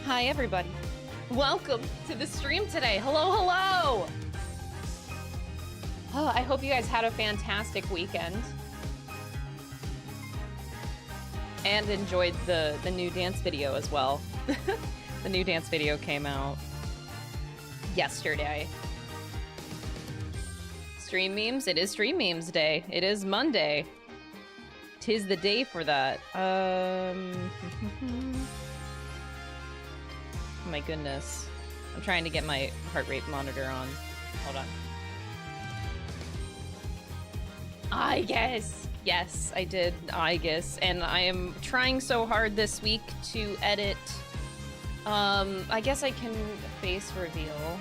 Hi, everybody. Welcome to the stream today. Hello, hello! Oh, I hope you guys had a fantastic weekend. And enjoyed the new dance video as well. The new dance video came out yesterday. Stream memes? It is Stream Memes Day. It is Monday. 'Tis the day for that. Oh my goodness. I'm trying to get my heart rate monitor on. Hold on. I guess. Yes, I did, I guess. And I am trying so hard this week to edit. I guess I can face reveal.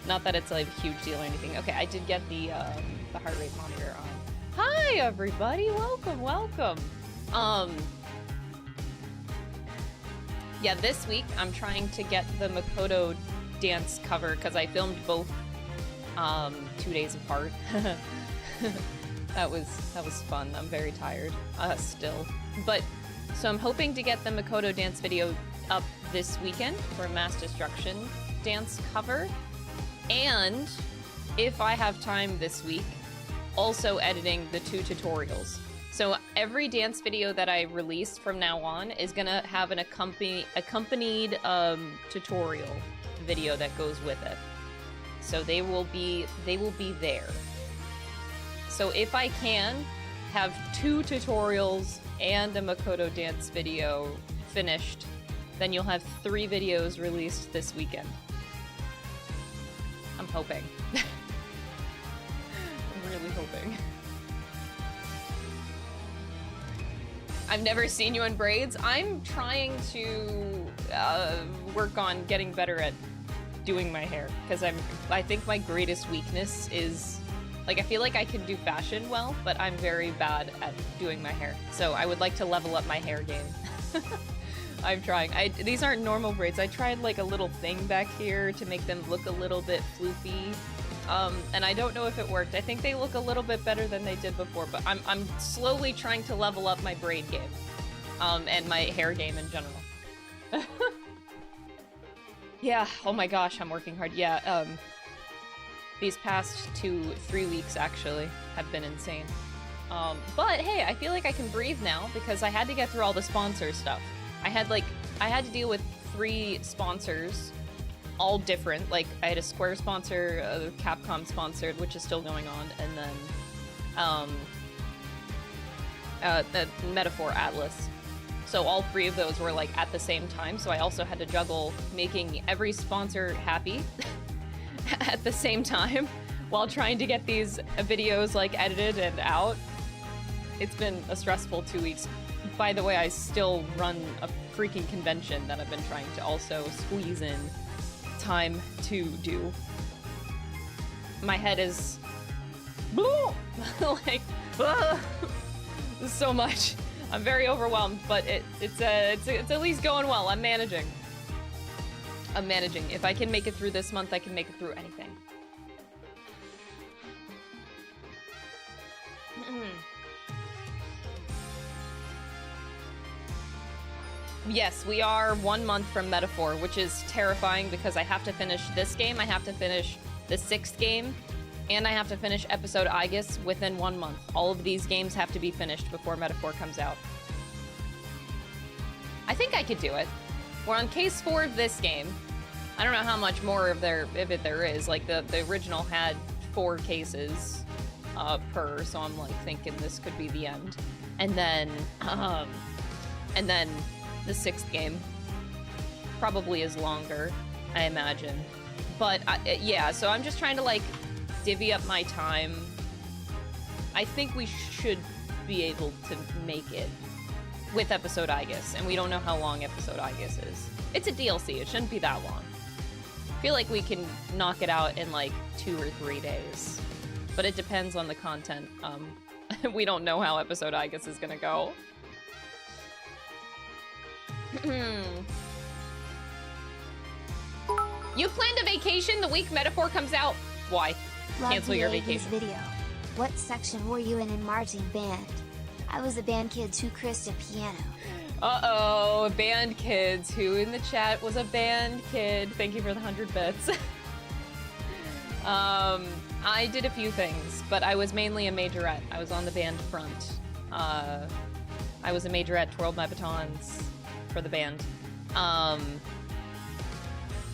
Not that it's like a huge deal or anything. Okay, I did get the heart rate monitor on. Hi, everybody. Welcome, welcome. Yeah, this week I'm trying to get the Makoto dance cover because I filmed both 2 days apart. That was fun. I'm very tired still. But so I'm hoping to get the Makoto dance video up this weekend for Mass Destruction dance cover. And if I have time this week, also editing the 2 tutorials. So every dance video that I release from now on is gonna have an accompanied tutorial video that goes with it. So they will be there. So if I can have 2 tutorials and a Makoto dance video finished, then you'll have 3 videos released this weekend. I'm hoping. I'm really hoping. I've never seen you in braids. I'm trying to work on getting better at doing my hair because I think my greatest weakness is, like, I feel like I can do fashion well, but I'm very bad at doing my hair. So I would like to level up my hair game. I'm trying. These aren't normal braids. I tried like a little thing back here to make them look a little bit floofy. And I don't know if it worked. I think they look a little bit better than they did before, but I'm slowly trying to level up my braid game. And my hair game in general. Yeah, oh my gosh, I'm working hard. Yeah, these past 2-3 weeks actually have been insane. But hey, I feel like I can breathe now because I had to get through all the sponsor stuff. I had to deal with 3 sponsors, all different. Like, I had a Square sponsor, a Capcom sponsored, which is still going on, and then, the Metaphor Atlas. So all 3 of those were, like, at the same time, so I also had to juggle making every sponsor happy at the same time while trying to get these videos, like, edited and out. It's been a stressful 2 weeks. By the way, I still run a freaking convention that I've been trying to also squeeze in time to do. My head is like so much. I'm very overwhelmed, but it's at least going well. I'm managing. If I can make it through this month, I can make it through anything. Yes, we are 1 month from Metaphor, which is terrifying because I have to finish this game, I have to finish the 6th game, and I have to finish episode I guess within 1 month. All of these games have to be finished before Metaphor comes out. I think I could do it. We're on case 4 of this game. I don't know how much more of it there is. Like, the original had 4 cases per, so I'm like thinking this could be the end. And then the 6th game probably is longer, I imagine. But yeah, so I'm just trying to like divvy up my time. I think we should be able to make it with episode I guess, and we don't know how long episode I guess is. It's a DLC, it shouldn't be that long. I feel like we can knock it out in like 2 or 3 days, but it depends on the content. We don't know how episode I guess is gonna go. You planned a vacation the week Metaphor comes out? Why? Cancel your vacation. Video. What section were you in marching band? I was a band kid too, Krista piano. Uh-oh, band kids. Who in the chat was a band kid? Thank you for the 100 bits. I did a few things, but I was mainly a majorette. I was on the band front. I was a majorette, twirled my batons for the band.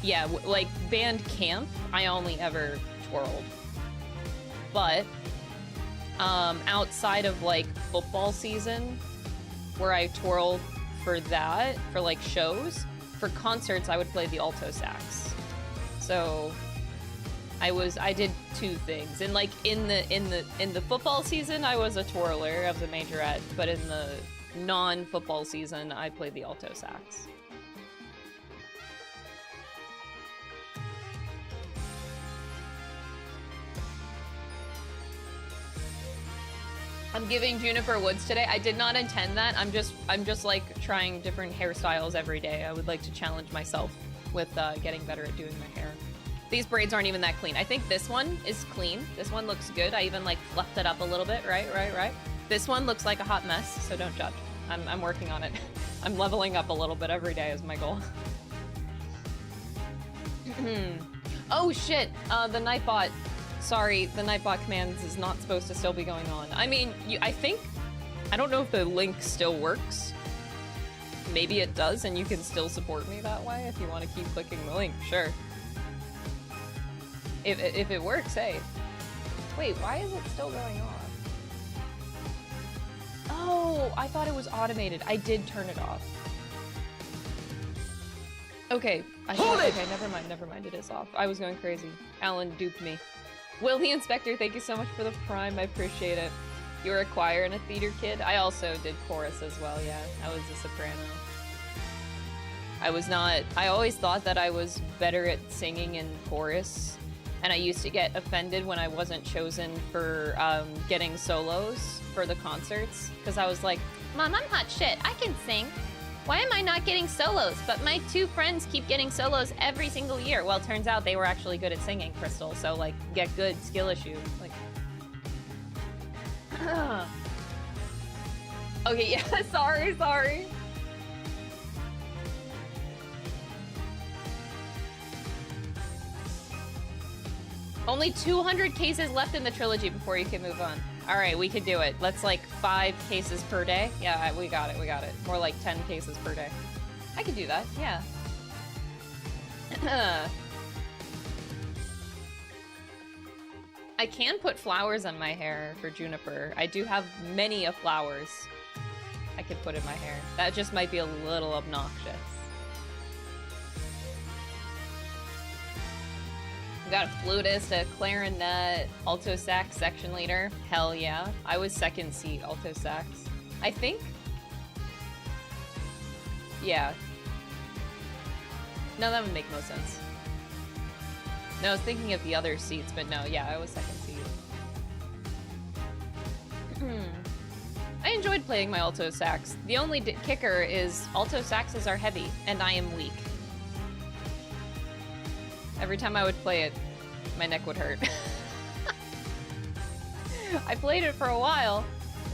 Yeah, like band camp, I only ever twirled. But outside of like football season, where I twirled for that, for like shows, for concerts I would play the alto sax. So I did two things. And like in the football season I was a twirler, I was a majorette, but in the non-football season I played the alto sax. I'm giving Juniper Woods today. I did not intend that. I'm just like trying different hairstyles every day. I would like to challenge myself with getting better at doing my hair. These braids aren't even that clean. I think this one is clean. This one looks good. I even like fluffed it up a little bit. Right. This one looks like a hot mess, so don't judge. I'm working on it. I'm leveling up a little bit every day is my goal. Oh shit, the Nightbot. Sorry, the Nightbot commands is not supposed to still be going on. I mean, I don't know if the link still works. Maybe it does, and you can still support me that way if you want to keep clicking the link, sure. If it works, hey. Wait, why is it still going on? Oh, I thought it was automated. I did turn it off. Okay, okay, never mind, it is off. I was going crazy. Alan duped me. Will the Inspector, thank you so much for the Prime, I appreciate it. You were a choir and a theater kid? I also did chorus as well, yeah. I was a soprano. I always thought that I was better at singing in chorus, and I used to get offended when I wasn't chosen for getting solos for the concerts, because I was like, Mom, I'm hot shit, I can sing. Why am I not getting solos? But my two friends keep getting solos every single year. Well, turns out they were actually good at singing, Crystal. So, like, get good, skill issue. Like, okay, yeah, sorry. Only 200 cases left in the trilogy before you can move on. All right, we can do it. Let's like 5 cases per day. Yeah, we got it. More like 10 cases per day. I can do that, yeah. I can put flowers on my hair for Juniper. I do have many of flowers I could put in my hair. That just might be a little obnoxious. We got a flutist, a clarinet, alto sax section leader. Hell yeah. I was second seat alto sax. I think? Yeah. No, that would make no sense. No, I was thinking of the other seats, but no, yeah, I was second seat. I enjoyed playing my alto sax. The only kicker is alto saxes are heavy, and I am weak. Every time I would play it, my neck would hurt. I played it for a while,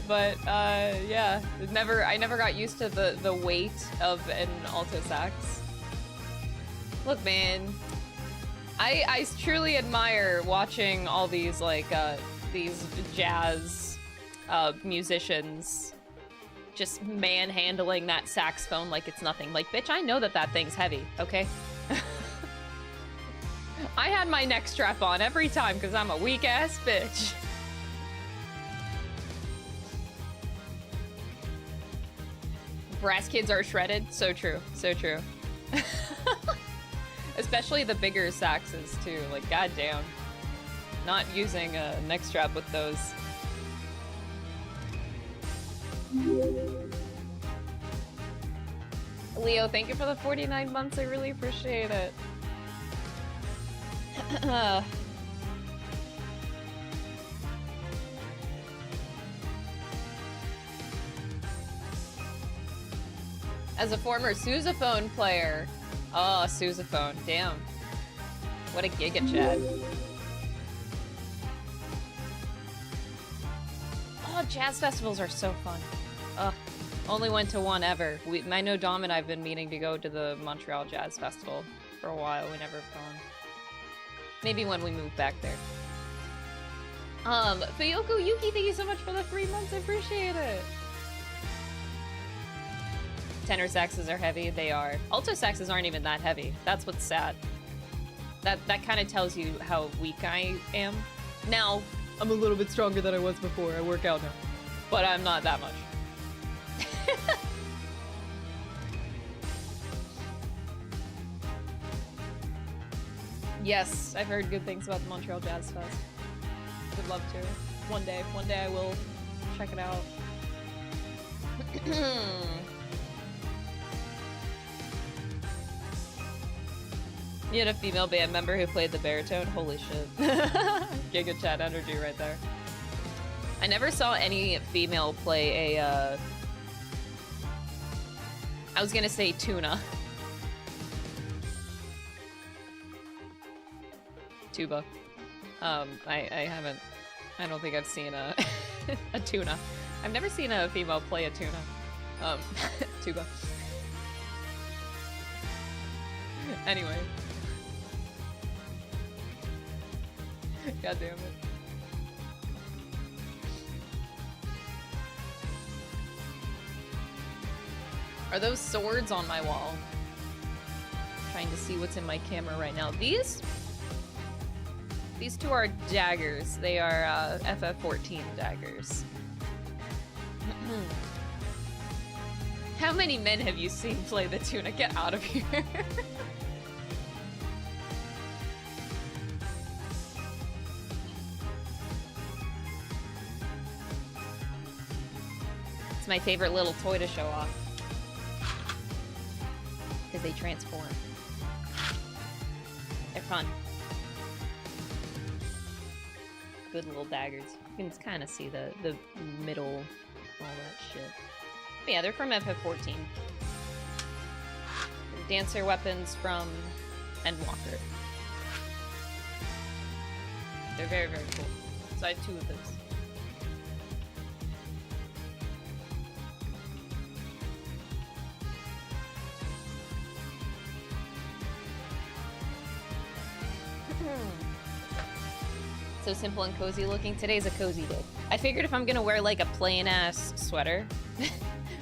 but yeah, I never got used to the weight of an alto sax. Look, man, I truly admire watching all these like these jazz musicians just manhandling that saxophone like it's nothing. Like, bitch, I know that thing's heavy, okay? I had my neck strap on every time because I'm a weak-ass bitch. Brass kids are shredded. So true. So true. Especially the bigger saxes, too. Like, goddamn. Not using a neck strap with those. Leo, thank you for the 49 months. I really appreciate it. As a former sousaphone player. Oh, sousaphone. Damn. What a giga chat. Oh, jazz festivals are so fun. Ugh. Only went to one ever. I know Dom and I've been meaning to go to the Montreal Jazz Festival for a while. We never have gone. Maybe when we move back there. Fuyoko Yuki, thank you so much for the 3 months. I appreciate it. Tenor saxes are heavy. They are. Alto saxes aren't even that heavy. That's what's sad. That kind of tells you how weak I am. Now, I'm a little bit stronger than I was before. I work out now. But I'm not that much. Yes, I've heard good things about the Montreal Jazz Fest. Would love to. One day I will check it out. You had a female band member who played the baritone? Holy shit. Giga chat energy right there. I never saw any female play a, I was gonna say tuna. Tuba. I haven't. I don't think I've seen a a tuna. I've never seen a female play a tuna. Tuba. Anyway. God damn it. Are those swords on my wall? Trying to see what's in my camera right now. These two are daggers. They are FF14 daggers. How many men have you seen play the tuna? Get out of here. It's my favorite little toy to show off. Because they transform. They're fun. Good little daggers. You can kind of see the middle, all that shit. But yeah, they're from FF14. Dancer weapons from Endwalker. They're very, very cool. So I have 2 of those. So simple and cozy looking. Today's a cozy day. I figured if I'm gonna wear like a plain ass sweater,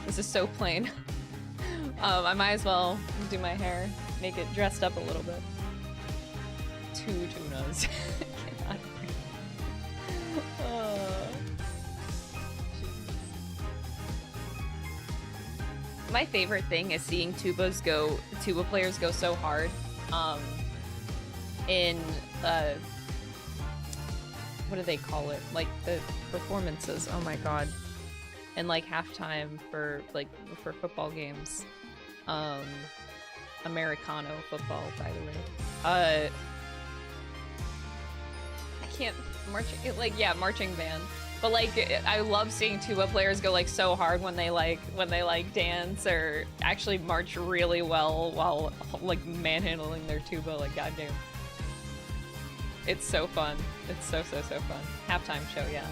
this is so plain. I might as well do my hair, make it dressed up a little bit. 2 tunas. Get out of here. My favorite thing is seeing tuba players go so hard. In what do they call it? Like the performances. Oh my god. And like halftime for football games. Americano football, by the way. I can't marching band. But like I love seeing tuba players go like so hard when they dance or actually march really well while like manhandling their tuba, like goddamn. It's so fun. It's so fun. Halftime show, yeah.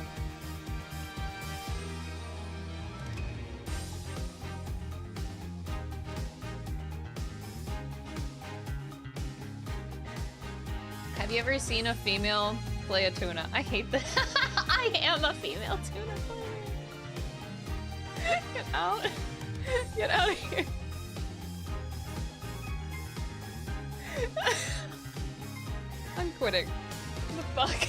Have you ever seen a female play a tuna? I hate that. I am a female tuna player. Get out. Get out of here. I'm quitting. What the fuck?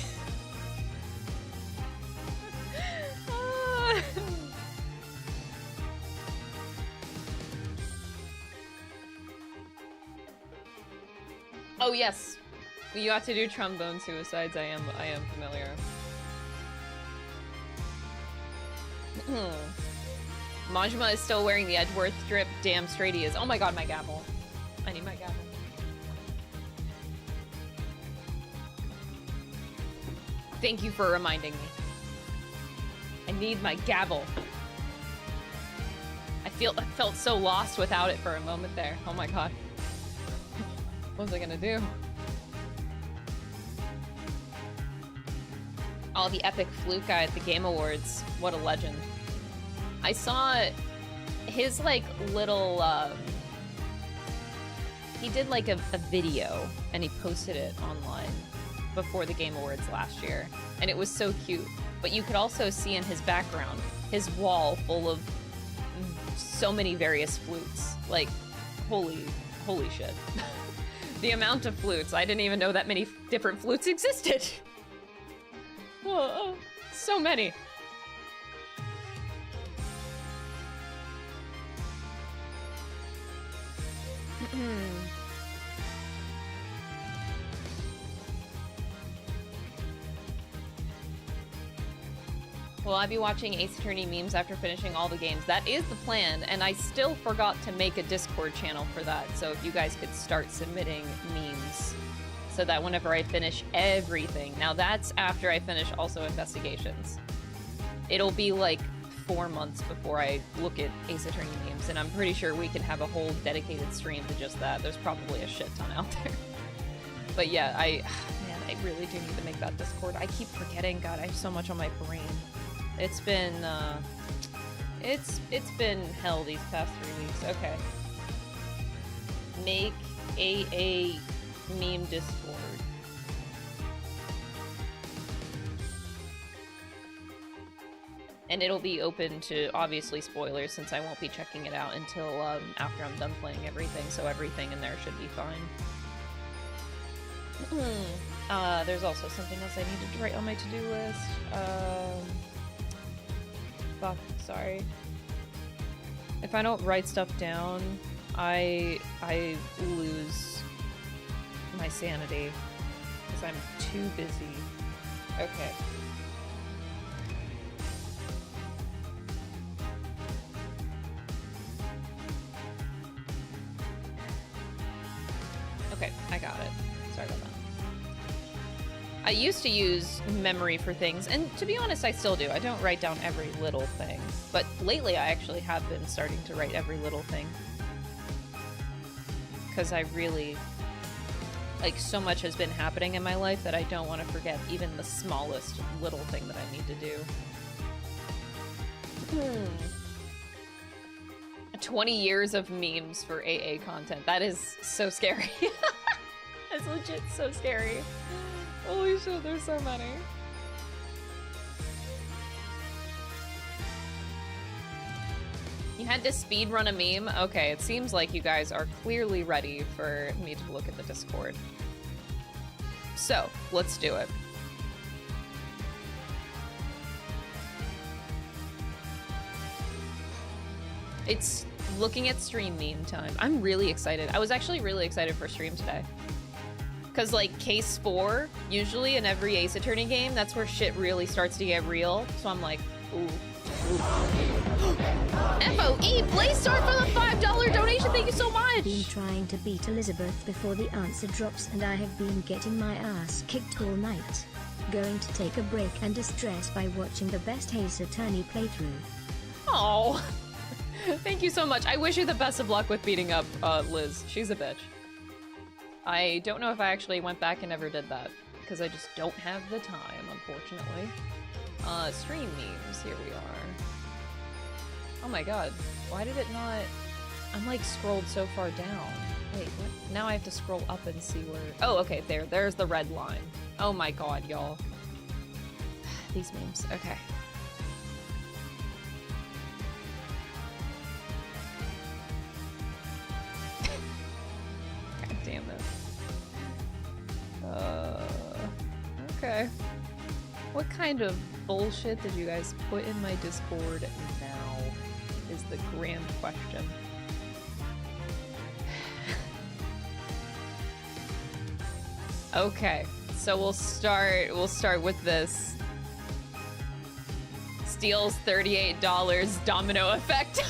Oh yes, you have to do trombone suicides. I am familiar. Majima is still wearing the Edgeworth drip. Damn straight he is. Oh my god, my gavel. I need my gavel. Thank you for reminding me. I need my gavel. I felt so lost without it for a moment there. Oh my god. What was I gonna do? Oh, the epic flute guy at the Game Awards. What a legend. I saw his like little he did like a video and he posted it online before the Game Awards last year, and it was so cute. But you could also see in his background his wall full of so many various flutes. Like, holy shit. The amount of flutes, I didn't even know that many different flutes existed. Oh, so many. Will I be watching Ace Attorney memes after finishing all the games? That is the plan, and I still forgot to make a Discord channel for that, so if you guys could start submitting memes so that whenever I finish everything, now that's after I finish also investigations. It'll be like 4 months before I look at Ace Attorney memes, and I'm pretty sure we can have a whole dedicated stream to just that. There's probably a shit ton out there. But yeah, man, I really do need to make that Discord. I keep forgetting, God, I have so much on my brain. It's been hell these past 3 weeks. Okay. Make a meme Discord. And it'll be open to, obviously, spoilers, since I won't be checking it out until after I'm done playing everything, so everything in there should be fine. There's also something else I needed to write on my to-do list. Fuck, sorry. If I don't write stuff down, I lose my sanity because I'm too busy. Okay. Okay, I got it. Sorry about that. I used to use memory for things, and to be honest, I still do. I don't write down every little thing. But lately, I actually have been starting to write every little thing. Because I really... like, so much has been happening in my life that I don't want to forget even the smallest little thing that I need to do. 20 years of memes for AA content. That is so scary. That's legit so scary. Holy shit, there's so many. You had to speedrun a meme? Okay, it seems like you guys are clearly ready for me to look at the Discord. So, let's do it. It's looking at stream meme time. I'm really excited. I was actually really excited for stream today. Because, like, case 4, usually in every Ace Attorney game, that's where shit really starts to get real. So I'm like, ooh. FOE, Blaze Star for the $5 donation, thank you so much! Been trying to beat Elizabeth before the answer drops, and I have been getting my ass kicked all night. Going to take a break and distress by watching the best Ace Attorney playthrough. Oh, thank you so much. I wish you the best of luck with beating up Liz. She's a bitch. I don't know if I actually went back and ever did that, because I just don't have the time, unfortunately. Stream memes, here we are. Oh my god, why did it not... I'm like scrolled so far down. Wait, what? Now I have to scroll up and see where... Oh, okay, there's the red line. Oh my god, y'all. These memes, okay. God damn it. Okay. What kind of bullshit did you guys put in my Discord now is the grand question. Okay, so we'll start with this. Steals $38 domino effect.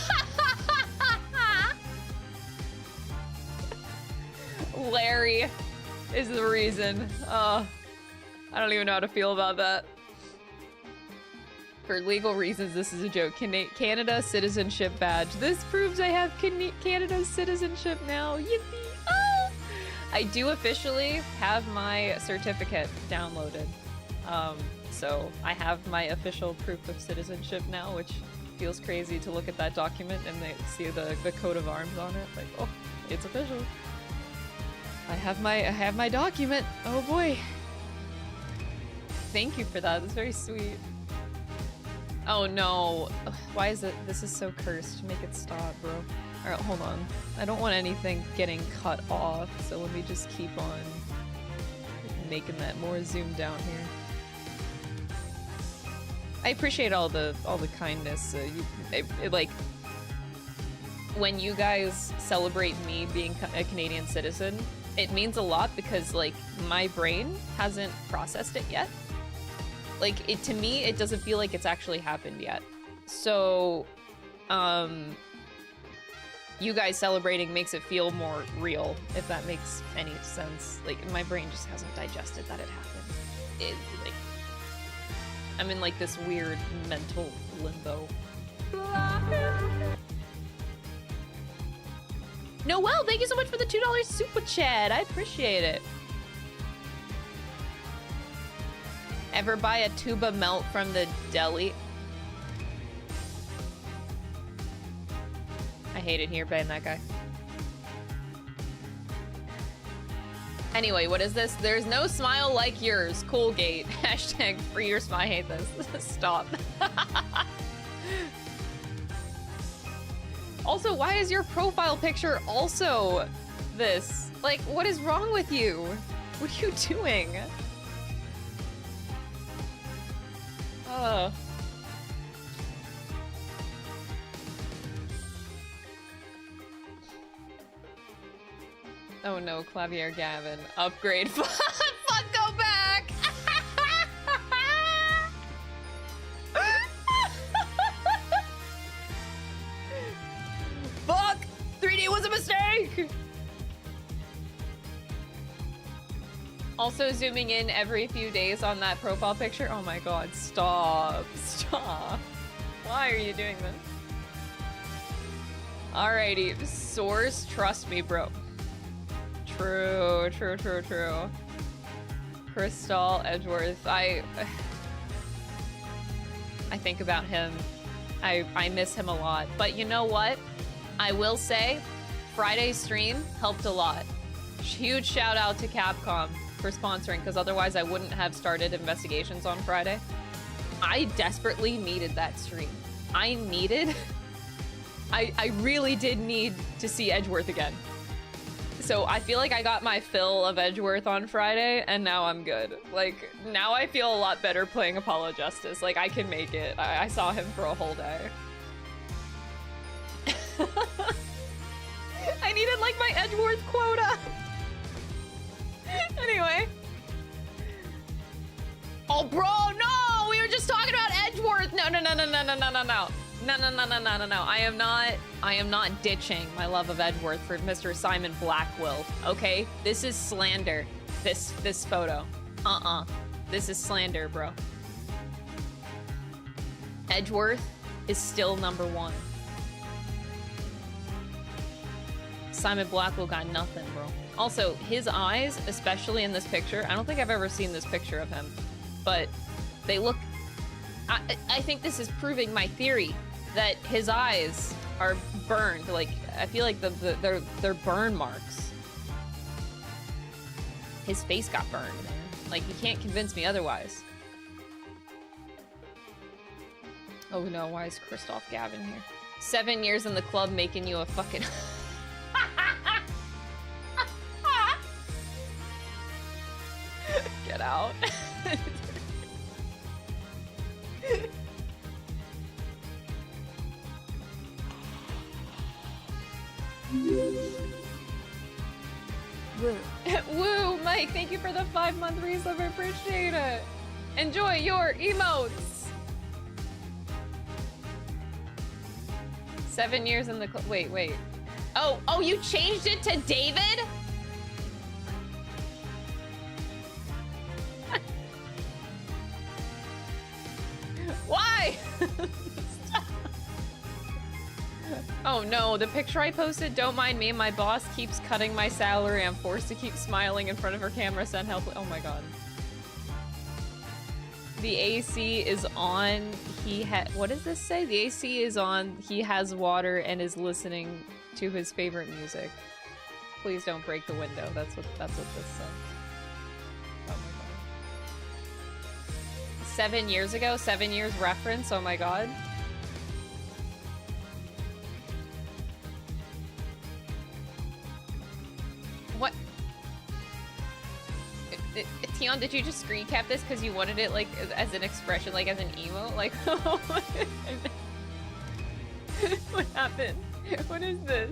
Larry is the reason. I don't even know how to feel about that. For legal reasons, this is a joke. Canada citizenship badge. This proves I have Canada's citizenship now. Yippee! Oh! I do officially have my certificate downloaded. So I have my official proof of citizenship now, which feels crazy to look at that document and they see the coat of arms on it. Like, oh, it's official. I have my document. Oh boy. Thank you for that. That's very sweet. Oh no. Ugh, why is it? This is so cursed. Make it stop, bro. Alright, hold on. I don't want anything getting cut off, so let me just keep on making that more zoomed down here. I appreciate all the kindness. Like, when you guys celebrate me being a Canadian citizen, it means a lot because, like, my brain hasn't processed it yet. Like, to me, it doesn't feel like it's actually happened yet. So, you guys celebrating makes it feel more real, if that makes any sense. Like, my brain just hasn't digested that it happened. Like, I'm in, like, this weird mental limbo. Noelle, thank you so much for the $2 super chat. I appreciate it. Ever buy a tuba melt from the deli? I hate it here, ban that guy. Anyway, what is this? There's no smile like yours. Colgate. Hashtag free your smile. I hate this. Stop. Also, why is your profile picture also this? Like, what is wrong with you? What are you doing? Oh no, Clavier Gavin. Upgrade. Fuck, go back! Fuck! 3D was a mistake! Also zooming in every few days on that profile picture. Oh my god, stop. Stop. Why are you doing this? Alrighty, source, trust me, bro. True. Crystal, Edgeworth. I think about him. I miss him a lot. But you know what? I will say, Friday's stream helped a lot. Huge shout out to Capcom for sponsoring, because otherwise I wouldn't have started investigations on Friday. I desperately needed that stream. I really did need to see Edgeworth again. So I feel like I got my fill of Edgeworth on Friday, and now I'm good. Like, now I feel a lot better playing Apollo Justice. Like, I can make it. I saw him for a whole day. I needed, like, my Edgeworth quota. Anyway. Oh, bro, no! We were just talking about Edgeworth! No. No. I am not ditching my love of Edgeworth for Mr. Simon Blackwell, okay? This is slander. This photo. This is slander, bro. Edgeworth is still #1. Simon Blackwell got nothing, bro. Also, his eyes, especially in this picture, I don't think I've ever seen this picture of him, but they look... I think this is proving my theory that his eyes are burned. Like, I feel like they're burn marks. His face got burned, man. Like, you can't convince me otherwise. Oh no, why is Christoph Gavin here? 7 years in the club making you a fucking... Get out. Woo. Woo, Mike, thank you for the 5-month resub. I appreciate it. Enjoy your emotes. 7 years in the club. Wait. Oh, you changed it to David? Why? Oh no, the picture I posted, don't mind me, my boss keeps cutting my salary. I'm forced to keep smiling in front of her camera, send help. Oh my god. The AC is on. What does this say? The AC is on. He has water and is listening to his favorite music. Please don't break the window. That's what this says. Oh my god. 7 years ago? 7 years reference? Oh my god. What? Tion, did you just screen cap this because you wanted it like as an expression, like as an emote? Like, what happened? What is this?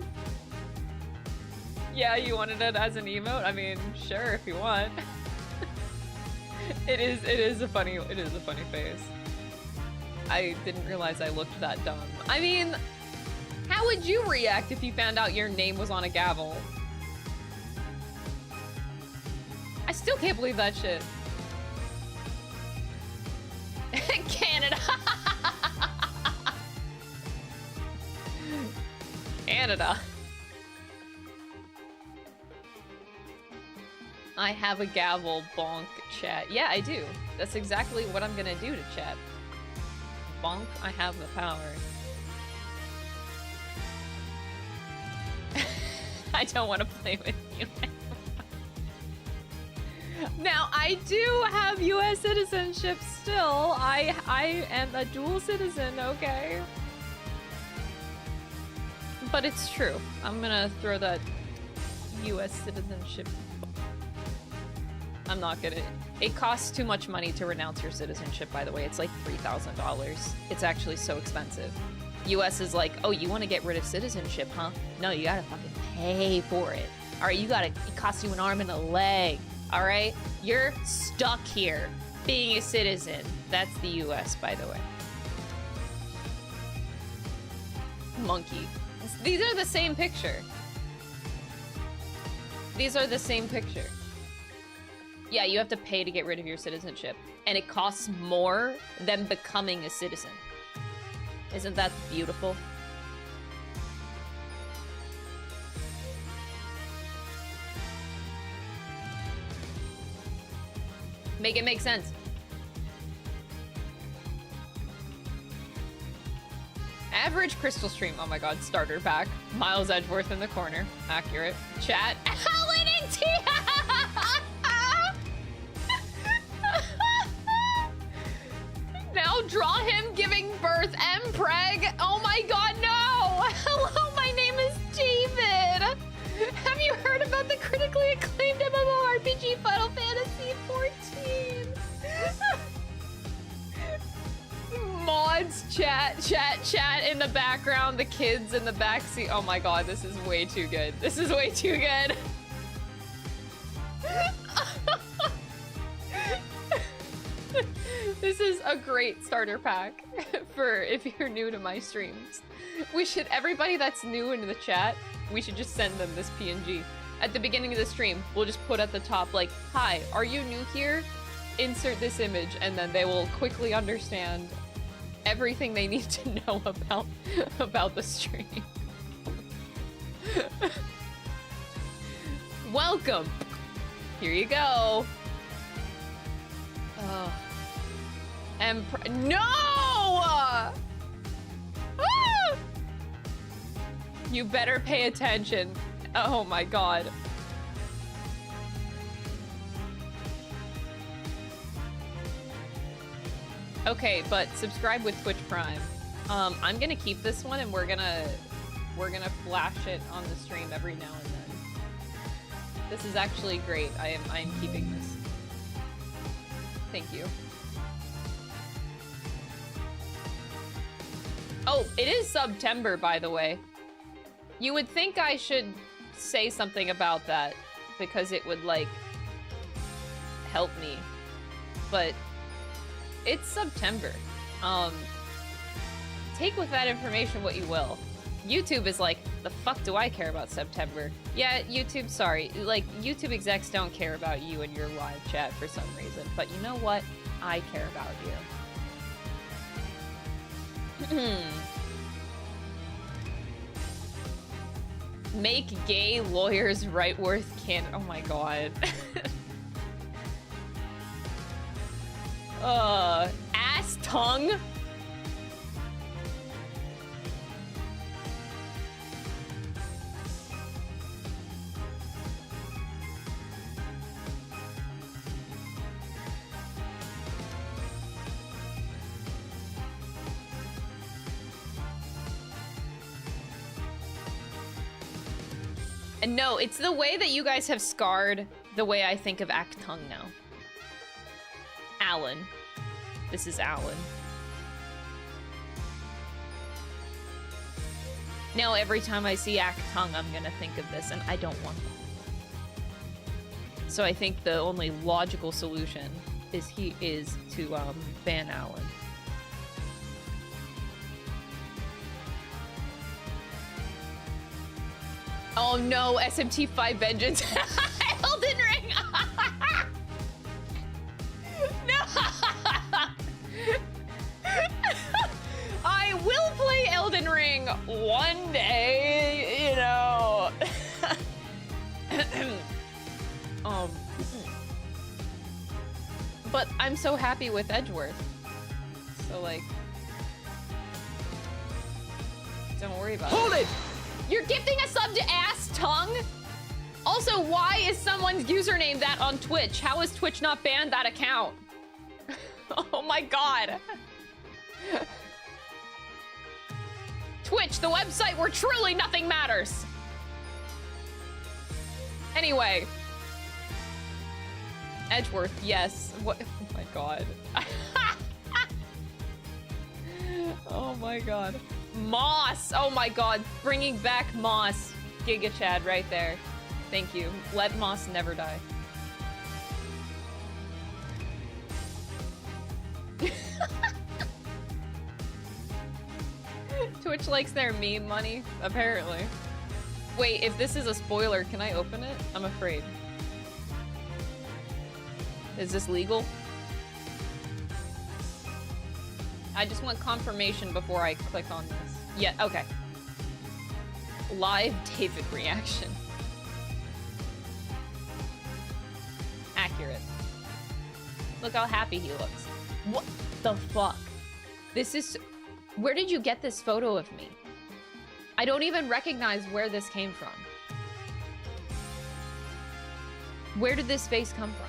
Yeah, you wanted it as an emote? I mean, sure, if you want. It is a funny face. I didn't realize I looked that dumb. I mean, how would you react if you found out your name was on a gavel? I still can't believe that shit. Canada. Canada. I have a gavel, bonk, chat. Yeah, I do. That's exactly what I'm gonna do to chat. Bonk, I have the power. I don't want to play with you anymore. Now, I do have US citizenship still. I am a dual citizen, okay? But it's true. I'm gonna throw that US citizenship. I'm not gonna. It costs too much money to renounce your citizenship, by the way. It's like $3,000. It's actually so expensive. US is like, oh, you want to get rid of citizenship, huh? No, you gotta fucking pay for it. Alright, it costs you an arm and a leg. Alright? You're stuck here being a citizen. That's the US, by the way. Monkey. These are the same picture. These are the same picture. Yeah, you have to pay to get rid of your citizenship. And it costs more than becoming a citizen. Isn't that beautiful? Make it make sense. Average crystal stream. Oh my god, starter pack. Miles Edgeworth in the corner. Accurate. Chat. Alan and Tia! Now draw him giving birth. Mpreg. Oh my god, no! Hello, my name is David. Have you heard about the critically acclaimed MMORPG Final Fantasy XIV? Mods, chat in the background, the kids in the backseat. Oh my god, this is way too good. This is way too good. This is a great starter pack for if you're new to my streams. Everybody that's new into the chat, we should just send them this PNG. At the beginning of the stream, we'll just put at the top like, hi, are you new here? Insert this image, and then they will quickly understand everything they need to know about the stream. Welcome! Here you go. No! Ah! You better pay attention. Oh my god. Okay, but subscribe with Twitch Prime. I'm gonna keep this one, and we're gonna flash it on the stream every now and then. This is actually great. I am keeping this. Thank you. Oh, it is September, by the way. You would think I should say something about that, because it would, like, help me. But it's September. Take with that information what you will. YouTube is like, the fuck do I care about September? Yeah, YouTube, sorry. Like, YouTube execs don't care about you and your live chat for some reason. But you know what? I care about you. Make gay lawyers Rightworth can. Oh my god. Ass tongue? And no, it's the way that you guys have scarred the way I think of Act Tongue now. Alan. This is Alan. Now every time I see Act Tongue, I'm gonna think of this, and I don't want that. So I think the only logical solution is to ban Alan. Oh no, SMT5 Vengeance. Elden Ring! No! I will play Elden Ring one day, you know. But I'm so happy with Edgeworth. So like, don't worry about it. Hold it! You're gifting a sub to Ass Tongue? Also, why is someone's username that on Twitch? How is Twitch not banned that account? Oh my god. Twitch, the website where truly nothing matters. Anyway. Edgeworth, yes. What? Oh my god. Oh my god. Moss! Oh my god, bringing back Moss. Giga Chad right there. Thank you. Let Moss never die. Twitch likes their meme money, apparently. Wait, if this is a spoiler, can I open it? I'm afraid. Is this legal? I just want confirmation before I click on this. Yeah, okay. Live David reaction. Accurate. Look how happy he looks. What the fuck? This is... Where did you get this photo of me? I don't even recognize where this came from. Where did this face come from?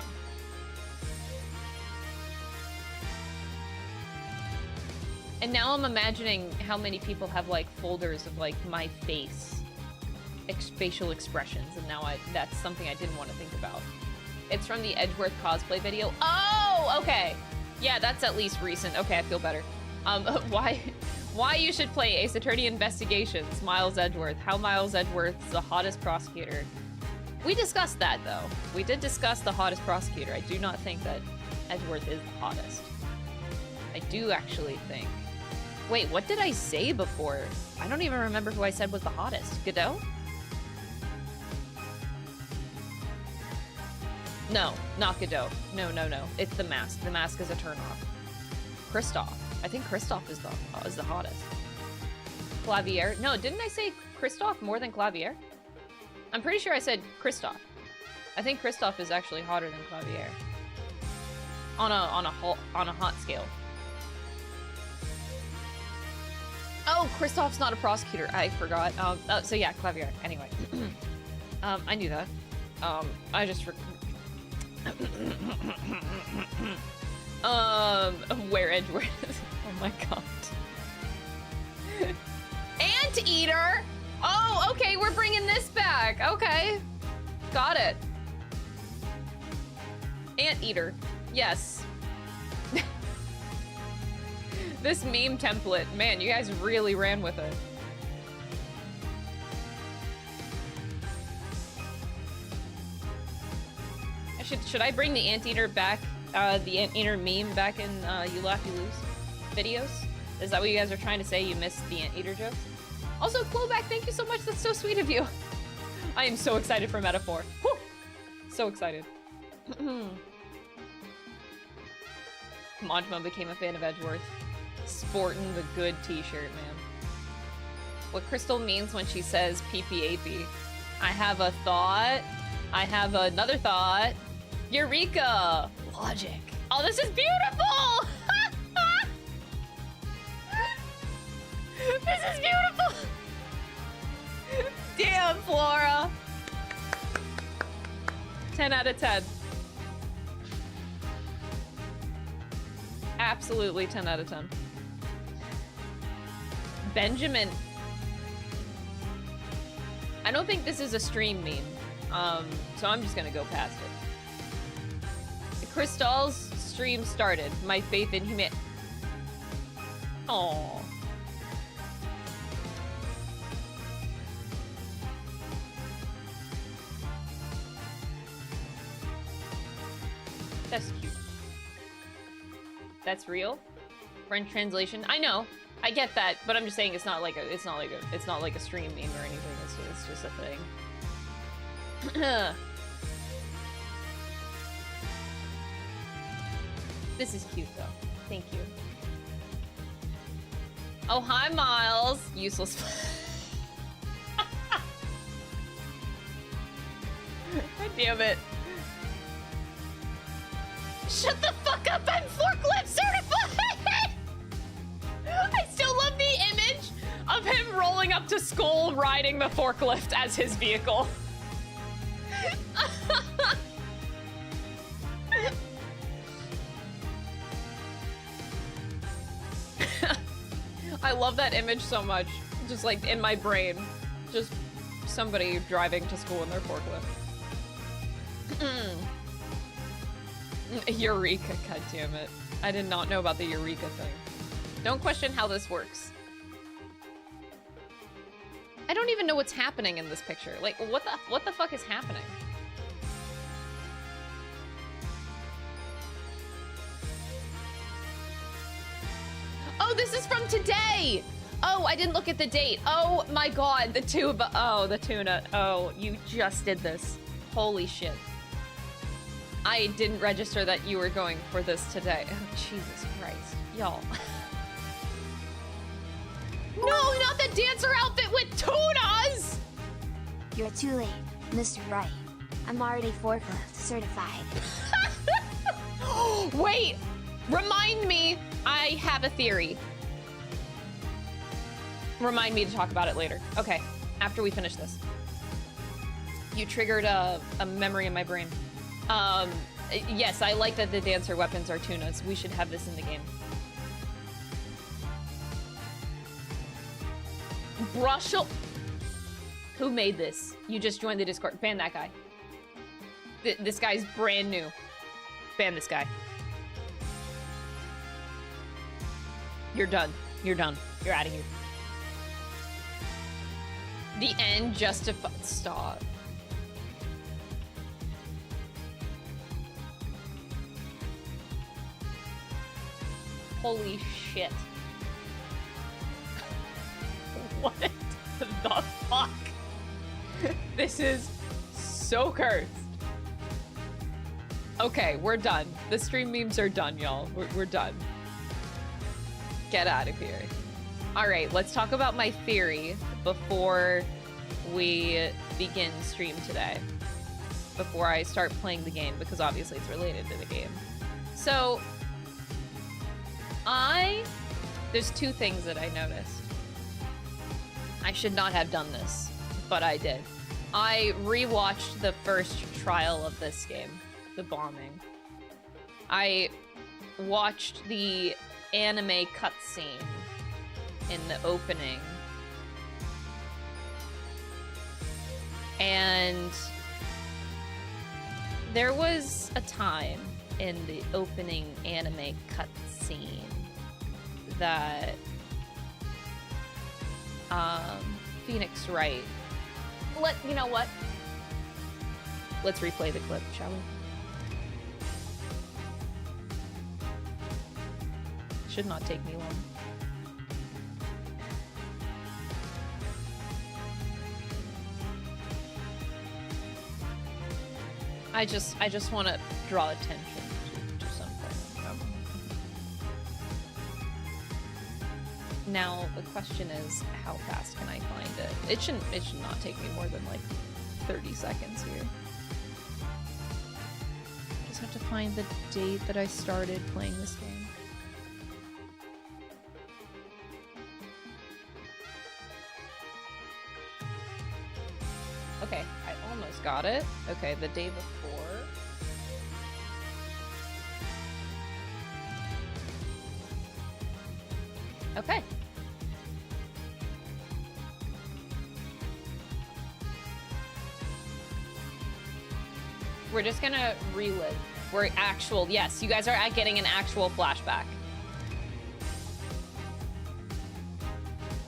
And now I'm imagining how many people have like folders of like my face, facial expressions, and now that's something I didn't want to think about. It's from the Edgeworth cosplay video. Oh, okay. Yeah, that's at least recent. Okay, I feel better. Why you should play Ace Attorney Investigations, Miles Edgeworth. How Miles Edgeworth's the hottest prosecutor. We discussed that though. We did discuss the hottest prosecutor. I do not think that Edgeworth is the hottest. I do actually think. Wait, what did I say before? I don't even remember who I said was the hottest. Godot? No, not Godot. No, no, no. It's the mask. The mask is a turnoff. Kristoff. I think Kristoff is the hottest. Clavier. No, didn't I say Kristoff more than Clavier? I'm pretty sure I said Kristoff. I think Kristoff is actually hotter than Clavier. On a hot scale. Oh, Kristoff's not a prosecutor. I forgot. So yeah, Clavier. Anyway. I knew that. I just where Edgeworth is. Oh my god. Anteater! Oh, okay, we're bringing this back. Okay. Got it. Anteater. Yes. This meme template. Man, you guys really ran with it. Should I bring the Anteater back? The Anteater meme back in You Laugh, You Lose videos? Is that what you guys are trying to say? You missed the Anteater jokes? Also, Cloback, thank you so much. That's so sweet of you. I am so excited for Metaphor. Whew! So excited. Majma became a fan of Edgeworth. Sporting the good t-shirt, man. What Crystal means when she says PP-AP. I have a thought. I have another thought. Eureka! Logic. Oh, this is beautiful! This is beautiful! Damn, Flora! 10 out of 10. Absolutely 10 out of 10. Benjamin. I don't think this is a stream meme, so I'm just gonna go past it. Crystal's stream started. My faith in humanity. Aww. That's cute. That's real? French translation? I know. I get that, but I'm just saying it's not like a stream meme or anything. It's just a thing. This is cute though. Thank you. Oh, hi, Miles. Useless. God damn it. Shut the fuck up, I'm forklift certified! I still love the image of him rolling up to school riding the forklift as his vehicle. I love that image so much. Just like in my brain. Just somebody driving to school in their forklift. Eureka, goddammit. I did not know about the Eureka thing. Don't question how this works. I don't even know what's happening in this picture. Like, what the fuck is happening? Oh, this is from today! Oh, I didn't look at the date. Oh my god, the tuba. Oh, the tuna. Oh, you just did this. Holy shit. I didn't register that you were going for this today. Oh, Jesus Christ. Y'all. No, not the dancer outfit with tunas! You're too late, Mr. Wright. I'm already forklift certified. Wait! Remind me, I have a theory. Remind me to talk about it later. Okay, after we finish this. You triggered a memory in my brain. Yes, I like that the dancer weapons are tunas. We should have this in the game. Brushel. Who made this? You just joined the Discord. Ban that guy. This guy's brand new. Ban this guy. You're done. You're done. You're out of here. The end justified. Stop. Holy shit. What the fuck? This is so cursed. Okay, we're done. The stream memes are done, y'all. We're done. Get out of here. All right, let's talk about my theory before we begin stream today. Before I start playing the game, because obviously it's related to the game. So, there's two things that I noticed. I should not have done this, but I did. I rewatched the first trial of this game, the bombing. I watched the anime cutscene in the opening. And there was a time in the opening anime cutscene that Phoenix Wright. You know what? Let's replay the clip, shall we? Should not take me long. I just want to draw attention to something. Now the question is, how fast can I find it? It should not take me more than like 30 seconds here. Just just have to find the date that I started playing this game. Okay, I almost got it. Okay, the day before. Okay. We're just gonna relive. We're actual, yes, you guys are getting an actual flashback.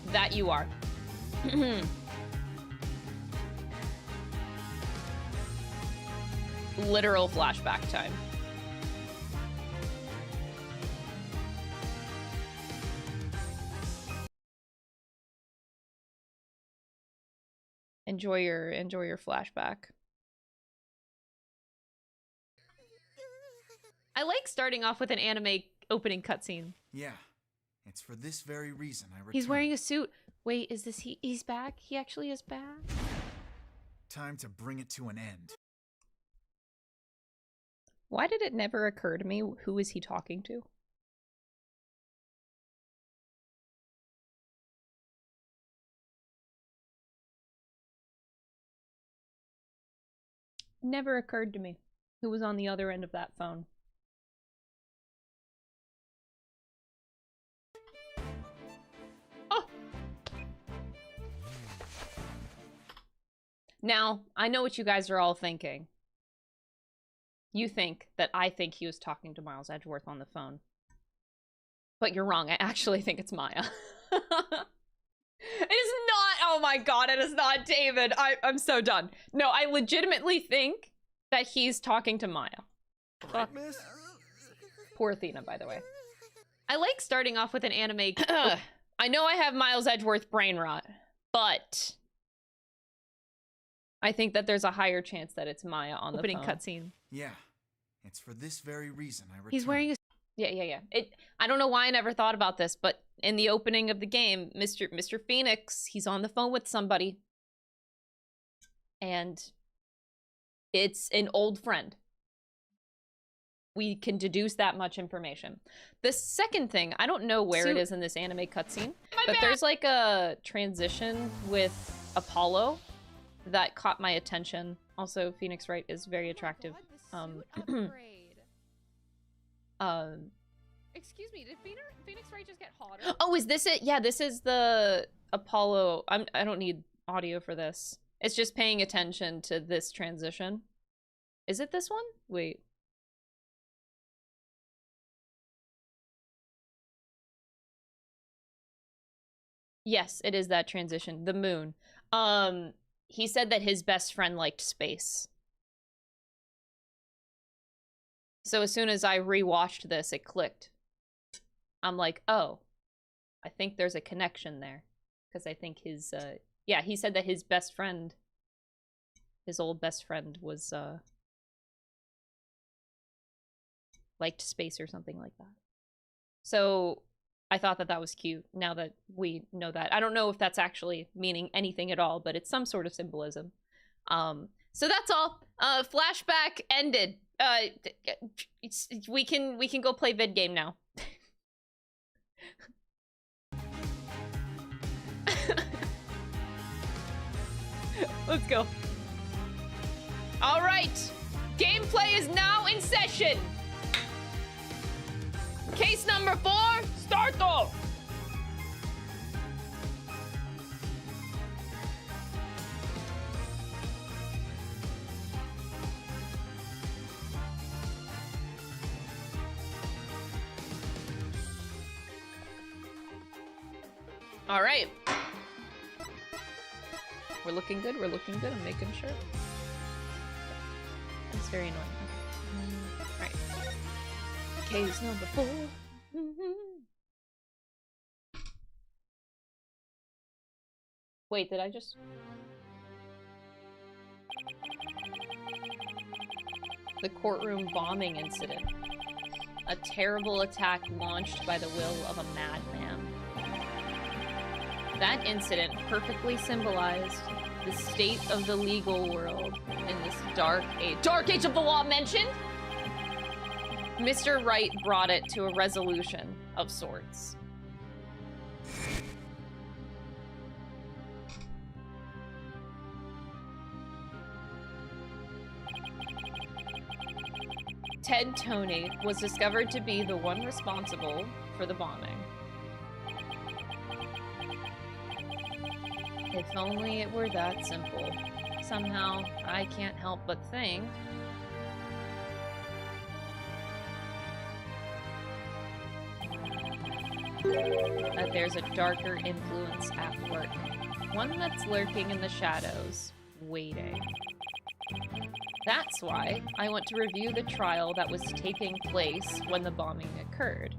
That you are. Literal flashback time. Enjoy your flashback. I like starting off with an anime opening cutscene. Yeah, it's for this very reason I returned. He's wearing a suit. Wait, is this he's back? He actually is back? Time to bring it to an end. Why did it never occur to me who is he talking to? Never occurred to me who was on the other end of that phone. Oh! Now, I know what you guys are all thinking. You think that I think he was talking to Miles Edgeworth on the phone. But you're wrong. I actually think it's Maya. It is not, oh my god, it is not David. I'm so done. No, I legitimately think that he's talking to Maya. Fuck. Miss? Poor Athena, by the way. I like starting off with an anime. I know I have Miles Edgeworth brain rot, but I think that there's a higher chance that it's Maya on the opening cutscene. Yeah, it's for this very reason I returned. He's wearing a... Yeah. I don't know why I never thought about this, but in the opening of the game, Mr. Phoenix, he's on the phone with somebody. And it's an old friend. We can deduce that much information. The second thing, I don't know where it is in this anime cutscene, but there's like a transition with Apollo that caught my attention. Also, Phoenix Wright is very attractive. Excuse me, did Phoenix Wright just get hotter? Oh, is this it? Yeah, this is the Apollo. I don't need audio for this. It's just paying attention to this transition. Is it this one? Wait. Yes, it is that transition. The moon. He said that his best friend liked space. So as soon as I rewatched this, it clicked. I'm like, oh, I think there's a connection there. Because I think his, yeah, he said that his best friend, his old best friend was, liked space or something like that. So I thought that that was cute, now that we know that. I don't know if that's actually meaning anything at all, but it's some sort of symbolism. So that's all. Flashback ended. We can go play vid game now. Let's go. All right, gameplay is now in session. Case number 4, start off. All right. We're looking good. We're looking good. I'm making sure. That's very annoying. Okay. All right. Case number 4. Wait, did I just... The courtroom bombing incident. A terrible attack launched by the will of a madman. That incident perfectly symbolized the state of the legal world in this dark age. Dark age of the law mentioned? Mr. Wright brought it to a resolution of sorts. Ted Toney was discovered to be the one responsible for the bombing. If only it were that simple. Somehow, I can't help but think that there's a darker influence at work. One that's lurking in the shadows, waiting. That's why I want to review the trial that was taking place when the bombing occurred.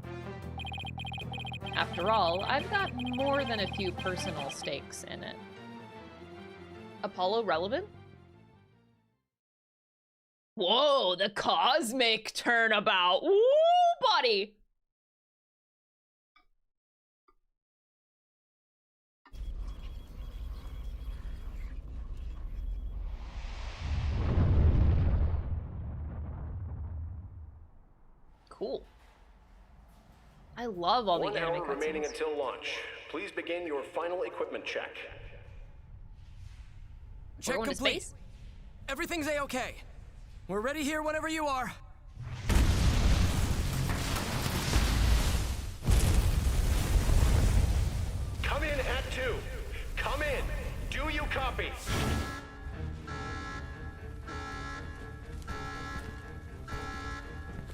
After all, I've got more than a few personal stakes in it. Apollo relevant? Whoa, the cosmic turnabout! Woo, buddy! Cool. I love all the anime cutscenes. 1 hour remaining until launch. Please begin your final equipment check. Check We're going complete. to space? Everything's a-okay. We're ready here whenever you are. Come in at 2. Come in. Do you copy?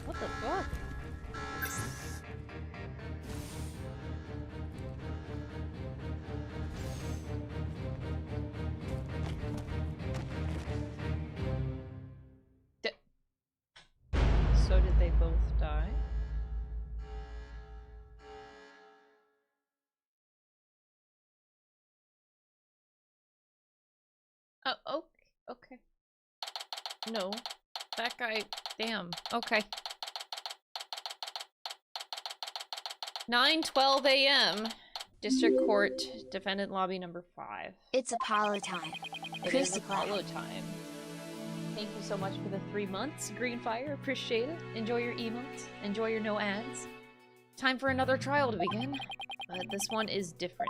What the fuck? So did they both die? Oh, okay. No. That guy, damn. Okay. 9:12 a.m. District Court, Defendant Lobby number 5. It's Apollo time. It is Apollo time. Thank you so much for the 3 months, Greenfire. Appreciate it. Enjoy your emotes. Enjoy your no ads. Time for another trial to begin, but this one is different.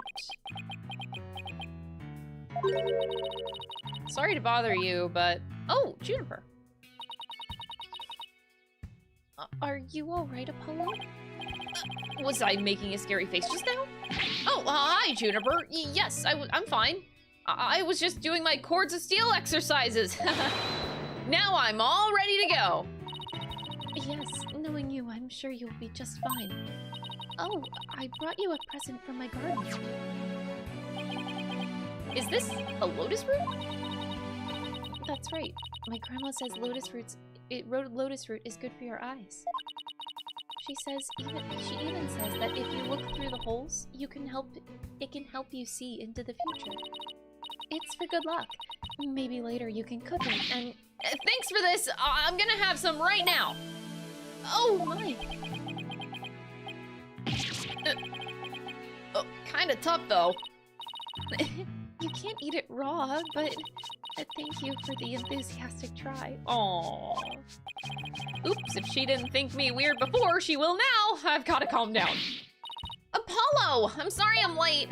Sorry to bother you, but... Oh, Juniper. Are you alright, Apollo? Was I making a scary face just now? Oh, hi, Juniper. Yes, I'm fine. I was just doing my cords of steel exercises. Now I'm all ready to go. Yes, knowing you, I'm sure you'll be just fine. Oh, I brought you a present from my garden. Is this a lotus root? That's right. My grandma says lotus root is good for your eyes. She even says that if you look through the holes, it can help you see into the future. It's for good luck. Maybe later you can cook it and... thanks for this! I'm gonna have some right now! Oh my! Kinda tough though. You can't eat it raw, but thank you for the enthusiastic try. Aww. Oops, if she didn't think me weird before, she will now! I've gotta calm down. Apollo! I'm sorry I'm late.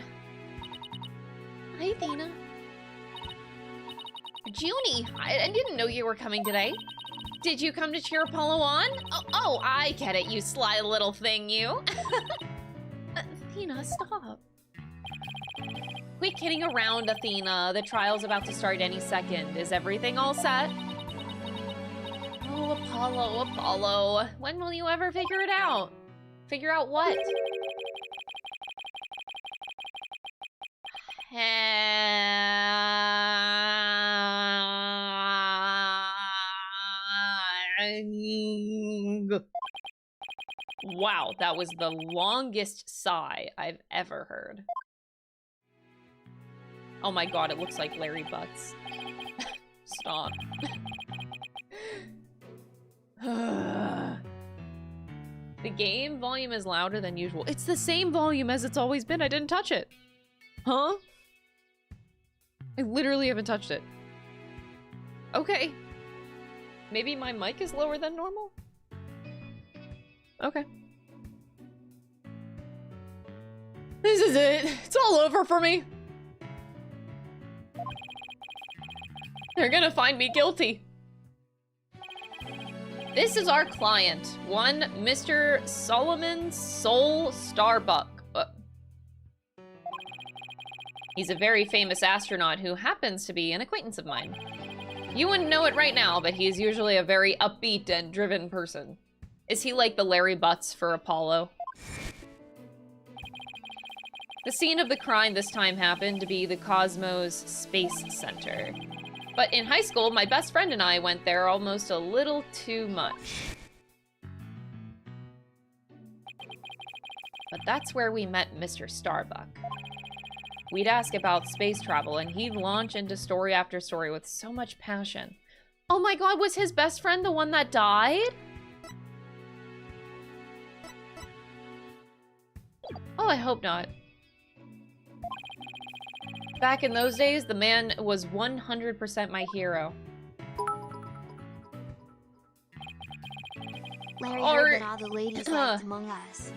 Hi, Athena. Junie, I didn't know you were coming today. Did you come to cheer Apollo on? Oh, I get it, you sly little thing, you. Athena, stop. Quit kidding around, Athena. The trial's about to start any second. Is everything all set? Oh, Apollo. When will you ever figure it out? Figure out what? Wow, that was the longest sigh I've ever heard. Oh my god, it looks like Larry Butts. Stop. The game volume is louder than usual. It's the same volume as it's always been. I didn't touch it. Huh? I literally haven't touched it. Okay. Maybe my mic is lower than normal? Okay. This is it. It's all over for me. They're gonna find me guilty. This is our client, one Mr. Solomon Sol Starbuck. He's a very famous astronaut who happens to be an acquaintance of mine. You wouldn't know it right now, but he's usually a very upbeat and driven person. Is he like the Larry Butts for Apollo? The scene of the crime this time happened to be the Cosmos Space Center. But in high school, my best friend and I went there almost a little too much. But that's where we met Mr. Starbuck. We'd ask about space travel, and he'd launch into story after story with so much passion. Oh my god, was his best friend the one that died? Oh, I hope not. Back in those days, the man was 100% my hero. Larry heard that all the ladies left among us.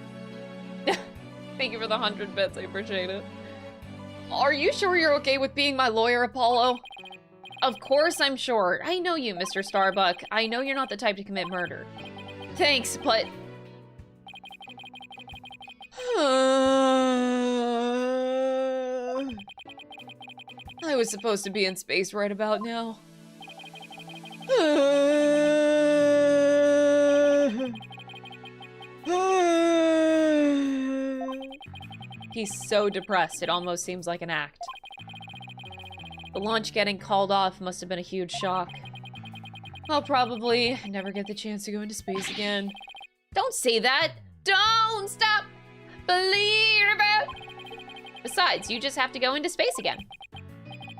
Thank you for the 100 bits, I appreciate it. Are you sure you're okay with being my lawyer, Apollo? Of course I'm sure. I know you, Mr. Starbuck. I know you're not the type to commit murder. Thanks, but... I was supposed to be in space right about now. He's so depressed, it almost seems like an act. The launch getting called off must have been a huge shock. I'll probably never get the chance to go into space again. Don't say that! Don't stop believing! Besides, you just have to go into space again.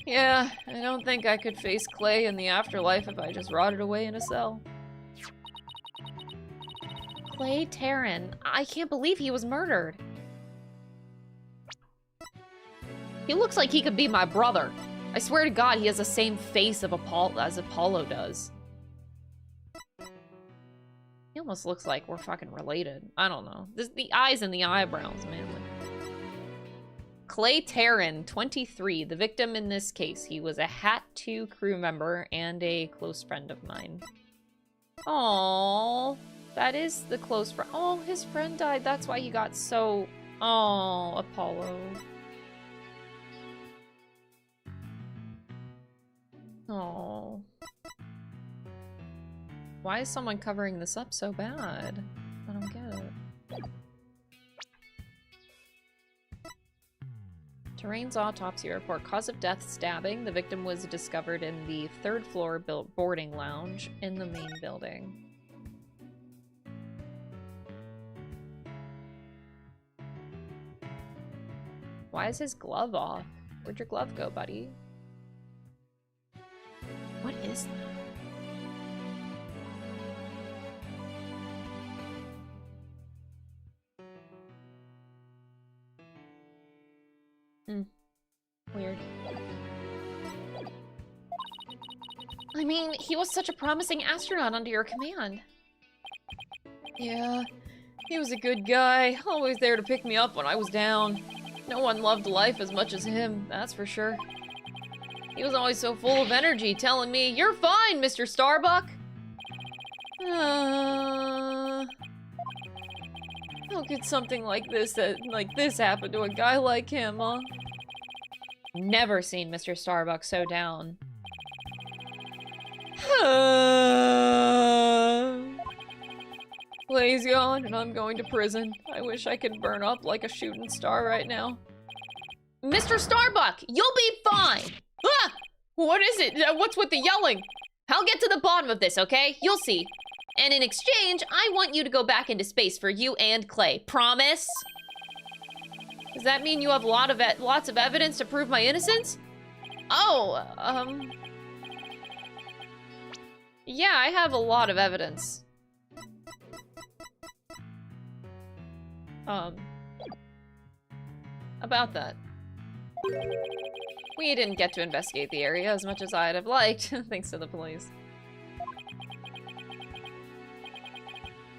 Yeah, I don't think I could face Clay in the afterlife if I just rotted away in a cell. Clay Taryn. I can't believe he was murdered. He looks like he could be my brother. I swear to God, he has the same face of as Apollo does. He almost looks like we're fucking related. I don't know. The eyes and the eyebrows, man. Clay Taryn, 23, the victim in this case. He was a Hat 2 crew member and a close friend of mine. Aww, that is the close friend. Oh, his friend died. That's why he got so... Oh, Apollo. Oh. Why is someone covering this up so bad? I don't get it. Terrain's autopsy report. Cause of death, stabbing. The victim was discovered in the 3rd floor boarding lounge in the main building. Why is his glove off? Where'd your glove go, buddy? What is that? Weird. I mean, he was such a promising astronaut under your command. Yeah, he was a good guy, always there to pick me up when I was down. No one loved life as much as him, that's for sure. He was always so full of energy, telling me, "You're fine, Mr. Starbuck." How could something like this happen to a guy like him, huh? Never seen Mr. Starbuck so down. Clay's gone, and I'm going to prison. I wish I could burn up like a shooting star right now. Mr. Starbuck, you'll be fine! Ah! What is it? What's with the yelling? I'll get to the bottom of this, okay? You'll see. And in exchange, I want you to go back into space for you and Clay. Promise? Does that mean you have lots of evidence to prove my innocence? Oh, yeah, I have a lot of evidence. About that. We didn't get to investigate the area as much as I'd have liked, thanks to the police.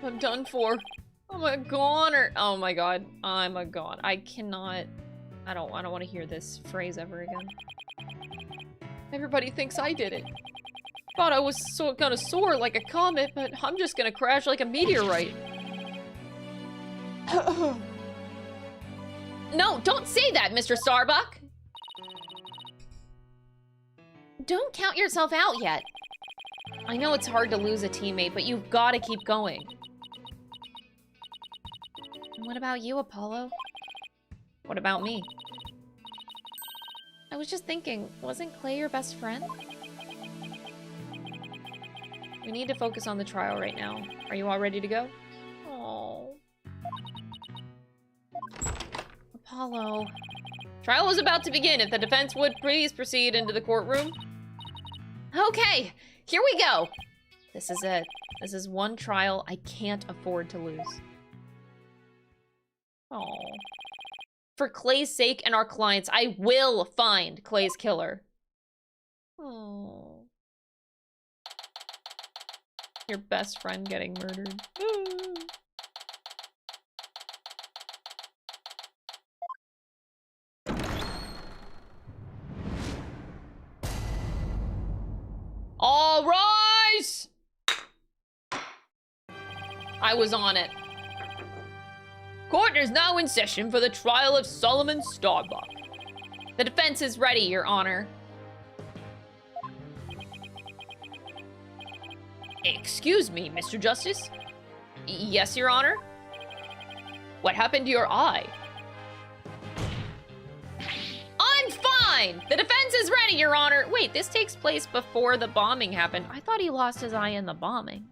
I'm done for. I'm a goner. Oh my god. I'm a goner. I cannot... I don't want to hear this phrase ever again. Everybody thinks I did it. Thought I was gonna soar like a comet, but I'm just gonna crash like a meteorite. No, don't say that, Mr. Starbuck! Don't count yourself out yet. I know it's hard to lose a teammate, but you've got to keep going. And what about you, Apollo? What about me? I was just thinking, wasn't Clay your best friend? We need to focus on the trial right now. Are you all ready to go? Oh. Apollo. Trial is about to begin. If the defense would please proceed into the courtroom. Okay, here we go. This is it. This is one trial I can't afford to lose. Oh. For Clay's sake and our clients, I will find Clay's killer. Oh. Your best friend getting murdered. All rise! I was on it. Court is now in session for the trial of Solomon Starbuck. The defense is ready, Your Honor. Excuse me, Mr. Justice? Yes, Your Honor? What happened to your eye? I'm fine! The defense is ready, Your Honor! Wait, this takes place before the bombing happened. I thought he lost his eye in the bombing.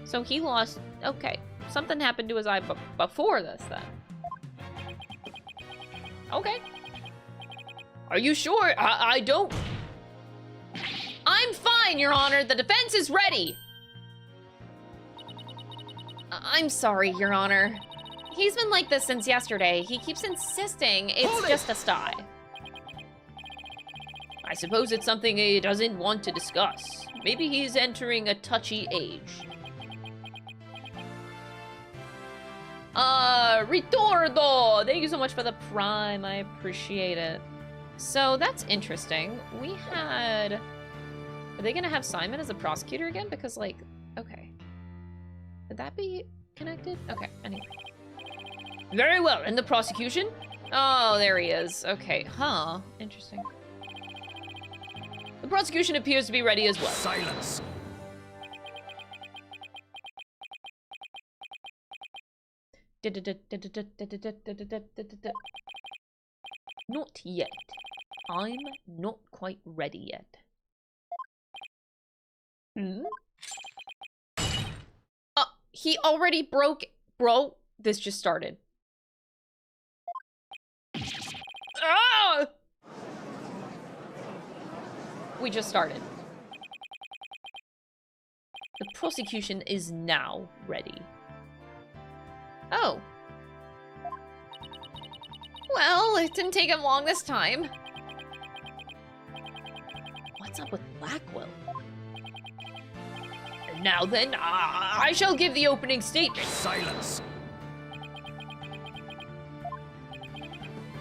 So he lost... Okay. Something happened to his eye before this, then. Okay. Are you sure? I don't... I'm fine, Your Honor. The defense is ready. I'm sorry, Your Honor. He's been like this since yesterday. He keeps insisting it's just a sty. I suppose it's something he doesn't want to discuss. Maybe he's entering a touchy age. Ritordo! Thank you so much for the prime. I appreciate it. So that's interesting. We had... Are they gonna have Simon as a prosecutor again? Because, like, okay. Would that be connected? Okay, anyway. Very well, and the prosecution? Oh, there he is. Okay, huh. Interesting. The prosecution appears to be ready as well. Silence. Not yet. I'm not quite ready yet. Hmm? He already broke... Bro, this just started. Ah! We just started. The prosecution is now ready. Oh. Well, it didn't take him long this time. What's up with Blackwell? And now then, I shall give the opening statement. Silence.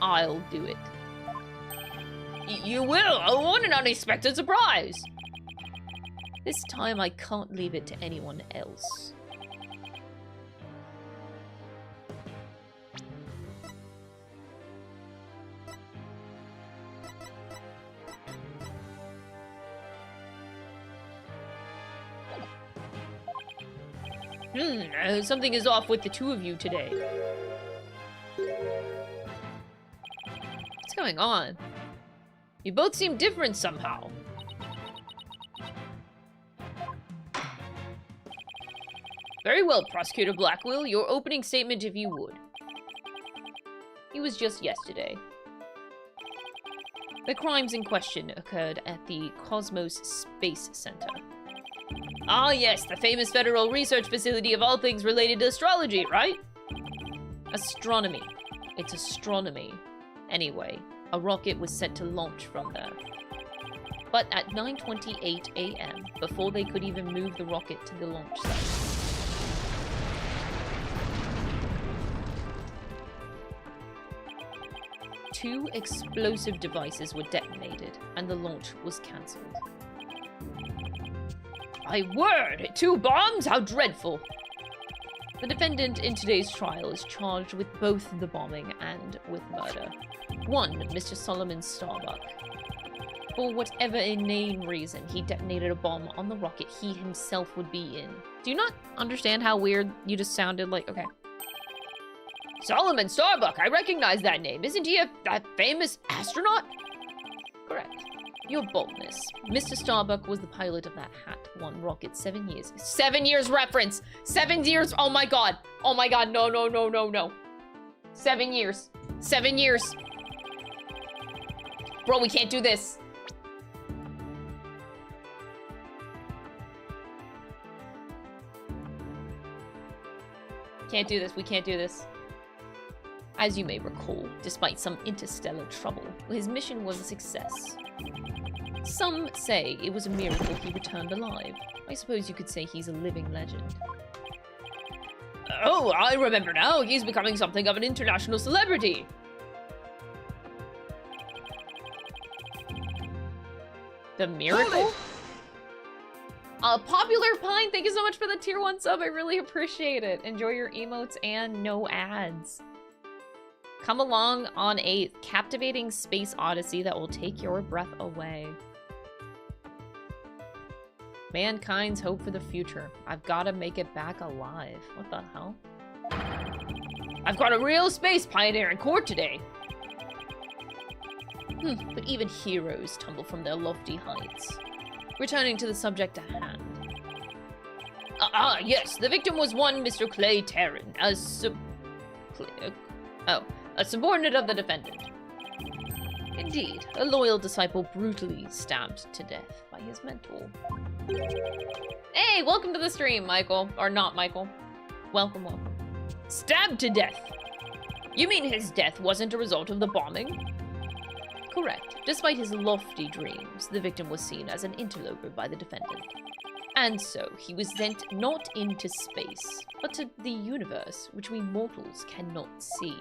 I'll do it. You will? Oh, what an unexpected surprise! This time I can't leave it to anyone else. Something is off with the two of you today. What's going on? You both seem different somehow. Very well, Prosecutor Blackwell. Your opening statement, if you would. It was just yesterday. The crimes in question occurred at the Cosmos Space Center. Ah, yes, the famous federal research facility of all things related to astrology, right? Astronomy. It's astronomy. Anyway, a rocket was set to launch from there. But at 9:28 a.m., before they could even move the rocket to the launch site, 2 explosive devices were detonated, and the launch was cancelled. My word! 2 bombs? How dreadful! The defendant in today's trial is charged with both the bombing and with murder. 1. Mr. Solomon Starbuck. For whatever inane reason, he detonated a bomb on the rocket he himself would be in. Do you not understand how weird you just sounded like? Okay. Solomon Starbuck, I recognize that name. Isn't he a famous astronaut? Correct. Your boldness. Mr. Starbuck was the pilot of that Hat 1 rocket 7 years. 7 years reference! 7 years! Oh my god! Oh my god, no, no, no, no, no. 7 years. 7 years. Bro, we can't do this. Can't do this, we can't do this. As you may recall, despite some interstellar trouble, his mission was a success. Some say it was a miracle he returned alive. I suppose you could say he's a living legend. Oh, I remember now. He's becoming something of an international celebrity. The miracle? Popular Pine, thank you so much for the tier 1 sub. I really appreciate it. Enjoy your emotes and no ads. Come along on a captivating space odyssey that will take your breath away. Mankind's hope for the future. I've got to make it back alive. What the hell? I've got a real space pioneer in court today. But even heroes tumble from their lofty heights. Returning to the subject at hand. Yes, the victim was one Mr. Clay Terran, a subordinate of the defendant. Indeed, a loyal disciple brutally stabbed to death by his mentor. Hey, welcome to the stream, Michael. Or not Michael. Welcome, welcome. Stabbed to death! You mean his death wasn't a result of the bombing? Correct. Despite his lofty dreams, the victim was seen as an interloper by the defendant. And so, he was sent not into space, but to the universe, which we mortals cannot see.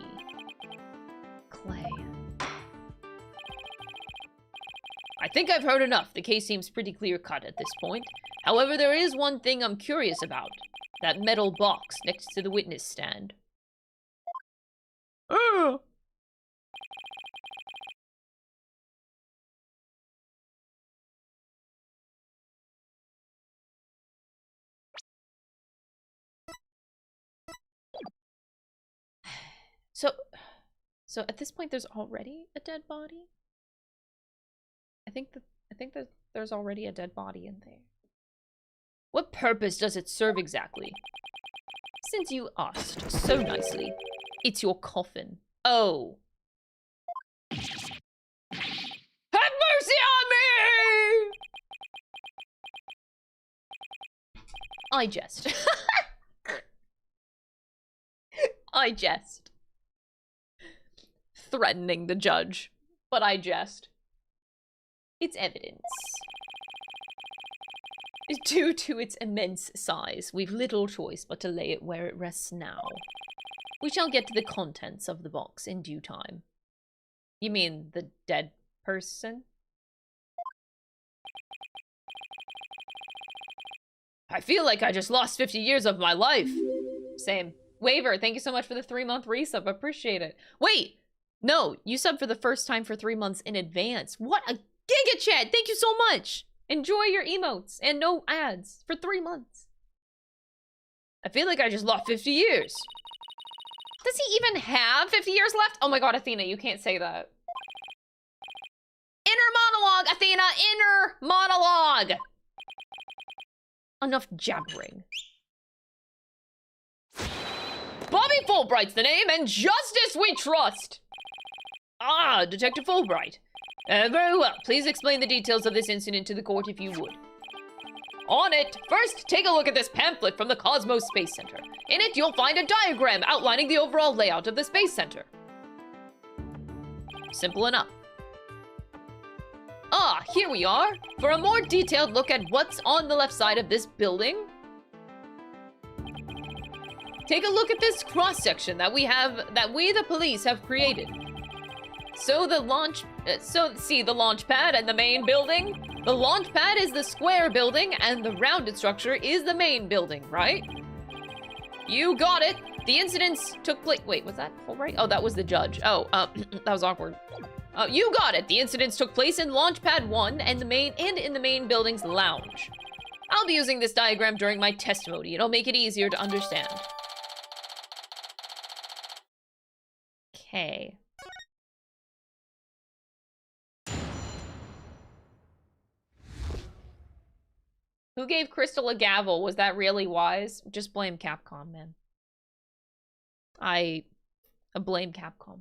Clay. I think I've heard enough. The case seems pretty clear-cut at this point. However, there is one thing I'm curious about. That metal box next to the witness stand. So at this point, there's already a dead body? I think that there's already a dead body in there. What purpose does it serve exactly? Since you asked so nicely, it's your coffin. Oh. Have mercy on me! I jest. I jest. Threatening the judge, but I jest. It's evidence. Due to its immense size, we've little choice but to lay it where it rests now. We shall get to the contents of the box in due time. You mean the dead person? I feel like I just lost 50 years of my life. Same. Waver, thank you so much for the 3-month resub. Appreciate it. Wait! No, you subbed for the first time for 3 months in advance. What a giga chat! Thank you so much! Enjoy your emotes and no ads for 3 months. I feel like I just lost 50 years. Does he even have 50 years left? Oh my god, Athena, you can't say that. Inner monologue, Athena! Inner monologue! Enough jabbering. Bobby Fulbright's the name, and justice we trust! Ah, Detective Fulbright. Very well. Please explain the details of this incident to the court if you would. On it! First, take a look at this pamphlet from the Cosmos Space Center. In it, you'll find a diagram outlining the overall layout of the Space Center. Simple enough. Ah, here we are. For a more detailed look at what's on the left side of this building, take a look at this cross-section that we, the police, have created. So the launch pad and the main building? The launch pad is the square building and the rounded structure is the main building, right? You got it. The incidents took place. Wait, was that full right? Oh, that was the judge. Oh, that was awkward. You got it. The incidents took place in Launch Pad 1 and in the main building's lounge. I'll be using this diagram during my testimony. It'll make it easier to understand. Okay. Who gave Crystal a gavel? Was that really wise? Just blame Capcom, man. I blame Capcom.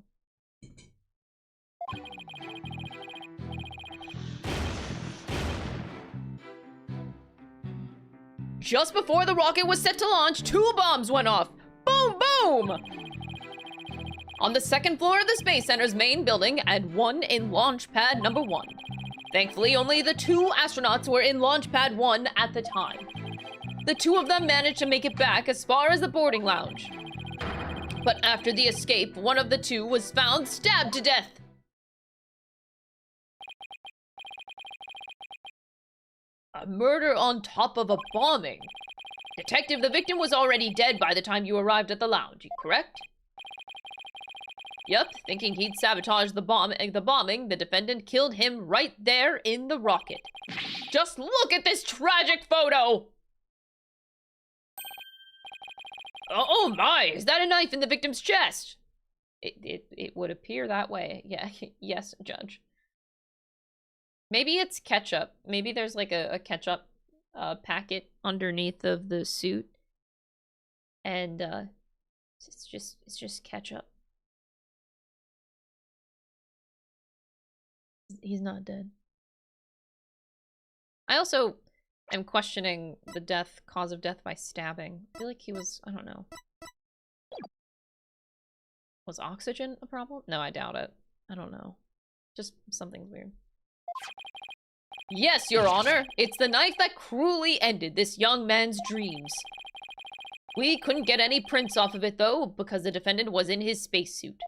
Just before the rocket was set to launch, 2 bombs went off. Boom, boom! On the 2nd floor of the Space Center's main building and 1 in Launch Pad number 1. Thankfully, only the 2 astronauts were in Launch Pad 1 at the time. The 2 of them managed to make it back as far as the boarding lounge. But after the escape, one of the 2 was found stabbed to death. A murder on top of a bombing. Detective, the victim was already dead by the time you arrived at the lounge, correct? Yep, thinking he'd sabotage the bombing, the defendant killed him right there in the rocket. Just look at this tragic photo! Oh my, is that a knife in the victim's chest? It would appear that way. Yeah, yes, Judge. Maybe it's ketchup. Maybe there's like a ketchup packet underneath of the suit. And it's just ketchup. He's not dead. I also am questioning the cause of death by stabbing. I feel like he was, I don't know. Was oxygen a problem? No, I doubt it. I don't know. Just something's weird. Yes, Your Honor. It's the knife that cruelly ended this young man's dreams. We couldn't get any prints off of it, though, because the defendant was in his spacesuit.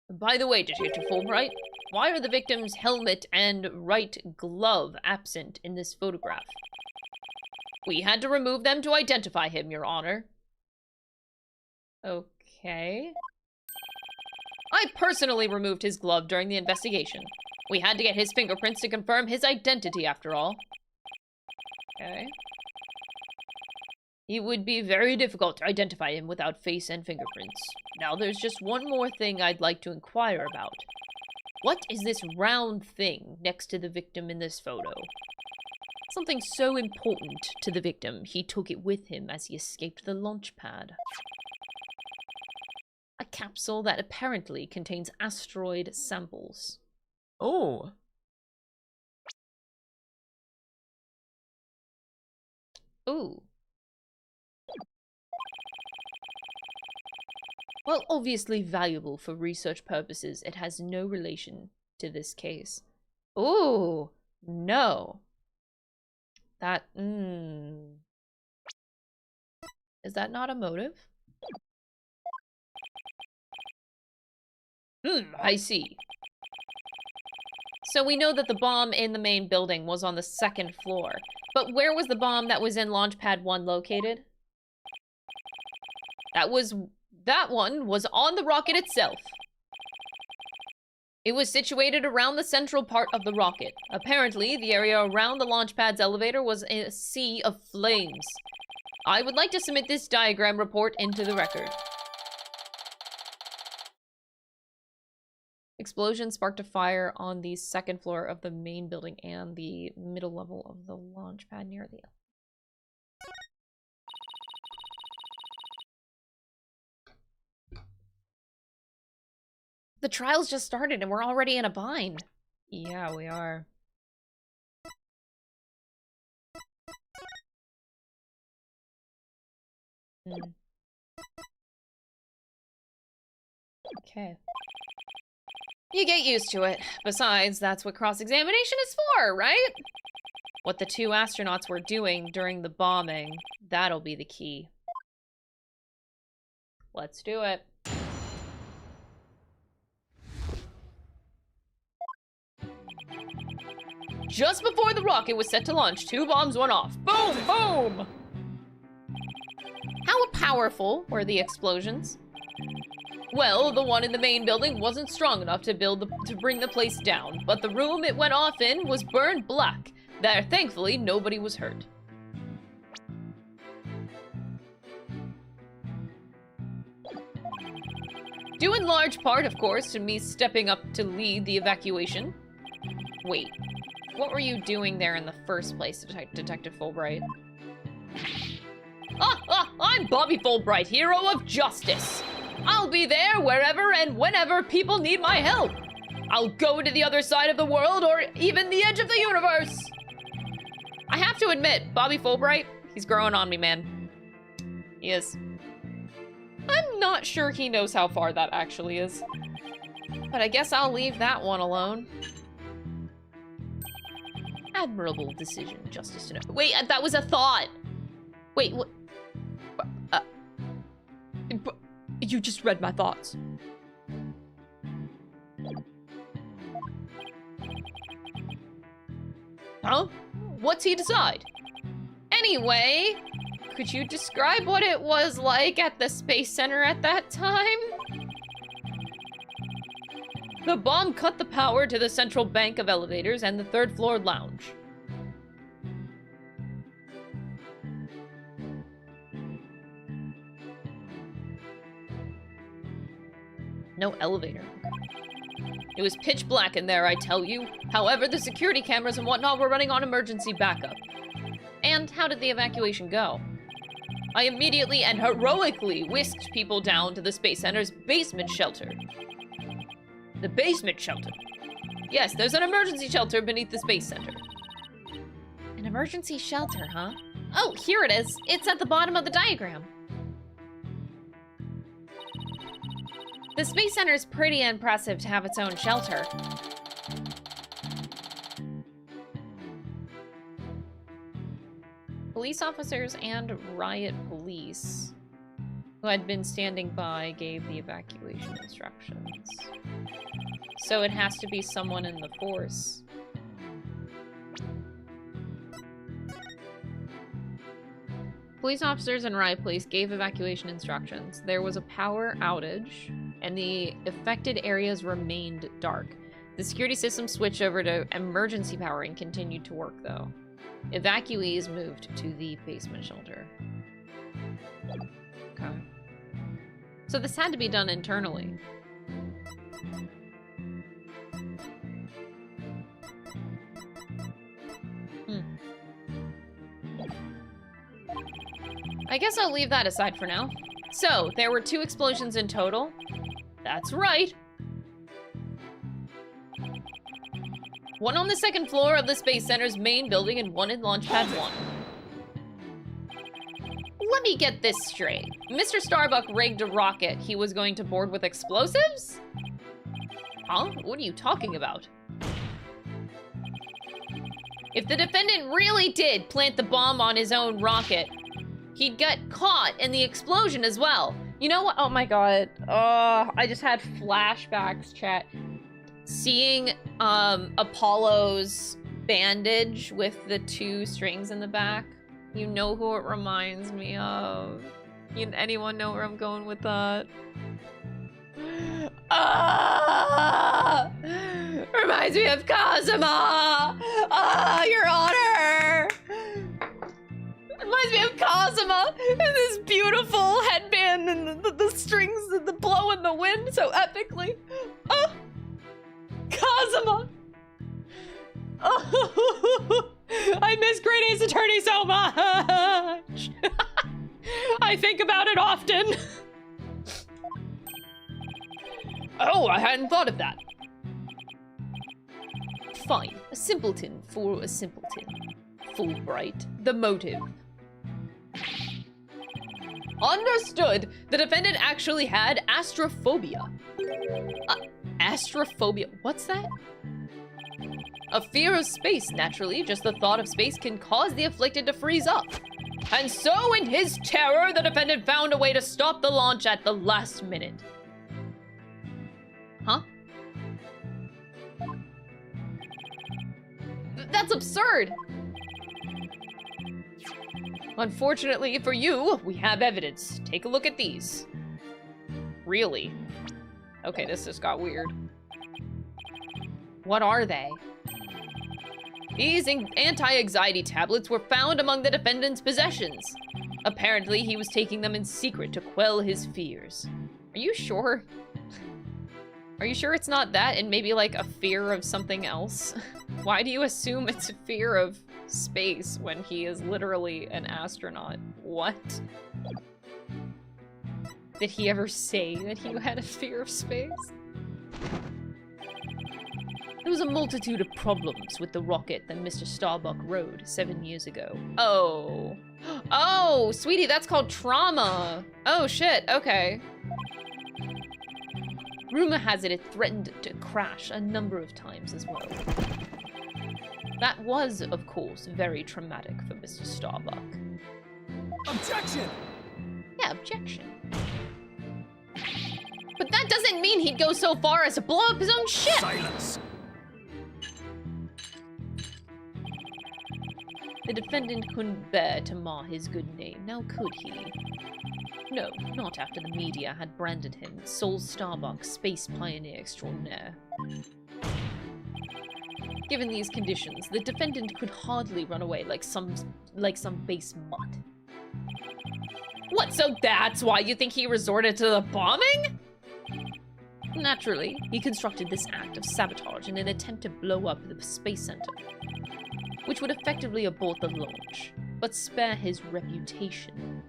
By the way, Detective Fulbright, why are the victim's helmet and right glove absent in this photograph? We had to remove them to identify him, Your Honor. Okay. I personally removed his glove during the investigation. We had to get his fingerprints to confirm his identity, after all. Okay. It would be very difficult to identify him without face and fingerprints. Now, there's just one more thing I'd like to inquire about. What is this round thing next to the victim in this photo? Something so important to the victim, he took it with him as he escaped the launch pad. A capsule that apparently contains asteroid samples. Oh. Ooh. While obviously valuable for research purposes, it has no relation to this case. Ooh, no. That, Is that not a motive? I see. So we know that the bomb in the main building was on the 2nd floor. But where was the bomb that was in Launch Pad 1 located? That one was on the rocket itself. It was situated around the central part of the rocket. Apparently, the area around the launch pad's elevator was a sea of flames. I would like to submit this diagram report into the record. Explosion sparked a fire on the 2nd floor of the main building and the middle level of the launch pad near the... The trial's just started and we're already in a bind. Yeah, we are. Okay. You get used to it. Besides, that's what cross-examination is for, right? What the 2 astronauts were doing during the bombing, that'll be the key. Let's do it. Just before the rocket was set to launch, 2 bombs went off. Boom, boom! How powerful were the explosions? Well, the one in the main building wasn't strong enough to bring the place down, but the room it went off in was burned black. There, thankfully, nobody was hurt. Due in large part, of course, to me stepping up to lead the evacuation. Wait, what were you doing there in the first place, Detective Fulbright? I'm Bobby Fulbright, hero of justice. I'll be there wherever and whenever people need my help. I'll go to the other side of the world or even the edge of the universe. I have to admit, Bobby Fulbright, he's growing on me, man. He is. I'm not sure he knows how far that actually is. But I guess I'll leave that one alone. Admirable decision, Justice to know. Wait, that was a thought. Wait, what? You just read my thoughts. Huh? What's he decide? Anyway, could you describe what it was like at the Space Center at that time? The bomb cut the power to the central bank of elevators and the 3rd floor lounge. No elevator. It was pitch black in there, I tell you. However, the security cameras and whatnot were running on emergency backup. And how did the evacuation go? I immediately and heroically whisked people down to the Space Center's basement shelter. The basement shelter? Yes, there's an emergency shelter beneath the Space Center. An emergency shelter, huh? Oh, here it is. It's at the bottom of the diagram. The Space Center is pretty impressive to have its own shelter. Police officers and riot police who had been standing by gave the evacuation instructions. So it has to be someone in the force. Police officers and riot police gave evacuation instructions. There was a power outage, and the affected areas remained dark. The security system switched over to emergency power and continued to work, though. Evacuees moved to the basement shelter. Okay. So this had to be done internally. I guess I'll leave that aside for now. So, there were 2 explosions in total. That's right. One on the 2nd floor of the Space Center's main building and one in Launchpad 1. Let me get this straight. Mr. Starbuck rigged a rocket he was going to board with explosives? Huh? What are you talking about? If the defendant really did plant the bomb on his own rocket, he'd get caught in the explosion as well. You know what? Oh my god. I just had flashbacks, chat. Seeing Apollo's bandage with the 2 strings in the back. You know who it reminds me of. Anyone know where I'm going with that? Reminds me of Kazuma! Your Honor! Reminds me of Kazuma and this beautiful headband and the strings and the blow in the wind so epically. Kazuma! Oh, I miss Great Ace Attorney so much! I think about it often. Oh, I hadn't thought of that. Fine, a simpleton for a simpleton. Fulbright, the motive. Understood. The defendant actually had astrophobia. Astrophobia? What's that? A fear of space, naturally. Just the thought of space can cause the afflicted to freeze up. And so, in his terror, the defendant found a way to stop the launch at the last minute. Huh? That's absurd! Unfortunately for you, we have evidence. Take a look at these. Really? Okay, this just got weird. What are they? These anti-anxiety tablets were found among the defendant's possessions. Apparently, he was taking them in secret to quell his fears. Are you sure? Are you sure it's not that and maybe like a fear of something else? Why do you assume it's a fear of space when he is literally an astronaut? What? Did he ever say that he had a fear of space? There was a multitude of problems with the rocket that Mr. Starbuck rode 7 years ago. Oh. Oh, sweetie, that's called trauma. Oh, shit, okay. Rumor has it threatened to crash a number of times as well. That was, of course, very traumatic for Mr. Starbuck. Objection! Yeah, objection. But that doesn't mean he'd go so far as to blow up his own ship! Silence! The defendant couldn't bear to mar his good name, now could he? No, not after the media had branded him Sol Starbuck, space pioneer extraordinaire. Given these conditions, the defendant could hardly run away like some base mutt. What, so that's why you think he resorted to the bombing? Naturally, he constructed this act of sabotage in an attempt to blow up the space center, which would effectively abort the launch, but spare his reputation.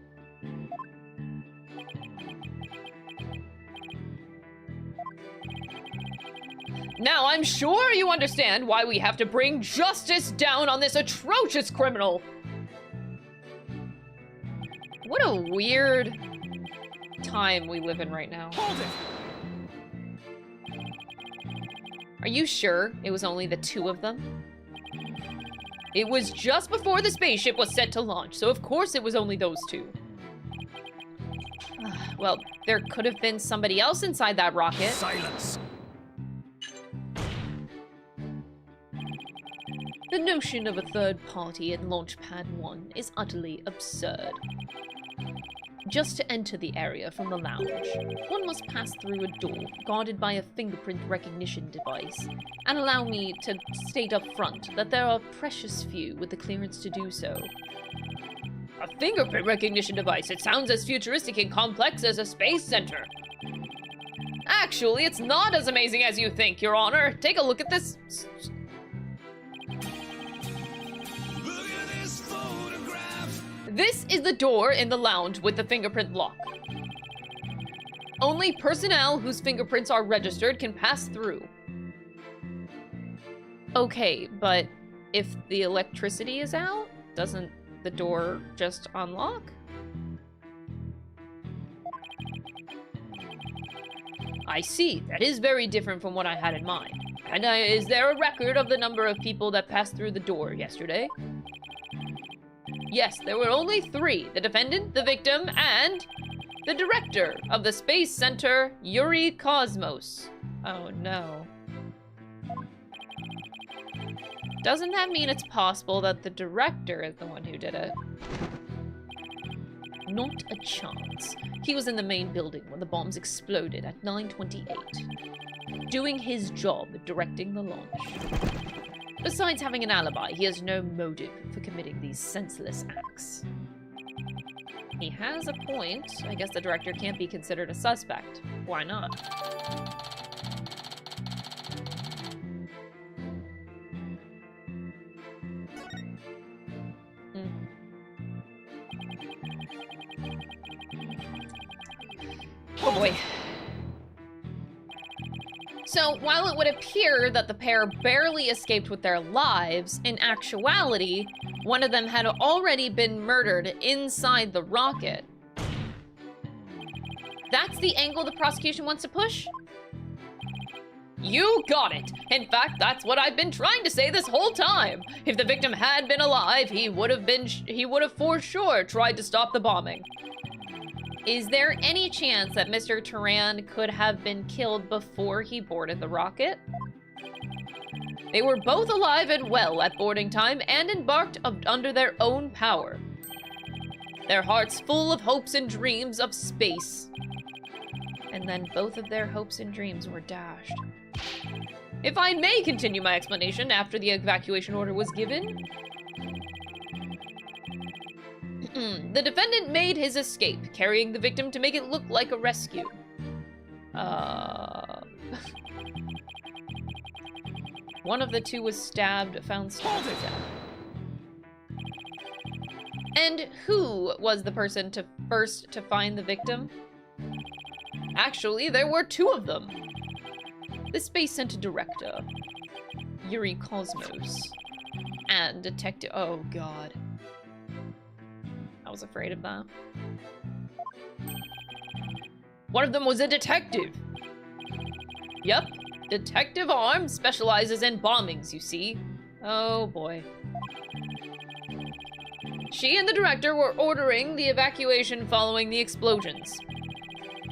Now I'm sure you understand why we have to bring justice down on this atrocious criminal. What a weird time we live in right now. Hold it! Are you sure it was only the 2 of them? It was just before the spaceship was set to launch, so of course it was only those 2. Well, there could have been somebody else inside that rocket. Silence! The notion of a third party in Launch Pad 1 is utterly absurd. Just to enter the area from the lounge, one must pass through a door guarded by a fingerprint recognition device, and allow me to state up front that there are precious few with the clearance to do so. A fingerprint recognition device? It sounds as futuristic and complex as a space center. Actually, it's not as amazing as you think, Your Honor. Take a look at this. This is the door in the lounge with the fingerprint lock. Only personnel whose fingerprints are registered can pass through. Okay, but if the electricity is out, doesn't the door just unlock? I see. That is very different from what I had in mind. And is there a record of the number of people that passed through the door yesterday? Yes, there were only 3. The defendant, the victim, and the director of the Space Center, Yuri Cosmos. Oh no. Doesn't that mean it's possible that the director is the one who did it? Not a chance. He was in the main building when the bombs exploded at 9:28, doing his job directing the launch. Besides having an alibi, he has no motive for committing these senseless acts. He has a point. I guess the director can't be considered a suspect. Why not? Oh boy. So, while it would appear that the pair barely escaped with their lives, in actuality, one of them had already been murdered inside the rocket. That's the angle the prosecution wants to push? You got it! In fact, that's what I've been trying to say this whole time. If the victim had been alive, he would have for sure tried to stop the bombing. Is there any chance that Mr. Turan could have been killed before he boarded the rocket? They were both alive and well at boarding time and embarked under their own power. Their hearts full of hopes and dreams of space. And then both of their hopes and dreams were dashed. If I may continue my explanation after the evacuation order was given. The defendant made his escape, carrying the victim to make it look like a rescue. One of the two was found stabbed to death. And who was the person first to find the victim? Actually, there were two of them. The Space Center director, Yuri Cosmos, and Detective... Oh, God. I was afraid of that. One of them was a detective. Yep. Detective Arm specializes in bombings, you see. Oh, boy. She and the director were ordering the evacuation following the explosions.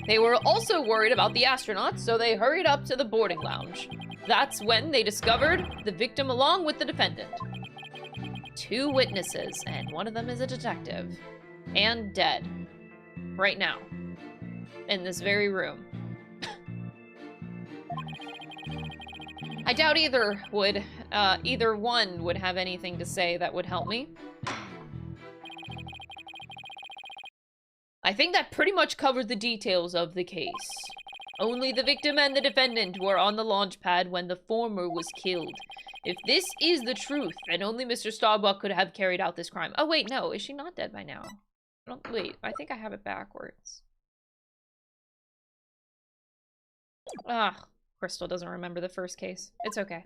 They were also worried about the astronauts, so they hurried up to the boarding lounge. That's when they discovered the victim along with the defendant. Two witnesses, and one of them is a detective. And dead. Right now. In this very room. I doubt either one would have anything to say that would help me. I think that pretty much covered the details of the case. Only the victim and the defendant were on the launch pad when the former was killed. If this is the truth, then only Mr. Starbuck could have carried out this crime. Oh wait, no, is she not dead by now? Wait, I think I have it backwards. Ah, Crystal doesn't remember the first case. It's okay.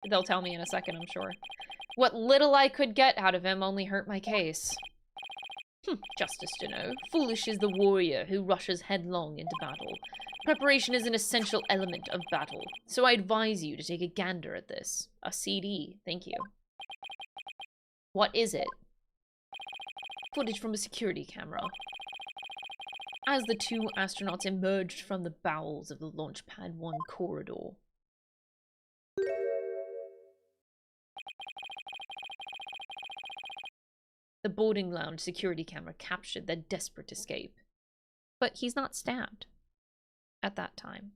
They'll tell me in a second, I'm sure. What little I could get out of him only hurt my case. Justice to know. Foolish is the warrior who rushes headlong into battle. Preparation is an essential element of battle, so I advise you to take a gander at this. A CD, thank you. What is it? Footage from a security camera. As the two astronauts emerged from the bowels of the Launch Pad 1 corridor. The boarding lounge security camera captured their desperate escape. But he's not stabbed. At that time.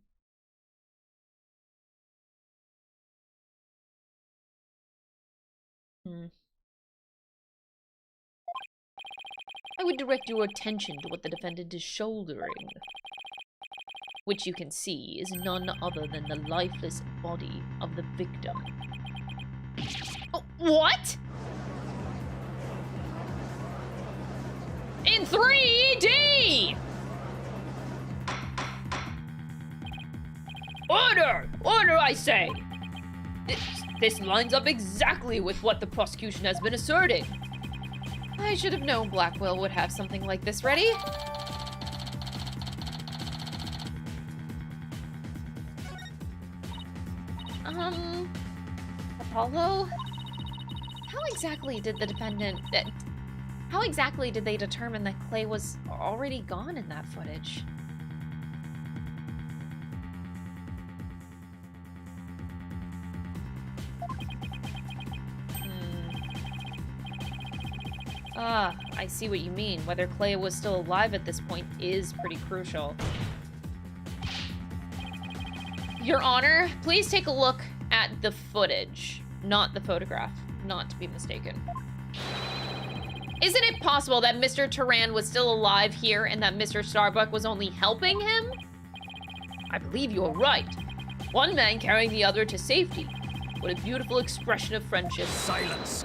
I would direct your attention to what the defendant is shouldering. Which you can see is none other than the lifeless body of the victim. Oh, what? In 3D! Order! Order, I say! This lines up exactly with what the prosecution has been asserting. I should have known Blackwell would have something like this ready. Apollo? How exactly did they determine that Clay was already gone in that footage? I see what you mean. Whether Clay was still alive at this point is pretty crucial. Your Honor, please take a look at the footage, not the photograph, not to be mistaken. Isn't it possible that Mr. Turan was still alive here and that Mr. Starbuck was only helping him? I believe you're right. One man carrying the other to safety. What a beautiful expression of friendship. Silence!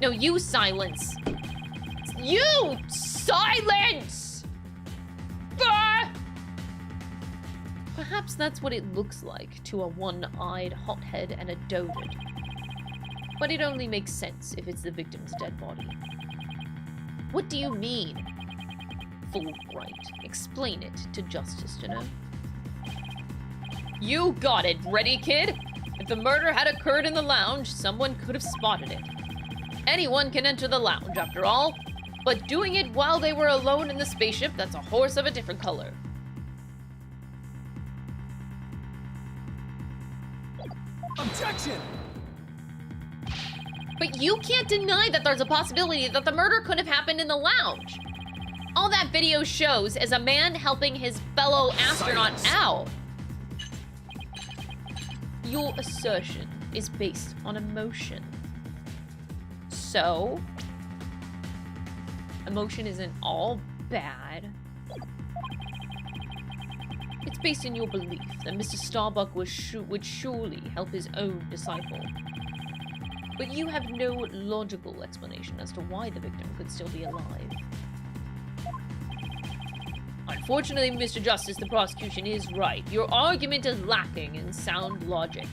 No, you silence. You silence! Ah! Perhaps that's what it looks like to a one-eyed hothead and a dotard. But it only makes sense if it's the victim's dead body. What do you mean? Fulbright. Explain it to Justice to know. You got it. Ready, kid? If the murder had occurred in the lounge, someone could have spotted it. Anyone can enter the lounge, after all. But doing it while they were alone in the spaceship, that's a horse of a different color. Objection! But you can't deny that there's a possibility that the murder could have happened in the lounge. All that video shows is a man helping his fellow astronaut out. Your assertion is based on emotion. So, emotion isn't all bad. It's based in your belief that Mr. Starbuck would surely help his own disciple. But you have no logical explanation as to why the victim could still be alive. Unfortunately, Mr. Justice, the prosecution is right. Your argument is lacking in sound logic.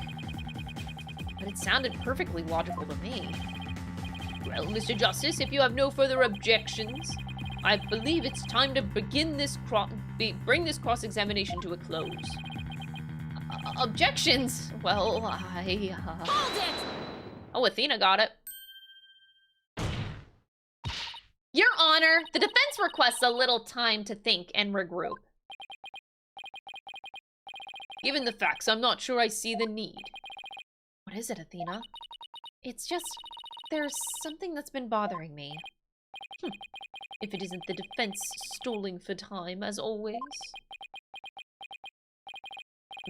But it sounded perfectly logical to me. Well, Mr. Justice, if you have no further objections, I believe it's time to begin this bring this cross-examination to a close. Objections? Well, Hold it! Oh, Athena got it. Your Honor, the defense requests a little time to think and regroup. Given the facts, I'm not sure I see the need. What is it, Athena? It's just, there's something that's been bothering me. If it isn't the defense stalling for time, as always.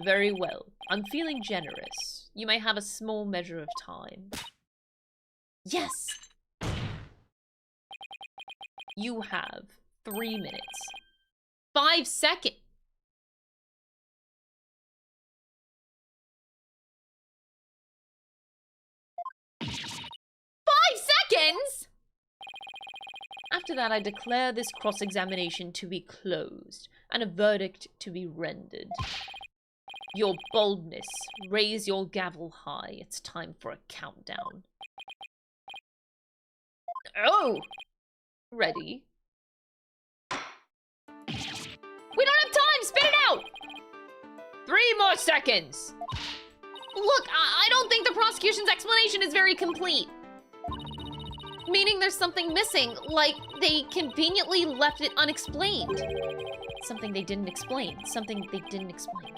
Very well. I'm feeling generous. You may have a small measure of time. Yes! You have 3 minutes. 5 seconds! 5 seconds?! After that, I declare this cross-examination to be closed, and a verdict to be rendered. Your boldness, raise your gavel high. It's time for a countdown. Oh! Ready? We don't have time! Spit it out! 3 more seconds! Look, I don't think the prosecution's explanation is very complete. Meaning there's something missing, like they conveniently left it unexplained. Something they didn't explain. Something they didn't explain.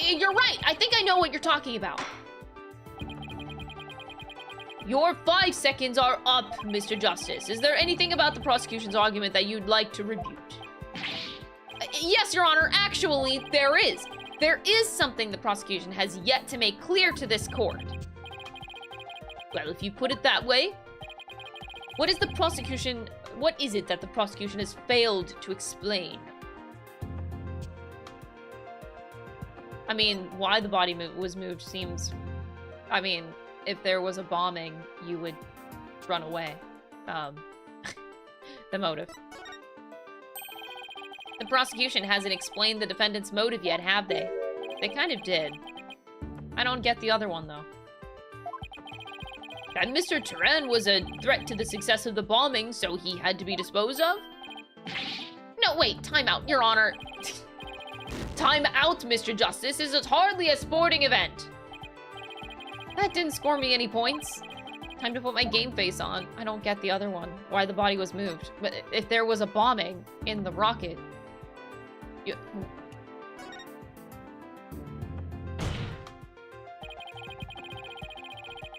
You're right. I think I know what you're talking about. Your 5 seconds are up, Mr. Justice. Is there anything about the prosecution's argument that you'd like to rebut? Yes, Your Honor. Actually, there is. There is something the prosecution has yet to make clear to this court. Well, if you put it that way, what is it that the prosecution has failed to explain? I mean, why the body was moved seems... I mean, if there was a bombing, you would run away. The motive. The prosecution hasn't explained the defendant's motive yet, have they? They kind of did. I don't get the other one, though. That Mr. Turan was a threat to the success of the bombing, so he had to be disposed of? No, wait, time out, Your Honor. Time out, Mr. Justice. This is hardly a sporting event. That didn't score me any points. Time to put my game face on. I don't get the other one. Why the body was moved. But if there was a bombing in the rocket...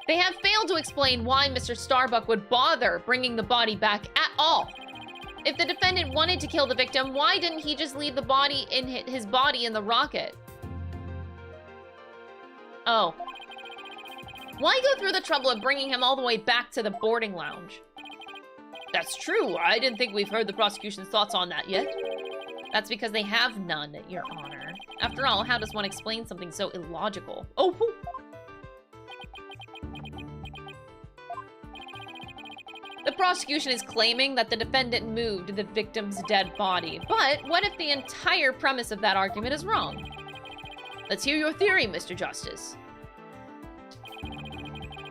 They have failed to explain why Mr. Starbuck would bother bringing the body back at all. If the defendant wanted to kill the victim, why didn't he just leave the body in his body in the rocket? Oh. Why go through the trouble of bringing him all the way back to the boarding lounge? That's true. I didn't think we've heard the prosecution's thoughts on that yet. That's because they have none, Your Honor. After all, how does one explain something so illogical? Oh, whew. The prosecution is claiming that the defendant moved the victim's dead body. But what if the entire premise of that argument is wrong? Let's hear your theory, Mr. Justice.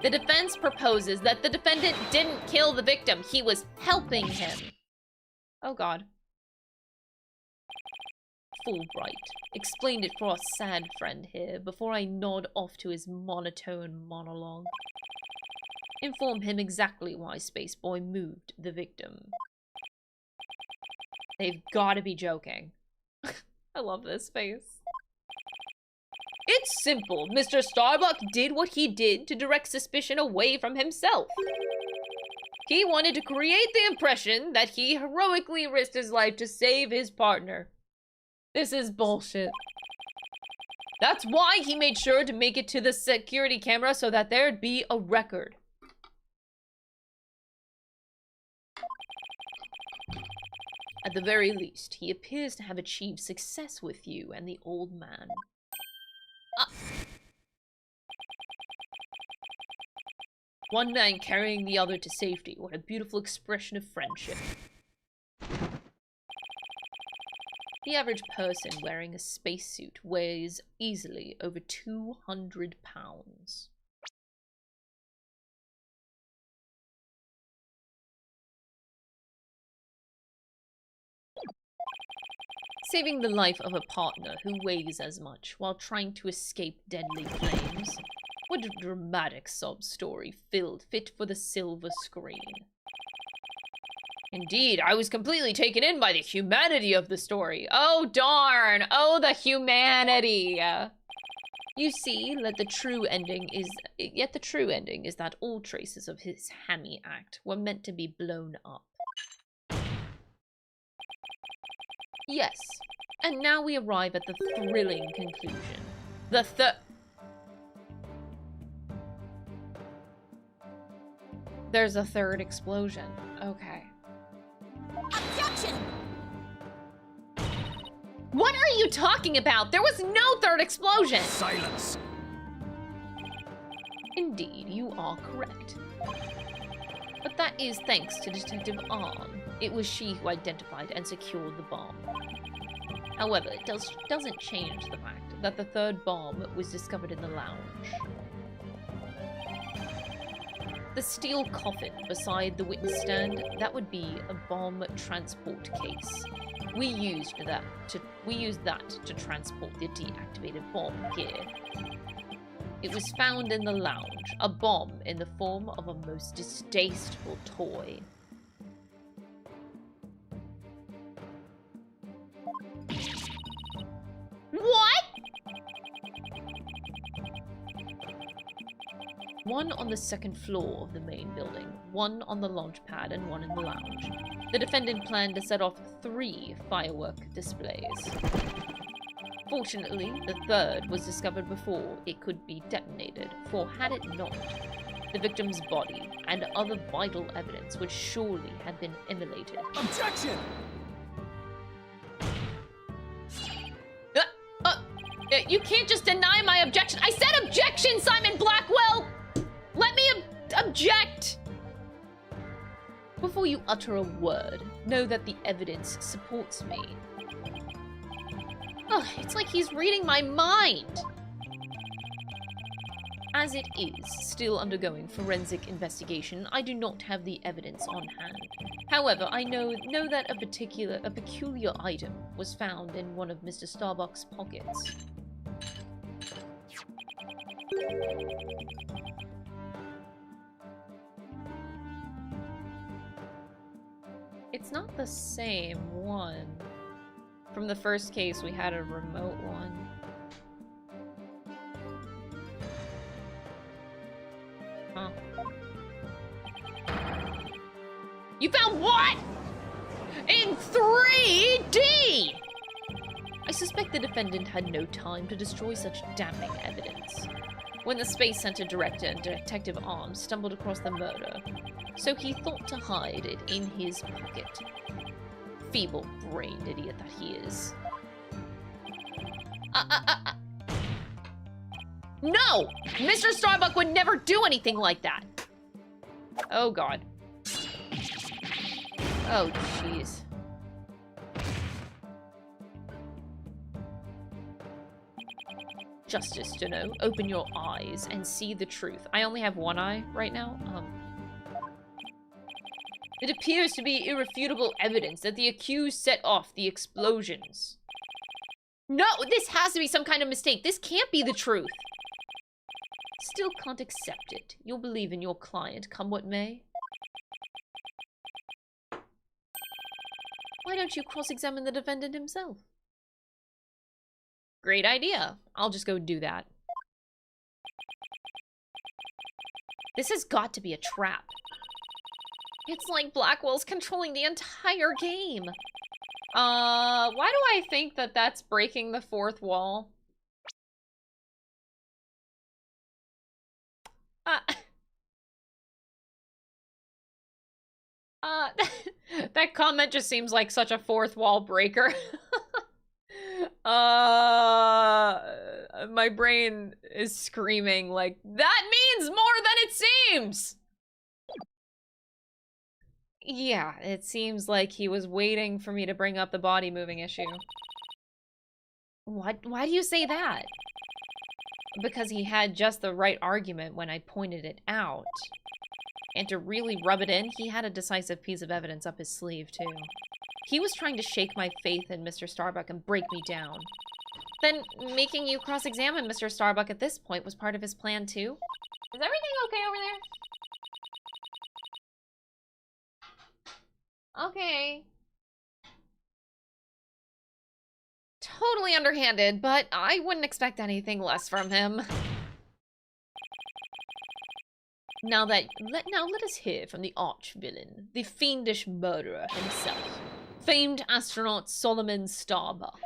The defense proposes that the defendant didn't kill the victim. He was helping him. Oh, God. Fulbright. Explained it for our sad friend here, before I nod off to his monotone monologue. Inform him exactly why Spaceboy moved the victim. They've gotta be joking. I love this face. It's simple. Mr. Starbuck did what he did to direct suspicion away from himself. He wanted to create the impression that he heroically risked his life to save his partner. This is bullshit. That's why he made sure to make it to the security camera so that there'd be a record. At the very least, he appears to have achieved success with you and the old man. One man carrying the other to safety. What a beautiful expression of friendship. The average person wearing a spacesuit weighs easily over 200 pounds. Saving the life of a partner who weighs as much while trying to escape deadly flames. What a dramatic sob story fit for the silver screen. Indeed, I was completely taken in by the humanity of the story. Oh darn! Oh, the humanity! You see, yet the true ending is that all traces of his hammy act were meant to be blown up. Yes, and now we arrive at the thrilling conclusion. There's a third explosion. Okay. Objection! What are you talking about? There was no third explosion! Silence! Indeed, you are correct. But that is thanks to Detective Arm. It was she who identified and secured the bomb. However, it doesn't change the fact that the third bomb was discovered in the lounge. The steel coffin beside the witness stand, that would be a bomb transport case. We used that to transport the deactivated bomb here. It was found in the lounge, a bomb in the form of a most distasteful toy. What? One on the second floor of the main building, one on the launch pad, and one in the lounge. The defendant planned to set off 3 firework displays. Fortunately, the third was discovered before it could be detonated, for had it not, the victim's body and other vital evidence would surely have been immolated. Objection! You can't just deny my objection. I said objection, Simon Blackwell! Let me object! Before you utter a word, know that the evidence supports me. Ugh, it's like he's reading my mind! As it is still undergoing forensic investigation, I do not have the evidence on hand. However, I know that a peculiar item was found in one of Mr. Starbuck's pockets. It's not the same one. From the first case, we had a remote one. Huh. You found what? In 3D! I suspect the defendant had no time to destroy such damning evidence. When the Space Center director and Detective Arms stumbled across the murder, so he thought to hide it in his pocket. Feeble-brained idiot that he is. No! Mr. Starbuck would never do anything like that! Oh god. Oh jeez. Justice, Juno, open your eyes and see the truth. I only have one eye right now. It appears to be irrefutable evidence that the accused set off the explosions. No, this has to be some kind of mistake. This can't be the truth. Still can't accept it. You'll believe in your client, come what may. Why don't you cross-examine the defendant himself? Great idea. I'll just go do that. This has got to be a trap. It's like Blackwell's controlling the entire game. Why do I think that that's breaking the fourth wall? That comment just seems like such a fourth wall breaker. My brain is screaming like, that means more than it seems! Yeah, it seems like he was waiting for me to bring up the body moving issue. What? Why do you say that? Because he had just the right argument when I pointed it out. And to really rub it in, he had a decisive piece of evidence up his sleeve, too. He was trying to shake my faith in Mr. Starbuck and break me down. Then making you cross-examine Mr. Starbuck at this point was part of his plan, too? Is everything okay over there? Okay. Totally underhanded, but I wouldn't expect anything less from him. Now let us hear from the arch-villain, the fiendish murderer himself, famed astronaut Solomon Starbuck.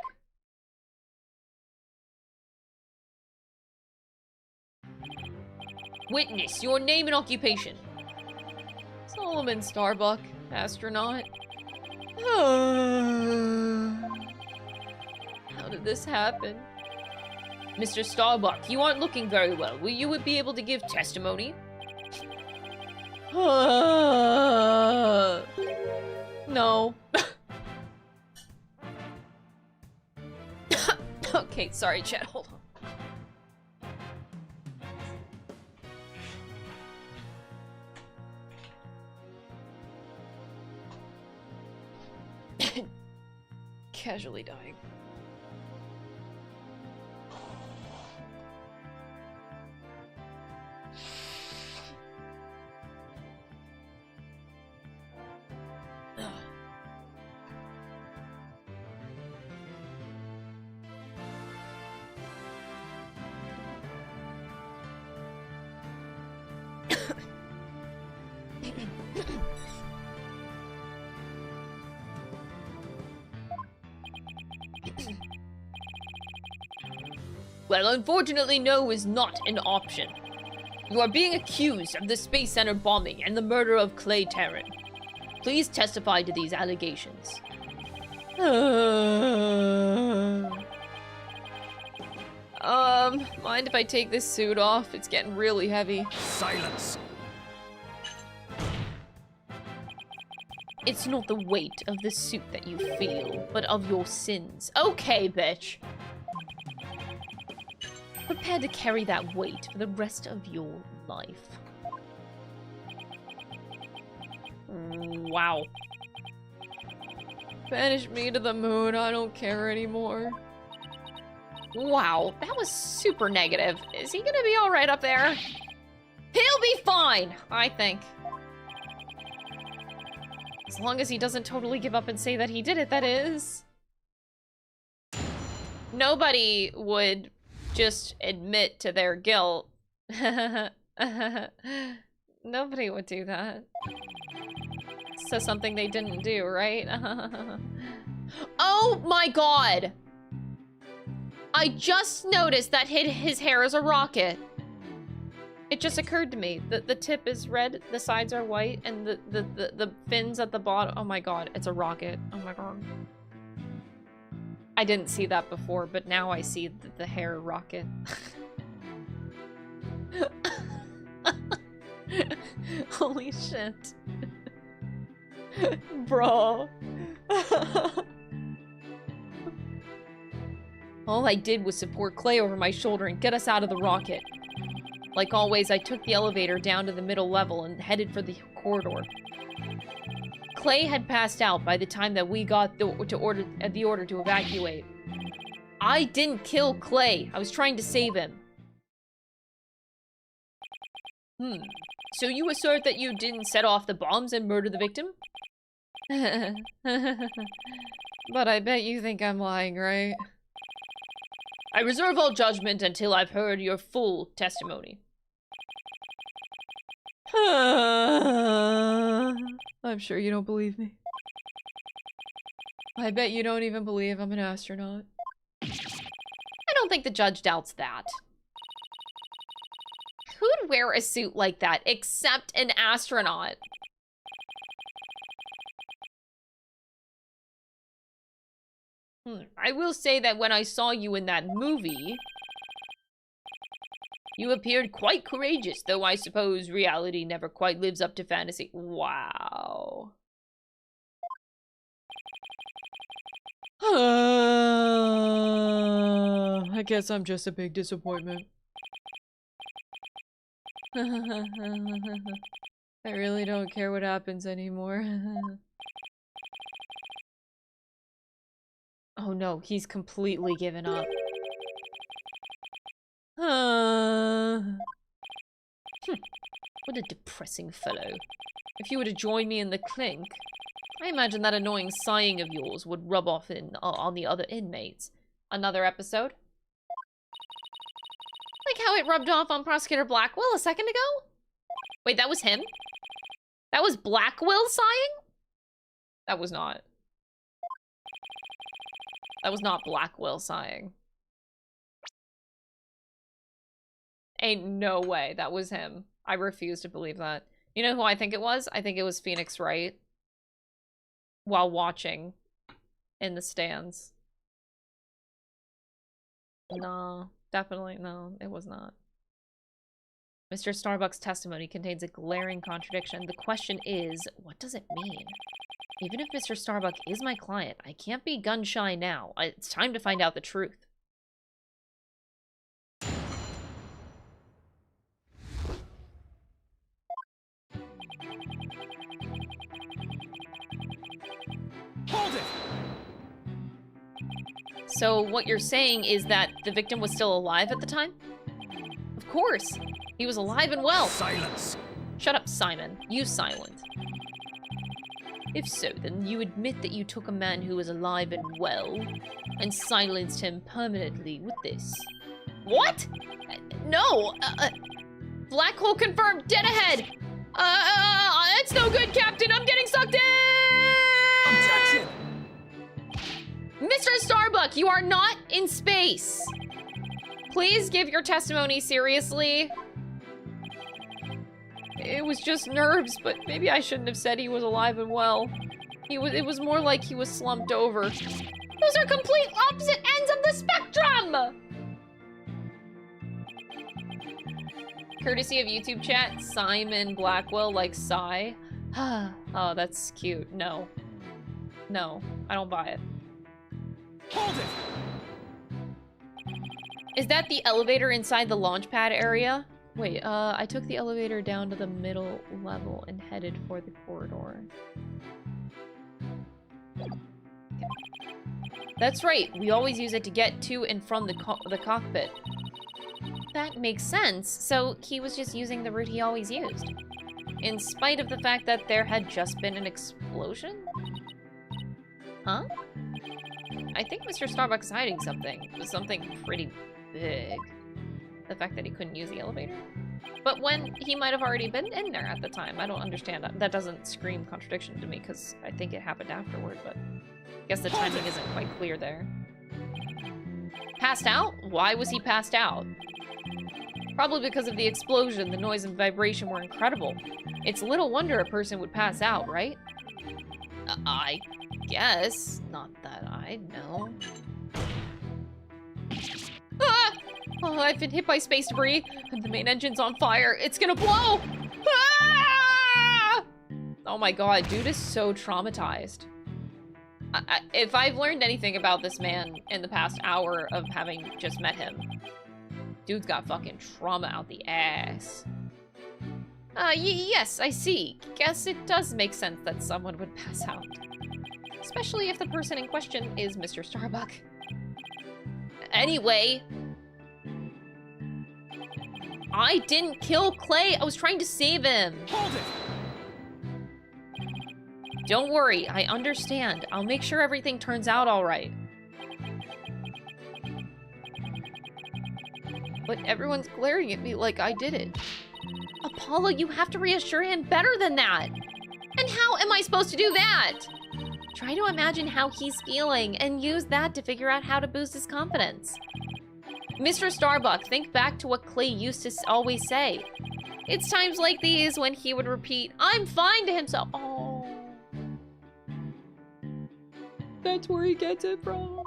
Witness, your name and occupation. Solomon Starbuck, astronaut. How did this happen? Mr. Starbuck, you aren't looking very well. Will you be able to give testimony? No. Okay, sorry, chat. Hold on. Casually dying. Well, unfortunately, no is not an option. You are being accused of the Space Center bombing and the murder of Clay Terran. Please testify to these allegations. Mind if I take this suit off? It's getting really heavy. Silence. It's not the weight of the suit that you feel, but of your sins. Okay, bitch. Prepare to carry that weight for the rest of your life. Wow. Banish me to the moon, I don't care anymore. Wow, that was super negative. Is he gonna be alright up there? He'll be fine, I think. As long as he doesn't totally give up and say that he did it, that is. Nobody would just admit to their guilt. Nobody would do that. Says something they didn't do, right? Oh my god! I just noticed that his hair is a rocket. It just occurred to me that the tip is red, the sides are white, and the fins at the bottom. Oh my god, it's a rocket. Oh my god. I didn't see that before, but now I see the hair rocket. Holy shit. Bro. All I did was support Clay over my shoulder and get us out of the rocket. Like always, I took the elevator down to the middle level and headed for the corridor. Clay had passed out by the time that we got the order to evacuate. I didn't kill Clay. I was trying to save him. So you assert that you didn't set off the bombs and murder the victim? But I bet you think I'm lying, right? I reserve all judgment until I've heard your full testimony. I'm sure you don't believe me. I bet you don't even believe I'm an astronaut. I don't think the judge doubts that. Who'd wear a suit like that except an astronaut? I will say that when I saw you in that movie, you appeared quite courageous, though I suppose reality never quite lives up to fantasy. Wow. I guess I'm just a big disappointment. I really don't care what happens anymore. Oh no, he's completely given up. What a depressing fellow. If you were to join me in the clink, I imagine that annoying sighing of yours would rub off on the other inmates. Another episode? Like how it rubbed off on Prosecutor Blackwell a second ago? Wait, that was him? That was Blackwell sighing? That was not. That was not Blackwell sighing. Ain't no way that was him. I refuse to believe that. You know who I think it was? I think it was Phoenix Wright. While watching in the stands. No, definitely no, it was not. Mr. Starbuck's testimony contains a glaring contradiction. The question is, what does it mean? Even if Mr. Starbuck is my client, I can't be gun shy now. It's time to find out the truth. Hold it! So what you're saying is that the victim was still alive at the time? Of course! He was alive and well! Silence! Shut up, Simon. You silent. If so, then you admit that you took a man who was alive and well and silenced him permanently with this. What? No! Black hole confirmed! Dead ahead! It's no good, Captain! I'm getting sucked in! Objection! Mr. Starbuck, you are not in space! Please give your testimony seriously. It was just nerves, but maybe I shouldn't have said he was alive and well. It was more like he was slumped over. Those are complete opposite ends of the spectrum! Courtesy of YouTube chat, Simon Blackwell like sigh. Oh, that's cute. No. No, I don't buy it. Hold it! Is that the elevator inside the launch pad area? Wait, I took the elevator down to the middle level and headed for the corridor. Okay. That's right, we always use it to get to and from the cockpit. That makes sense, so he was just using the route he always used. In spite of the fact that there had just been an explosion? Huh? I think Mr. Starbuck's hiding something. Something pretty big. The fact that he couldn't use the elevator? But when he might have already been in there at the time. I don't understand. That doesn't scream contradiction to me because I think it happened afterward, but I guess the timing isn't quite clear there. Passed out? Why was he passed out? Probably because of the explosion. The noise and vibration were incredible. It's little wonder a person would pass out, right? I guess. Not that I know. Ah! Oh, I've been hit by space debris, and the main engine's on fire. It's gonna blow! Ah! Oh my god, dude is so traumatized. If I've learned anything about this man in the past hour of having just met him, dude's got fucking trauma out the ass. Yes, I see. Guess it does make sense that someone would pass out. Especially if the person in question is Mr. Starbuck. Anyway, I didn't kill Clay. I was trying to save him. Hold it! Don't worry, I understand. I'll make sure everything turns out all right. But everyone's glaring at me like I did it. Apollo, you have to reassure him better than that. And how am I supposed to do that? Try to imagine how he's feeling and use that to figure out how to boost his confidence. Mr. Starbuck, think back to what Clay used to always say. It's times like these when he would repeat, "I'm fine" to himself. Oh. That's where he gets it from.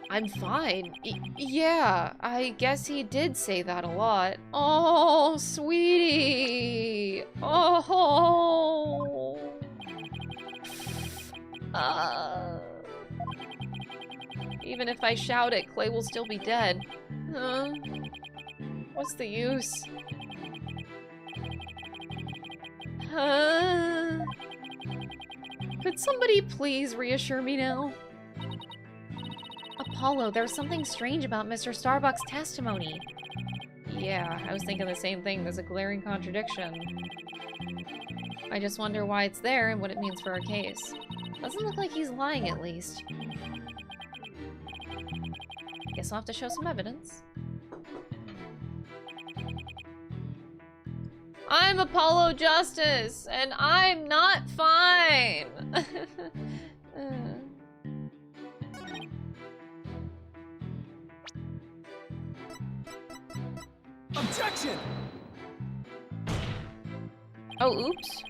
I'm fine. Yeah, I guess he did say that a lot. Oh, sweetie. Oh. Even if I shout it, Clay will still be dead. What's the use? Could somebody please reassure me now? Apollo, there's something strange about Mr. Starbuck's testimony. Yeah, I was thinking the same thing. There's a glaring contradiction. I just wonder why it's there and what it means for our case. Doesn't look like he's lying, at least. Guess I'll have to show some evidence. I'm Apollo Justice, and I'm not fine. Objection! Oh, oops.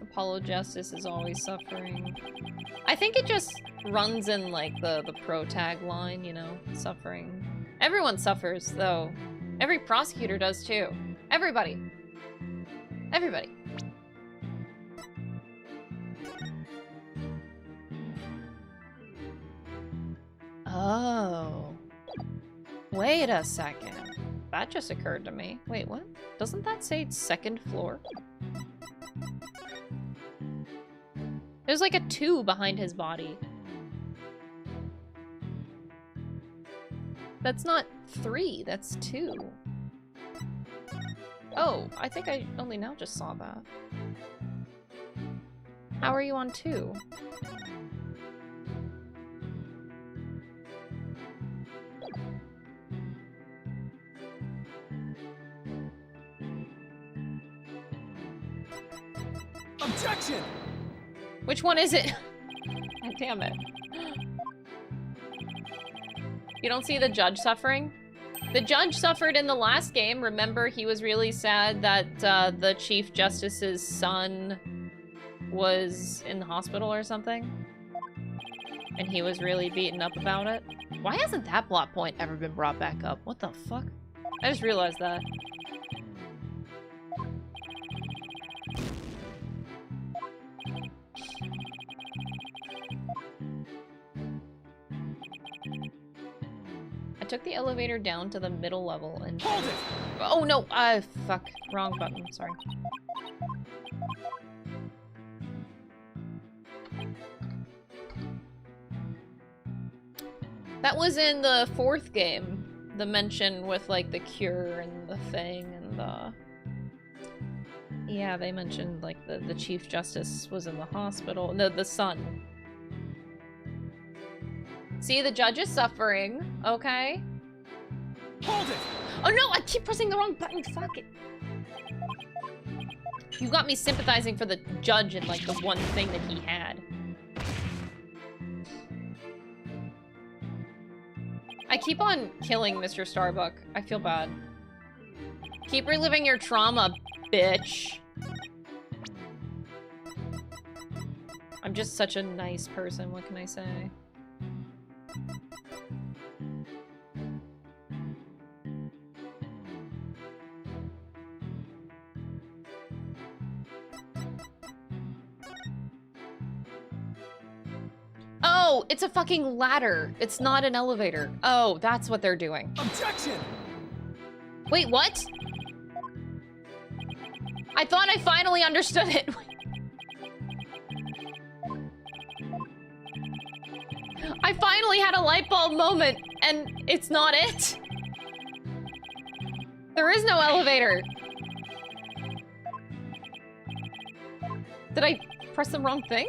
Apollo Justice is always suffering. I think it just runs in like the pro tag line, you know, suffering. Everyone suffers, though. Every prosecutor does too. Everybody. Everybody. Oh. Wait a second. That just occurred to me. Wait, what? Doesn't that say second floor? There's like a 2 behind his body. That's not 3, that's 2. Oh, I think I only now just saw that. How are you on 2? Objection! Which one is it? God damn it. You don't see the judge suffering? The judge suffered in the last game. Remember, he was really sad that the Chief Justice's son was in the hospital or something? And he was really beaten up about it? Why hasn't that plot point ever been brought back up? What the fuck? I just realized that. I took the elevator down to the middle level and... Hold it! Oh no! Fuck. Wrong button. Sorry. That was in the 4th game. The mention with, like, the cure and the thing and the... Yeah, they mentioned, like, the Chief Justice was in the hospital. No, the son. See, the judge is suffering, okay? Hold it! Oh no, I keep pressing the wrong button, fuck it. You got me sympathizing for the judge and like the one thing that he had. I keep on killing Mr. Starbuck. I feel bad. Keep reliving your trauma, bitch. I'm just such a nice person, what can I say? Oh, it's a fucking ladder. It's not an elevator. Oh, that's what they're doing. Objection! Wait, what? I thought I finally understood it. I finally had a light bulb moment, and it's not it. There is no elevator. Did I press the wrong thing?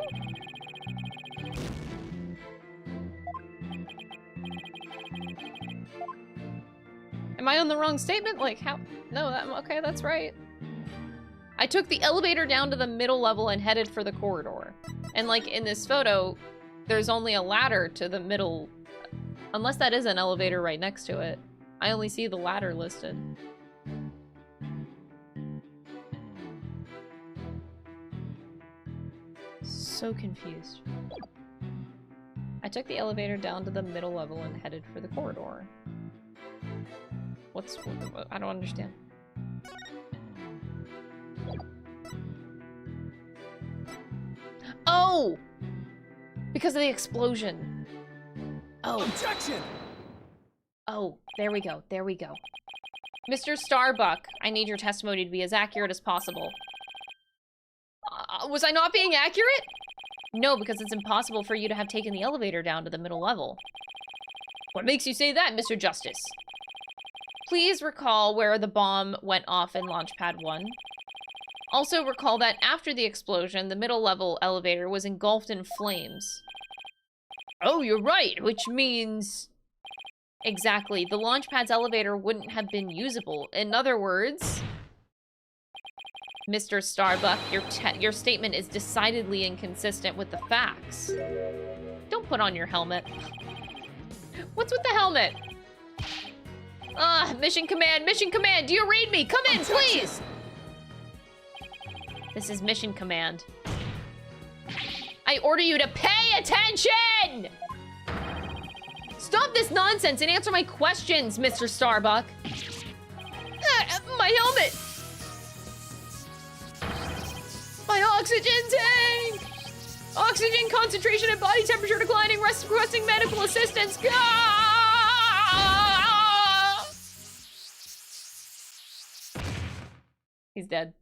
Am I on the wrong statement? Like, how? No, okay, that's right. I took the elevator down to the middle level and headed for the corridor. And like in this photo, there's only a ladder to the middle. Unless that is an elevator right next to it. I only see the ladder listed. So confused. I took the elevator down to the middle level and headed for the corridor. I don't understand. Oh! Because of the explosion. Oh. Objection! Oh, there we go. There we go. Mr. Starbuck, I need your testimony to be as accurate as possible. Was I not being accurate? No, because it's impossible for you to have taken the elevator down to the middle level. What makes you say that, Mr. Justice? Please recall where the bomb went off in Launchpad 1. Also recall that after the explosion, the middle level elevator was engulfed in flames. Oh, you're right, which means... Exactly, the Launchpad's elevator wouldn't have been usable. In other words... Mr. Starbuck, your statement is decidedly inconsistent with the facts. Don't put on your helmet. What's with the helmet? Mission Command, do you read me? Come in, please! This is Mission Command. I order you to pay attention! Stop this nonsense and answer my questions, Mr. Starbuck. My helmet! My oxygen tank! Oxygen concentration and body temperature declining, requesting medical assistance. Ah! He's dead.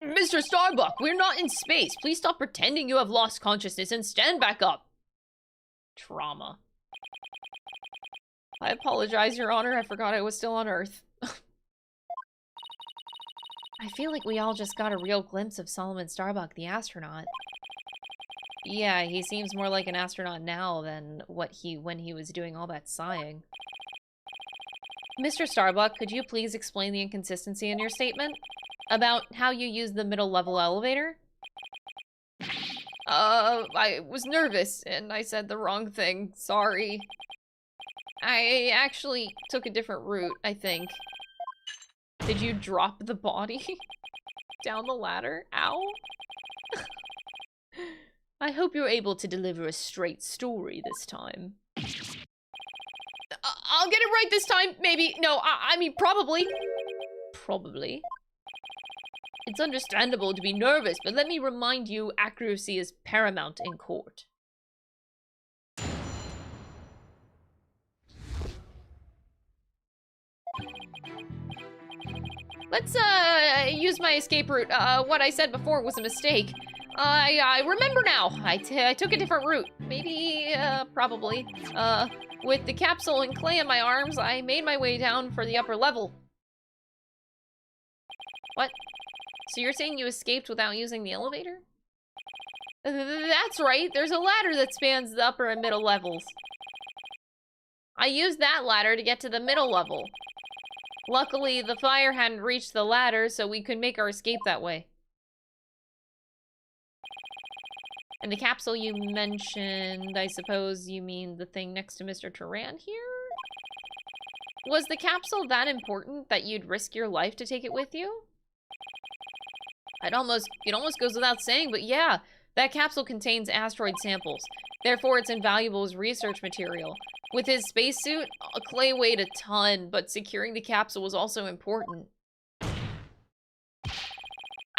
Mr. Starbuck, we're not in space. Please stop pretending you have lost consciousness and stand back up. Trauma. I apologize, Your Honor. I forgot I was still on Earth. I feel like we all just got a real glimpse of Solomon Starbuck, the astronaut. Yeah, he seems more like an astronaut now than when he was doing all that sighing. Mr. Starbuck, could you please explain the inconsistency in your statement? About how you used the middle level elevator? I was nervous and I said the wrong thing. Sorry. I actually took a different route, I think. Did you drop the body down the ladder? Ow. I hope you're able to deliver a straight story this time. I'll get it right this time, maybe. No, I mean, probably. Probably. It's understandable to be nervous, but let me remind you, accuracy is paramount in court. Let's, use my escape route. What I said before was a mistake. I remember now. I took a different route. Maybe, probably. With the capsule and clay in my arms, I made my way down for the upper level. What? So you're saying you escaped without using the elevator? That's right. There's a ladder that spans the upper and middle levels. I used that ladder to get to the middle level. Luckily, the fire hadn't reached the ladder, so we could make our escape that way. And the capsule you mentioned, I suppose you mean the thing next to Mr. Turan here? Was the capsule that important that you'd risk your life to take it with you? It almost goes without saying, but yeah, that capsule contains asteroid samples. Therefore, it's invaluable as research material. With his spacesuit, Clay weighed a ton, but securing the capsule was also important.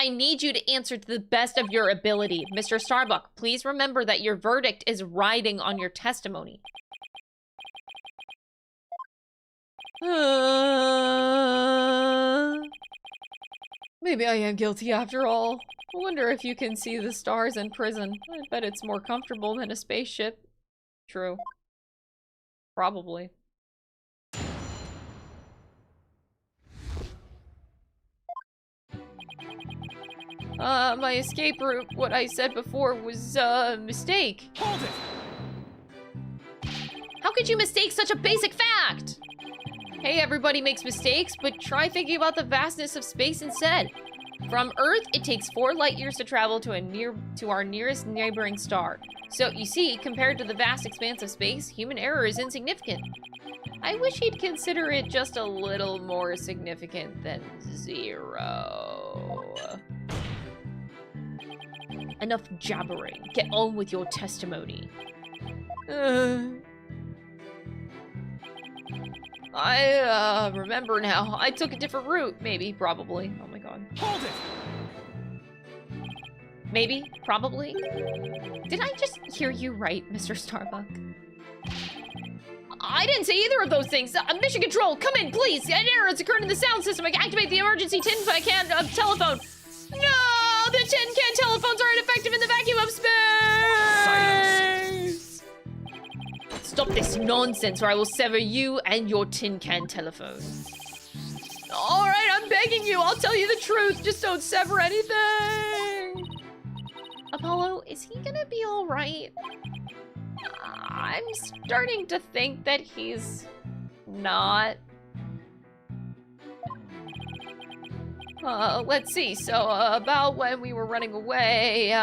I need you to answer to the best of your ability. Mr. Starbuck, please remember that your verdict is riding on your testimony. Maybe I am guilty after all. I wonder if you can see the stars in prison. I bet it's more comfortable than a spaceship. True. Probably. My escape route, what I said before, was a mistake. Hold it! How could you mistake such a basic fact? Hey, everybody makes mistakes, but try thinking about the vastness of space instead. From Earth, it takes 4 light years to travel to our nearest neighboring star. So, you see, compared to the vast expanse of space, human error is insignificant. I wish he'd consider it just a little more significant than 0. Enough jabbering. Get on with your testimony. I remember now. I took a different route. Maybe, probably. Oh my god. Hold it! Maybe, probably. Did I just hear you right, Mr. Starbuck? I didn't say either of those things. Mission Control, come in, please. An error has occurred in the sound system. I can activate the emergency tin can telephone. No, the tin can telephones aren't effective in the vacuum of space. Silence. Stop this nonsense, or I will sever you and your tin can telephone. All right, I'm begging you. I'll tell you the truth. Just don't sever anything. Apollo, is he gonna be all right? I'm starting to think that he's not. Let's see. So, about when we were running away,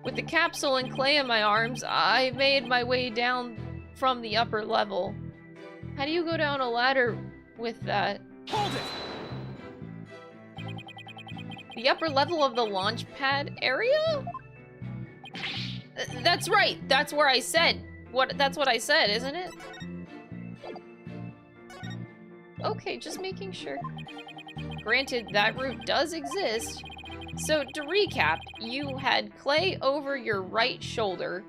with the capsule and clay in my arms, I made my way down from the upper level. How do you go down a ladder with that? Hold it! The upper level of the launch pad area? That's right. That's where I said. That's what I said, isn't it? Okay, just making sure. Granted, that route does exist. So, to recap, you had clay over your right shoulder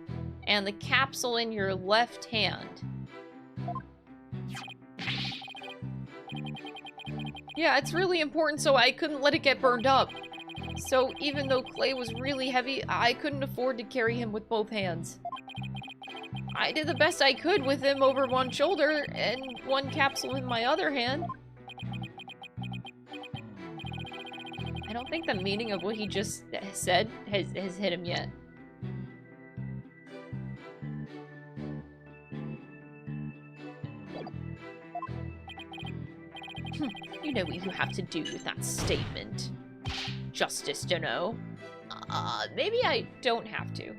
and the capsule in your left hand. Yeah, it's really important, so I couldn't let it get burned up. So even though clay was really heavy, I couldn't afford to carry him with both hands. I did the best I could with him over one shoulder and one capsule in my other hand. I don't think the meaning of what he just said has hit him yet. You know what you have to do with that statement. Justice, don't know. Maybe I don't have to.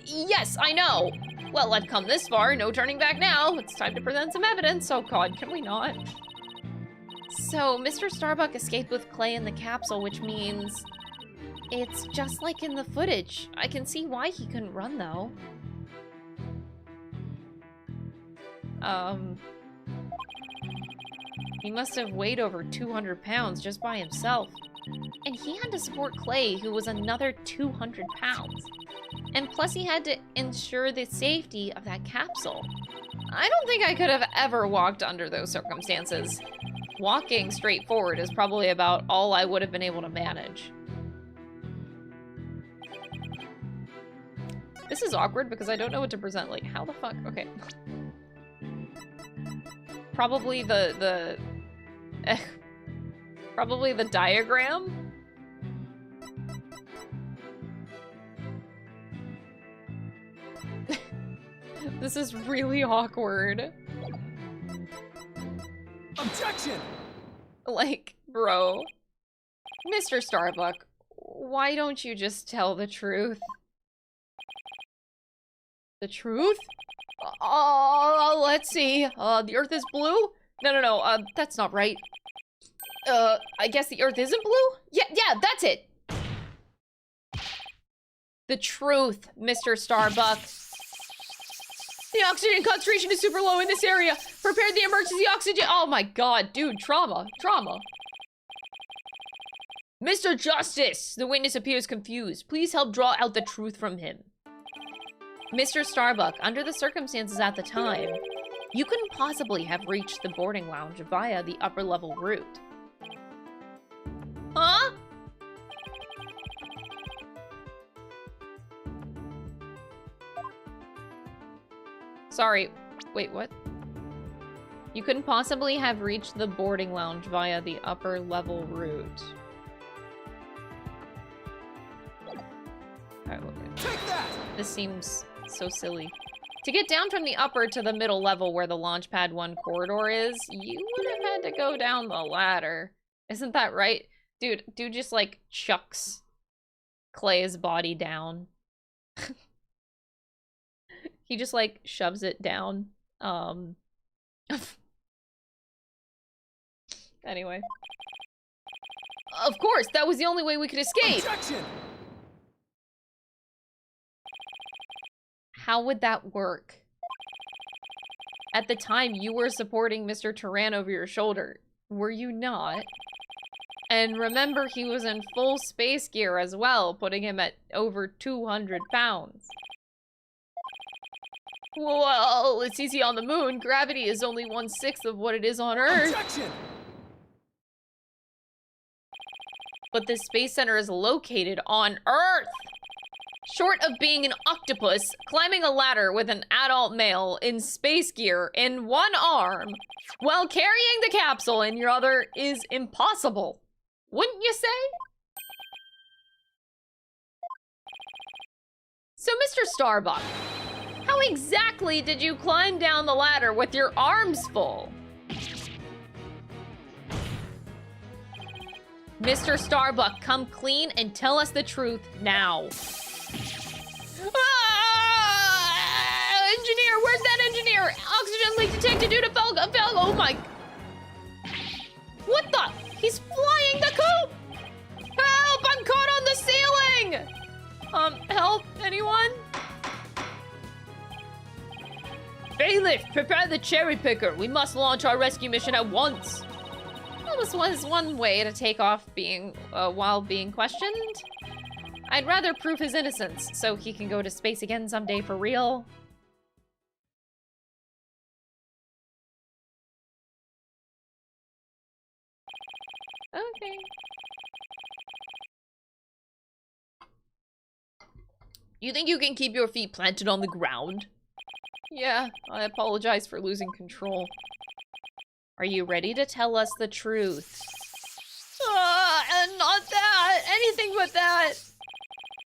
Yes, I know! Well, I've come this far, no turning back now. It's time to present some evidence. Oh god, can we not? So, Mr. Starbuck escaped with clay in the capsule, which means it's just like in the footage. I can see why he couldn't run, though. He must have weighed over 200 pounds just by himself. And he had to support Clay, who was another 200 pounds. And plus he had to ensure the safety of that capsule. I don't think I could have ever walked under those circumstances. Walking straight forward is probably about all I would have been able to manage. This is awkward because I don't know what to present. Like, how the fuck? Okay. Probably probably the diagram. This is really awkward. Objection! Like, bro. Mr. Starbuck, why don't you just tell the truth? The truth? Let's see. The Earth is blue? No, that's not right. I guess the Earth isn't blue? Yeah, that's it! The truth, Mr. Starbuck. The oxygen concentration is super low in this area. Prepare the emergency oxygen. Oh my god, dude, trauma. Mr. Justice! The witness appears confused. Please help draw out the truth from him. Mr. Starbuck, under the circumstances at the time, you couldn't possibly have reached the boarding lounge via the upper level route. Huh? Sorry, wait, what? You couldn't possibly have reached the boarding lounge via the upper level route. Alright, okay. Take that! This seems so silly. To get down from the upper to the middle level where the Launchpad 1 corridor is, you would have had to go down the ladder. Isn't that right? Dude just like chucks Clay's body down. He just like shoves it down. Anyway. Of course, that was the only way we could escape! Objection! How would that work? At the time, you were supporting Mr. Turan over your shoulder. Were you not? And remember, he was in full space gear as well, putting him at over 200 pounds. Well, it's easy on the moon. Gravity is only 1/6 of what it is on Earth. Objection! But the Space Center is located on Earth! Short of being an octopus, climbing a ladder with an adult male in space gear in one arm while carrying the capsule in your other is impossible. Wouldn't you say? So, Mr. Starbuck, how exactly did you climb down the ladder with your arms full? Mr. Starbuck, come clean and tell us the truth now. Engineer, where's that engineer? Oxygen leak detected due to oh my. What the? He's flying the coop! Help, I'm caught on the ceiling! Help, anyone? Bailiff, prepare the cherry picker. We must launch our rescue mission at once. Well, this was one way to take off while being questioned. I'd rather prove his innocence so he can go to space again someday for real. Okay. You think you can keep your feet planted on the ground? Yeah, I apologize for losing control. Are you ready to tell us the truth? And not that! Anything but that!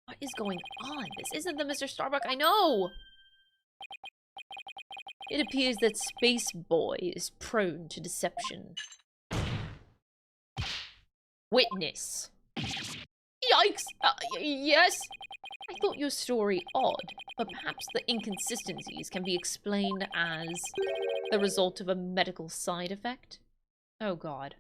What is going on? This isn't the Mr. Starbuck I know! It appears that Space Boy is prone to deception. Witness. Yikes! Yes? I thought your story odd, but perhaps the inconsistencies can be explained as the result of a medical side effect? Oh god.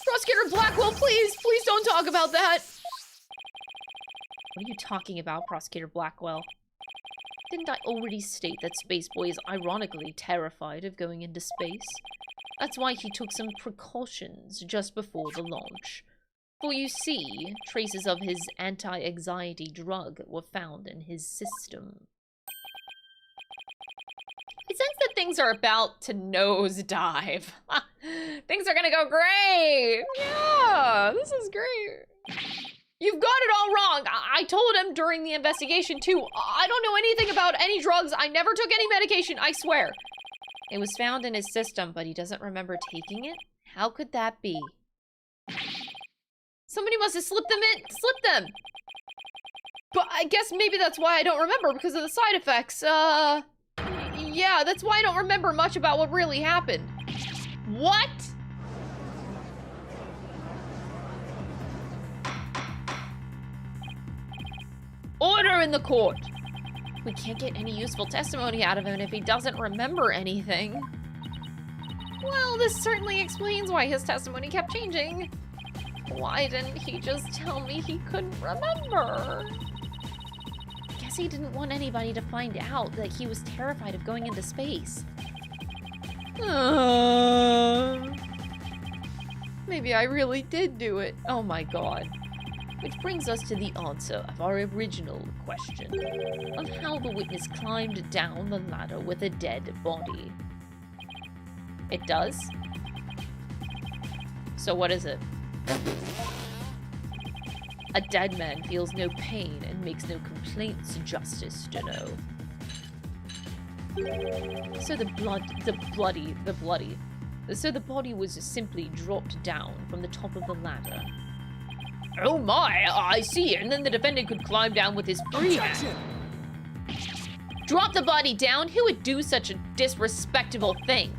Prosecutor Blackwell, please don't talk about that! What are you talking about, Prosecutor Blackwell? Didn't I already state that Space Boy is ironically terrified of going into space? That's why he took some precautions just before the launch. For you see, traces of his anti-anxiety drug were found in his system. I sense that things are about to nosedive. Things are gonna go great! Yeah, this is great. You've got it all wrong. I told him during the investigation, too. I don't know anything about any drugs. I never took any medication, I swear. It was found in his system, but he doesn't remember taking it? How could that be? Somebody must have slipped them. But I guess maybe that's why I don't remember, because of the side effects. Yeah, that's why I don't remember much about what really happened. What? Order in the court. We can't get any useful testimony out of him if he doesn't remember anything. Well, this certainly explains why his testimony kept changing. Why didn't he just tell me he couldn't remember? Guess guess he didn't want anybody to find out that he was terrified of going into space. Maybe I really did do it. Oh my god. Which brings us to the answer of our original question of how the witness climbed down the ladder with a dead body. It does? So what is it? A dead man feels no pain and makes no complaints, Justice to know. So the body was simply dropped down from the top of the ladder. Oh my, I see, and then the defendant could climb down with his free hand. Drop the body down? Who would do such a disrespectful thing?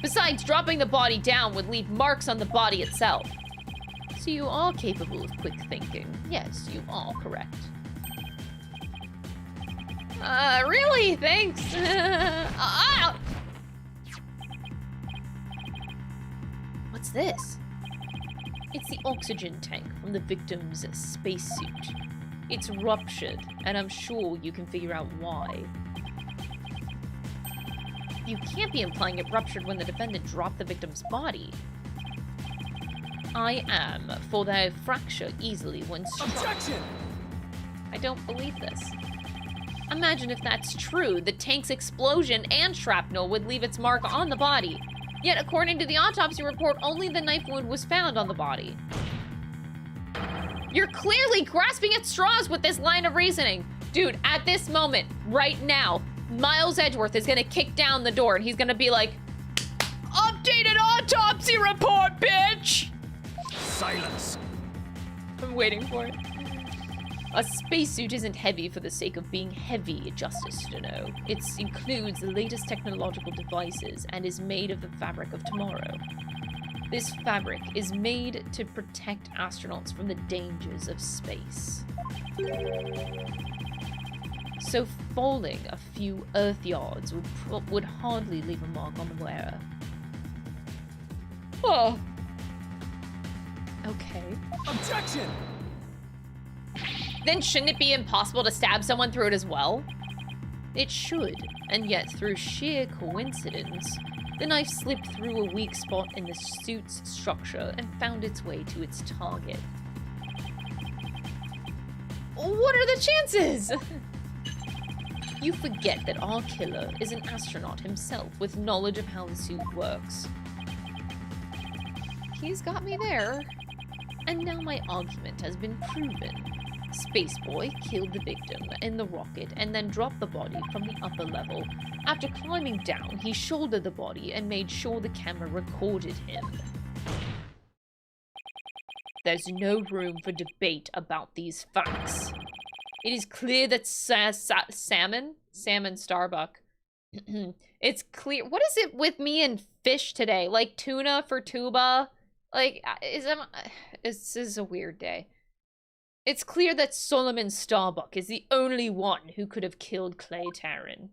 Besides, dropping the body down would leave marks on the body itself. So you are capable of quick thinking. Yes, you are correct. Really? Thanks. What's this? It's the oxygen tank from the victim's spacesuit. It's ruptured, and I'm sure you can figure out why. You can't be implying it ruptured when the defendant dropped the victim's body. I am, for they fracture easily when struck. Objection! I don't believe this. Imagine if that's true, the tank's explosion and shrapnel would leave its mark on the body. Yet, according to the autopsy report, only the knife wound was found on the body. You're clearly grasping at straws with this line of reasoning. Dude, at this moment, right now, Miles Edgeworth is gonna kick down the door and he's gonna be like, "Updated autopsy report, bitch!" Silence. I'm waiting for it. A spacesuit isn't heavy for the sake of being heavy, Justice to know. It includes the latest technological devices and is made of the fabric of tomorrow. This fabric is made to protect astronauts from the dangers of space. So falling a few Earth yards would hardly leave a mark on the wearer. Oh. Okay. Objection! Then shouldn't it be impossible to stab someone through it as well? It should, and yet through sheer coincidence, the knife slipped through a weak spot in the suit's structure and found its way to its target. What are the chances? You forget that our killer is an astronaut himself with knowledge of how the suit works. He's got me there. And now my argument has been proven. Spaceboy killed the victim in the rocket and then dropped the body from the upper level. After climbing down, he shouldered the body and made sure the camera recorded him. There's no room for debate about these facts. It is clear that Salmon Starbuck. It's clear. What is it with me and fish today? Like tuna for tuba? Like, this is a weird day. It's clear that Solomon Starbuck is the only one who could have killed Clay Taryn.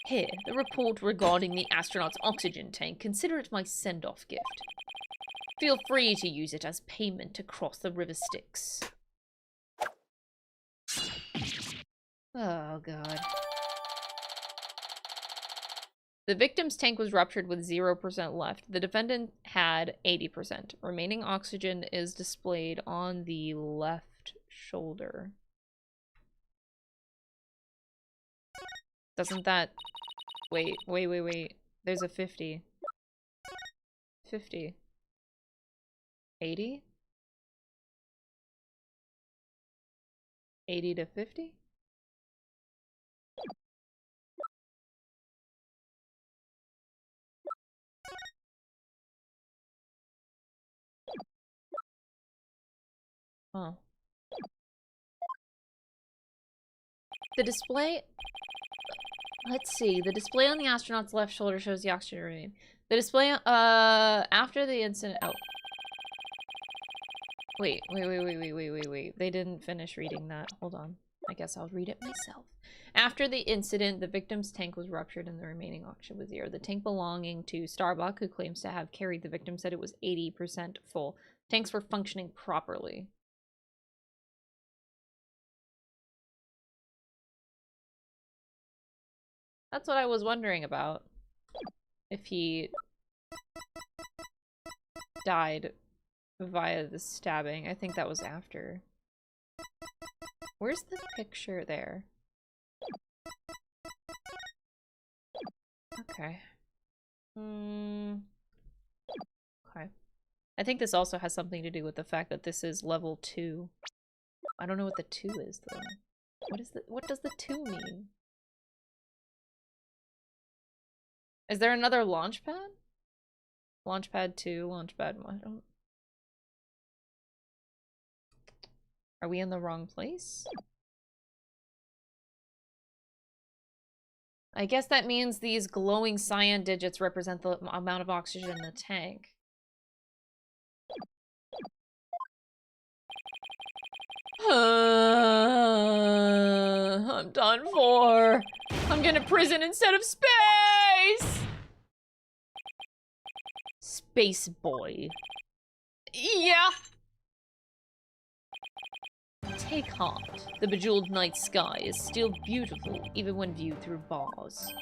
Here, the report regarding the astronaut's oxygen tank. Consider it my send-off gift. Feel free to use it as payment to cross the river Styx. Oh, God. The victim's tank was ruptured with 0% left. The defendant had 80%. Remaining oxygen is displayed on the left shoulder. Doesn't that... Wait. There's a 50. 50. 80? 80 to 50? Oh. The display... Let's see. The display on the astronaut's left shoulder shows the oxygen rating. The display, after the incident... Oh. Wait. They didn't finish reading that. Hold on. I guess I'll read it myself. After the incident, the victim's tank was ruptured and the remaining oxygen was 0. The tank belonging to Starbuck, who claims to have carried the victim, said it was 80% full. Tanks were functioning properly. That's what I was wondering about. If he died via the stabbing. I think that was after. Where's the picture there? Okay. Okay. I think this also has something to do with the fact that this is level 2. I don't know what the 2 is though. What does the 2 mean? Is there another launch pad? Launch pad 2, launch pad 1. I don't... Are we in the wrong place? I guess that means these glowing cyan digits represent the amount of oxygen in the tank. I'm done for. I'm going to prison instead of space! Space boy. Yeah! Take heart. The bejeweled night sky is still beautiful, even when viewed through bars.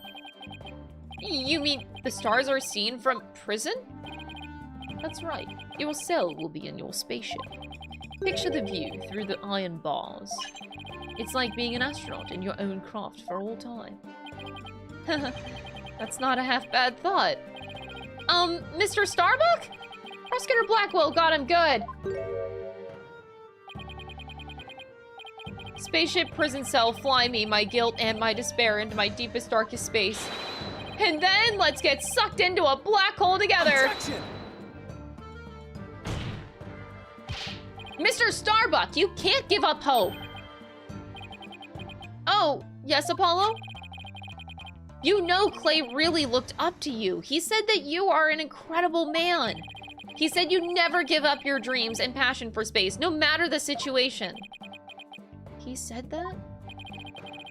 You mean the stars are seen from prison? That's right. Your cell will be in your spaceship. Picture the view through the iron bars. It's like being an astronaut in your own craft for all time. That's not a half-bad thought. Mr. Starbuck? Prosecutor Blackwell got him good. Spaceship, prison cell, fly me, my guilt and my despair into my deepest, darkest space. And then let's get sucked into a black hole together. Objection! Mr. Starbuck, you can't give up hope. Oh, yes, Apollo? You know Clay really looked up to you. He said that you are an incredible man. He said you never give up your dreams and passion for space, no matter the situation. He said that?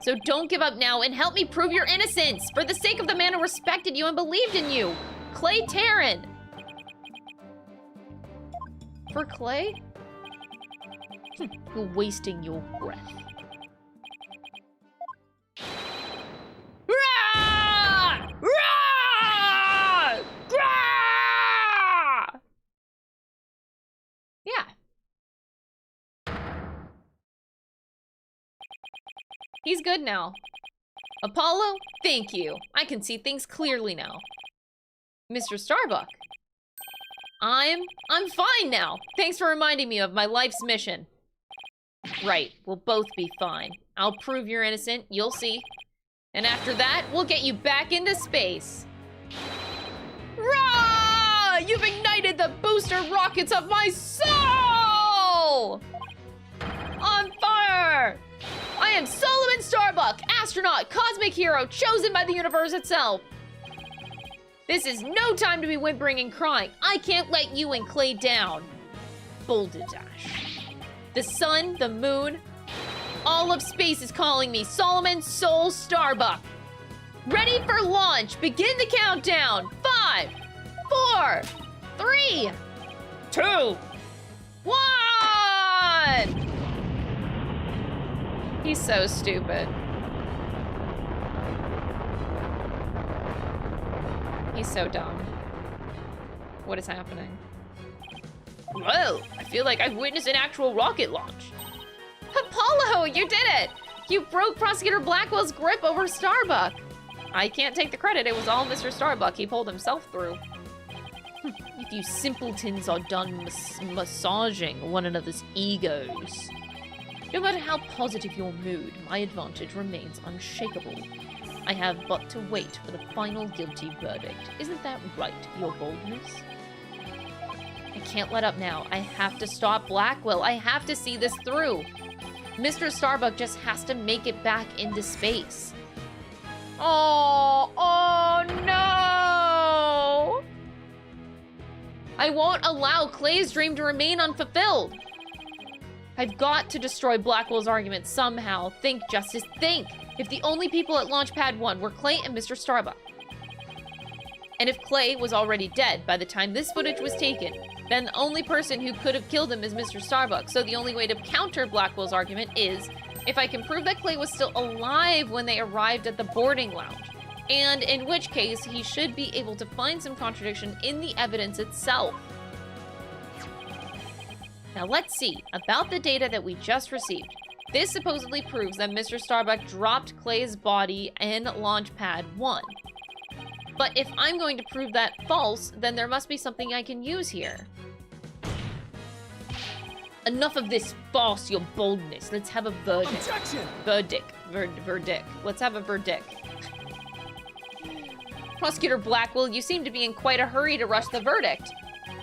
So don't give up now and help me prove your innocence for the sake of the man who respected you and believed in you, Clay Taryn. For Clay? You're wasting your breath. Rah! Rah! Rah! Yeah. He's good now. Apollo, thank you. I can see things clearly now. Mr. Starbuck. I'm fine now. Thanks for reminding me of my life's mission. Right, we'll both be fine. I'll prove you're innocent, you'll see. And after that, we'll get you back into space. Rah! You've ignited the booster rockets of my soul! On fire! I am Solomon Starbuck, astronaut, cosmic hero, chosen by the universe itself. This is no time to be whimpering and crying. I can't let you and Clay down. Boulder Dash. The sun, the moon, all of space is calling me Solomon Soul Starbuck. Ready for launch. Begin the countdown. 5, 4, 3, 2, 1. He's so stupid. He's so dumb. What is happening? Whoa, I feel like I've witnessed an actual rocket launch. Apollo, you did it! You broke Prosecutor Blackwell's grip over Starbuck. I can't take the credit, it was all Mr. Starbuck. He pulled himself through. If you simpletons are done massaging one another's egos. No matter how positive your mood, my advantage remains unshakable. I have but to wait for the final guilty verdict. Isn't that right, your boldness? I can't let up now. I have to stop Blackwell. I have to see this through. Mr. Starbuck just has to make it back into space. Oh no! I won't allow Clay's dream to remain unfulfilled. I've got to destroy Blackwell's argument somehow. Think, Justice, think. If the only people at Launchpad 1 were Clay and Mr. Starbuck, and if Clay was already dead by the time this footage was taken, then the only person who could have killed him is Mr. Starbuck. So the only way to counter Blackwell's argument is if I can prove that Clay was still alive when they arrived at the boarding lounge. And in which case, he should be able to find some contradiction in the evidence itself. Now let's see, about the data that we just received. This supposedly proves that Mr. Starbuck dropped Clay's body in Launchpad 1. But if I'm going to prove that false, then there must be something I can use here. Enough of this farce, your boldness. Let's have a verdict. Objection! Verdict. Let's have a verdict. Prosecutor Blackwell, you seem to be in quite a hurry to rush the verdict.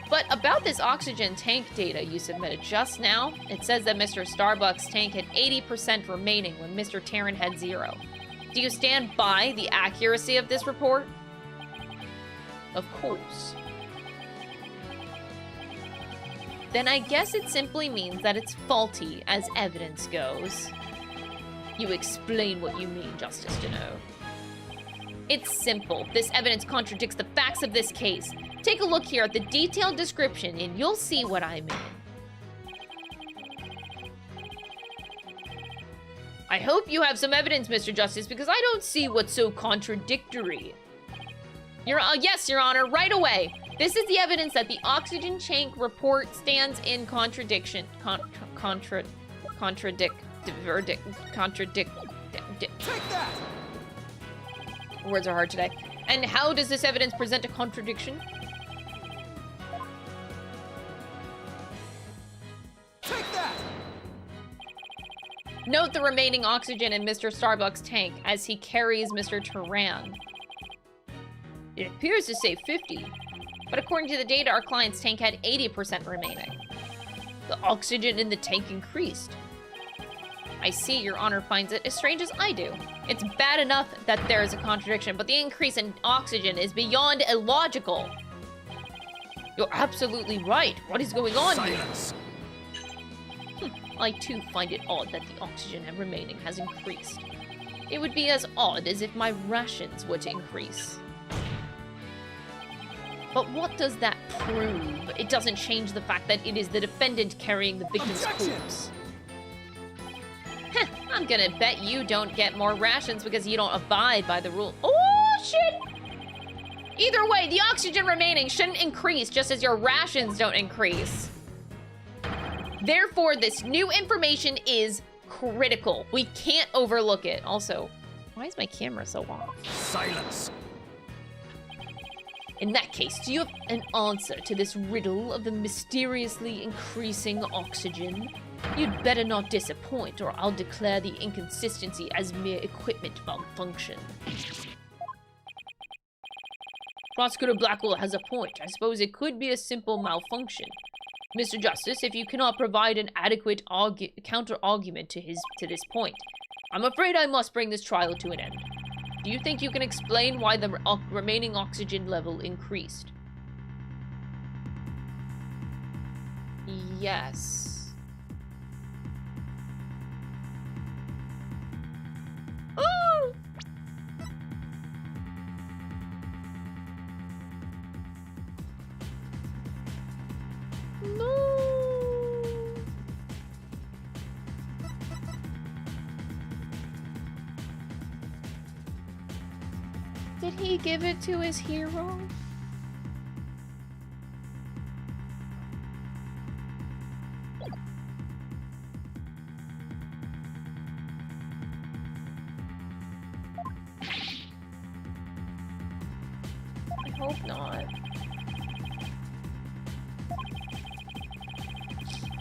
But about this oxygen tank data you submitted just now, it says that Mr. Starbuck's tank had 80% remaining when Mr. Tarrant had 0. Do you stand by the accuracy of this report? Of course. Then I guess it simply means that it's faulty as evidence goes. You explain what you mean, Justice Deneau. It's simple. This evidence contradicts the facts of this case. Take a look here at the detailed description and you'll see what I mean. I hope you have some evidence, Mr. Justice, because I don't see what's so contradictory. Yes, Your Honor, right away. This is the evidence that the oxygen tank report stands in contradiction. Contradict. Take that! Words are hard today. And how does this evidence present a contradiction? Take that! Note the remaining oxygen in Mr. Starbuck's tank as he carries Mr. Turan. It appears to say 50, but according to the data, our client's tank had 80% remaining. The oxygen in the tank increased. I see Your Honor finds it as strange as I do. It's bad enough that there is a contradiction, but the increase in oxygen is beyond illogical. You're absolutely right. What is going on here? Silence. I too find it odd that the oxygen remaining has increased. It would be as odd as if my rations were to increase. But what does that prove? It doesn't change the fact that it is the defendant carrying the victim's corpse. Heh, I'm gonna bet you don't get more rations because you don't abide by the rule. Oh, shit! Either way, the oxygen remaining shouldn't increase just as your rations don't increase. Therefore, this new information is critical. We can't overlook it. Also, why is my camera so off? Silence. In that case, do you have an answer to this riddle of the mysteriously increasing oxygen? You'd better not disappoint, or I'll declare the inconsistency as mere equipment malfunction. Prosecutor Blackwell has a point. I suppose it could be a simple malfunction. Mr. Justice, if you cannot provide an adequate counter-argument to this point, I'm afraid I must bring this trial to an end. Do you think you can explain why the remaining oxygen level increased? Yes. Oh! No. Did he give it to his hero? I hope not.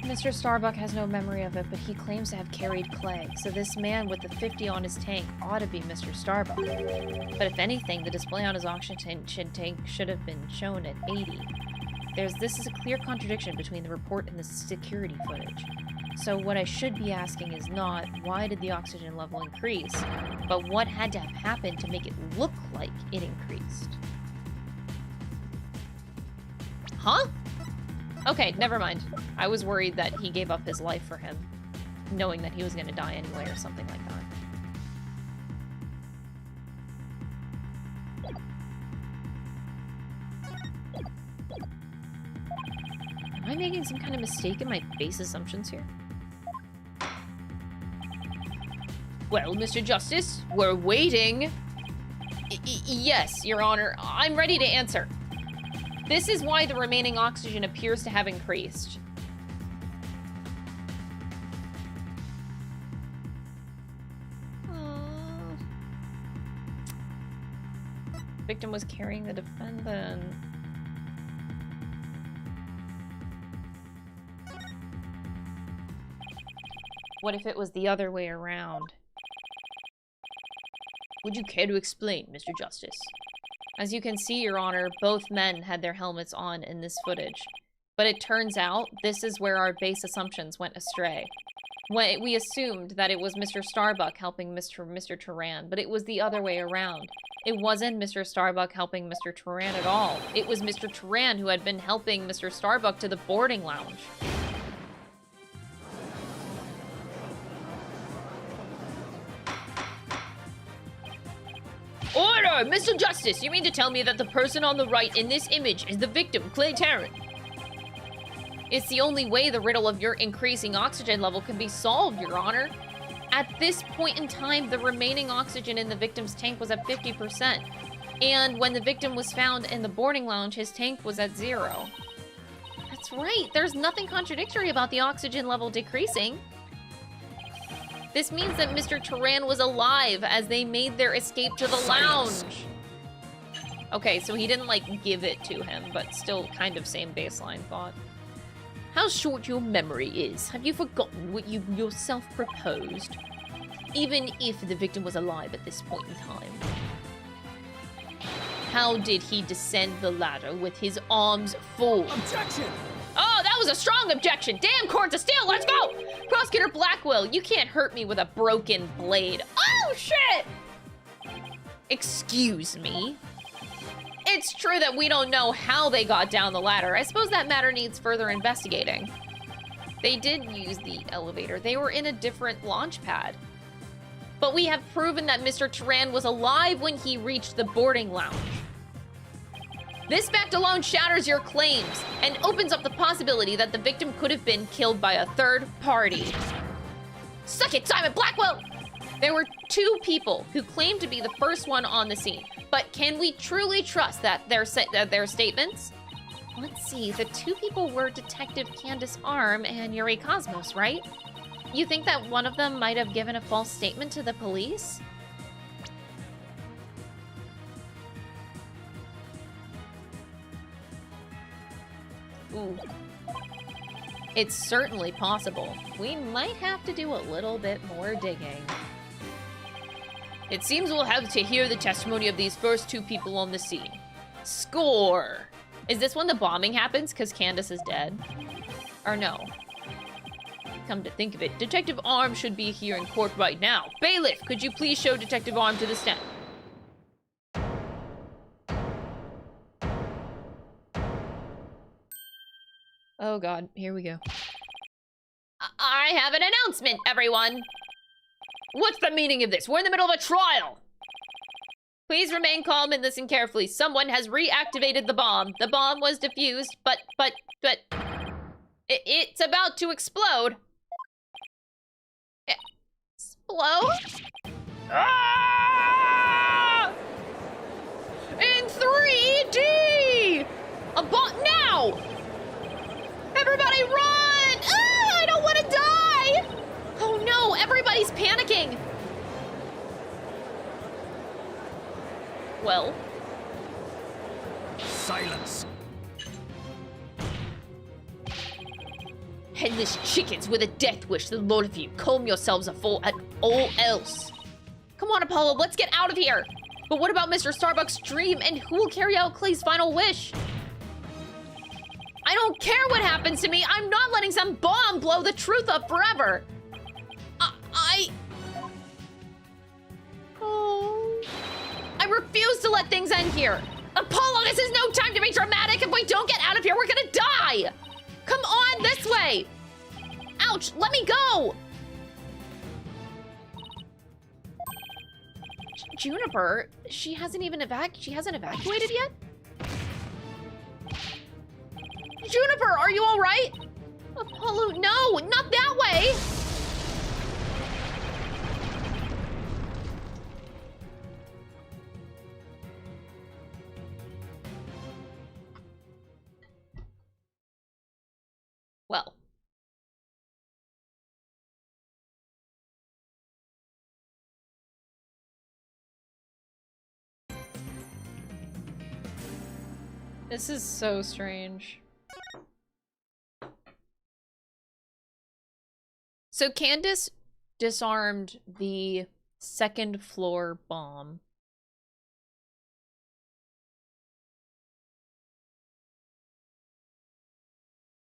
Mr. Starbuck has no memory of it, but he claims to have carried Clay, so this man with the 50 on his tank ought to be Mr. Starbuck. But if anything, the display on his oxygen tank should have been shown at 80. This is a clear contradiction between the report and the security footage. So what I should be asking is not, why did the oxygen level increase, but what had to have happened to make it look like it increased? Huh? Okay, never mind. I was worried that he gave up his life for him, knowing that he was going to die anyway or something like that. Am I making some kind of mistake in my base assumptions here? Well, Mr. Justice, we're waiting. Yes, Your Honor. I'm ready to answer. This is why the remaining oxygen appears to have increased. Victim was carrying the defendant. What if it was the other way around? Would you care to explain, Mr. Justice? As you can see, Your Honor, both men had their helmets on in this footage. But it turns out, this is where our base assumptions went astray. We assumed that it was Mr. Starbuck helping Mr. Turan, but it was the other way around. It wasn't Mr. Starbuck helping Mr. Turan at all. It was Mr. Turan who had been helping Mr. Starbuck to the boarding lounge. Order! Mr. Justice, you mean to tell me that the person on the right in this image is the victim, Clay Tarrant? It's the only way the riddle of your increasing oxygen level can be solved, Your Honor. At this point in time, the remaining oxygen in the victim's tank was at 50%. And when the victim was found in the boarding lounge, his tank was at 0. That's right, there's nothing contradictory about the oxygen level decreasing. This means that Mr. Turan was alive as they made their escape to the lounge. Okay, so he didn't, like, give it to him, but still kind of same baseline thought. How short your memory is. Have you forgotten what you yourself proposed? Even if the victim was alive at this point in time. How did he descend the ladder with his arms full? Objection! Oh, that was a strong objection! Damn courts of steel, let's go! Prosecutor Blackwell, you can't hurt me with a broken blade. Oh, shit! Excuse me? It's true that we don't know how they got down the ladder. I suppose that matter needs further investigating. They did use the elevator. They were in a different launch pad. But we have proven that Mr. Turan was alive when he reached the boarding lounge. This fact alone shatters your claims and opens up the possibility that the victim could have been killed by a third party. Suck it, Simon Blackwell! There were two people who claimed to be the first one on the scene, but can we truly trust that their statements? Let's see, the two people were Detective Candace Arm and Yuri Cosmos, right? You think that one of them might have given a false statement to the police? Ooh. It's certainly possible. We might have to do a little bit more digging. It seems we'll have to hear the testimony of these first two people on the scene. Score! Is this when the bombing happens because Candace is dead? Or no? Come to think of it, Detective Arm should be here in court right now. Bailiff, could you please show Detective Arm to the stand? Oh god, here we go. I have an announcement, everyone! What's the meaning of this? We're in the middle of a trial! Please remain calm and listen carefully. Someone has reactivated the bomb. The bomb was defused, but it's about to explode. Explode? Ah! In 3D! A bomb now! Everybody run! Ah, I don't want to die! Oh no, everybody's panicking! Well? Silence. Headless chickens with a death wish, the Lord of you. Calm yourselves at all else. Come on, Apollo, let's get out of here! But what about Mr. Starbuck's dream, and who will carry out Clay's final wish? I don't care what happens to me. I'm not letting some bomb blow the truth up forever. I refuse to let things end here. Apollo, this is no time to be dramatic. If we don't get out of here, we're gonna die. Come on, this way. Ouch, let me go. Juniper, she hasn't evacuated yet? Juniper, are you all right? Apollo, no, not that way! Well. This is so strange. So Candace disarmed the second floor bomb.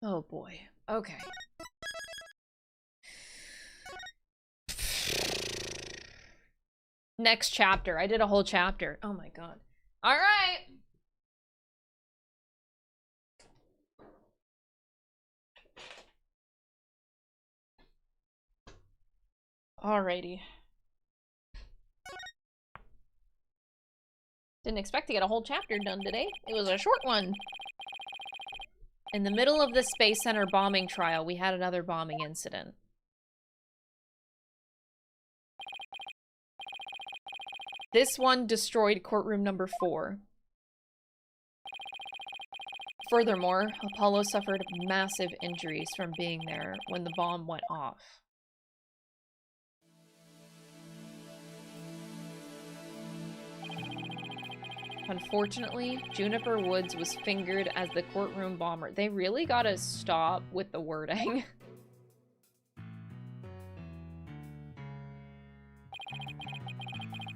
Oh boy. Okay. Next chapter. I did a whole chapter. Oh my god. All right. Alrighty. Didn't expect to get a whole chapter done today. It was a short one. In the middle of the Space Center bombing trial, we had another bombing incident. This one destroyed courtroom number 4. Furthermore, Apollo suffered massive injuries from being there when the bomb went off. Unfortunately, Juniper Woods was fingered as the courtroom bomber. They really gotta stop with the wording.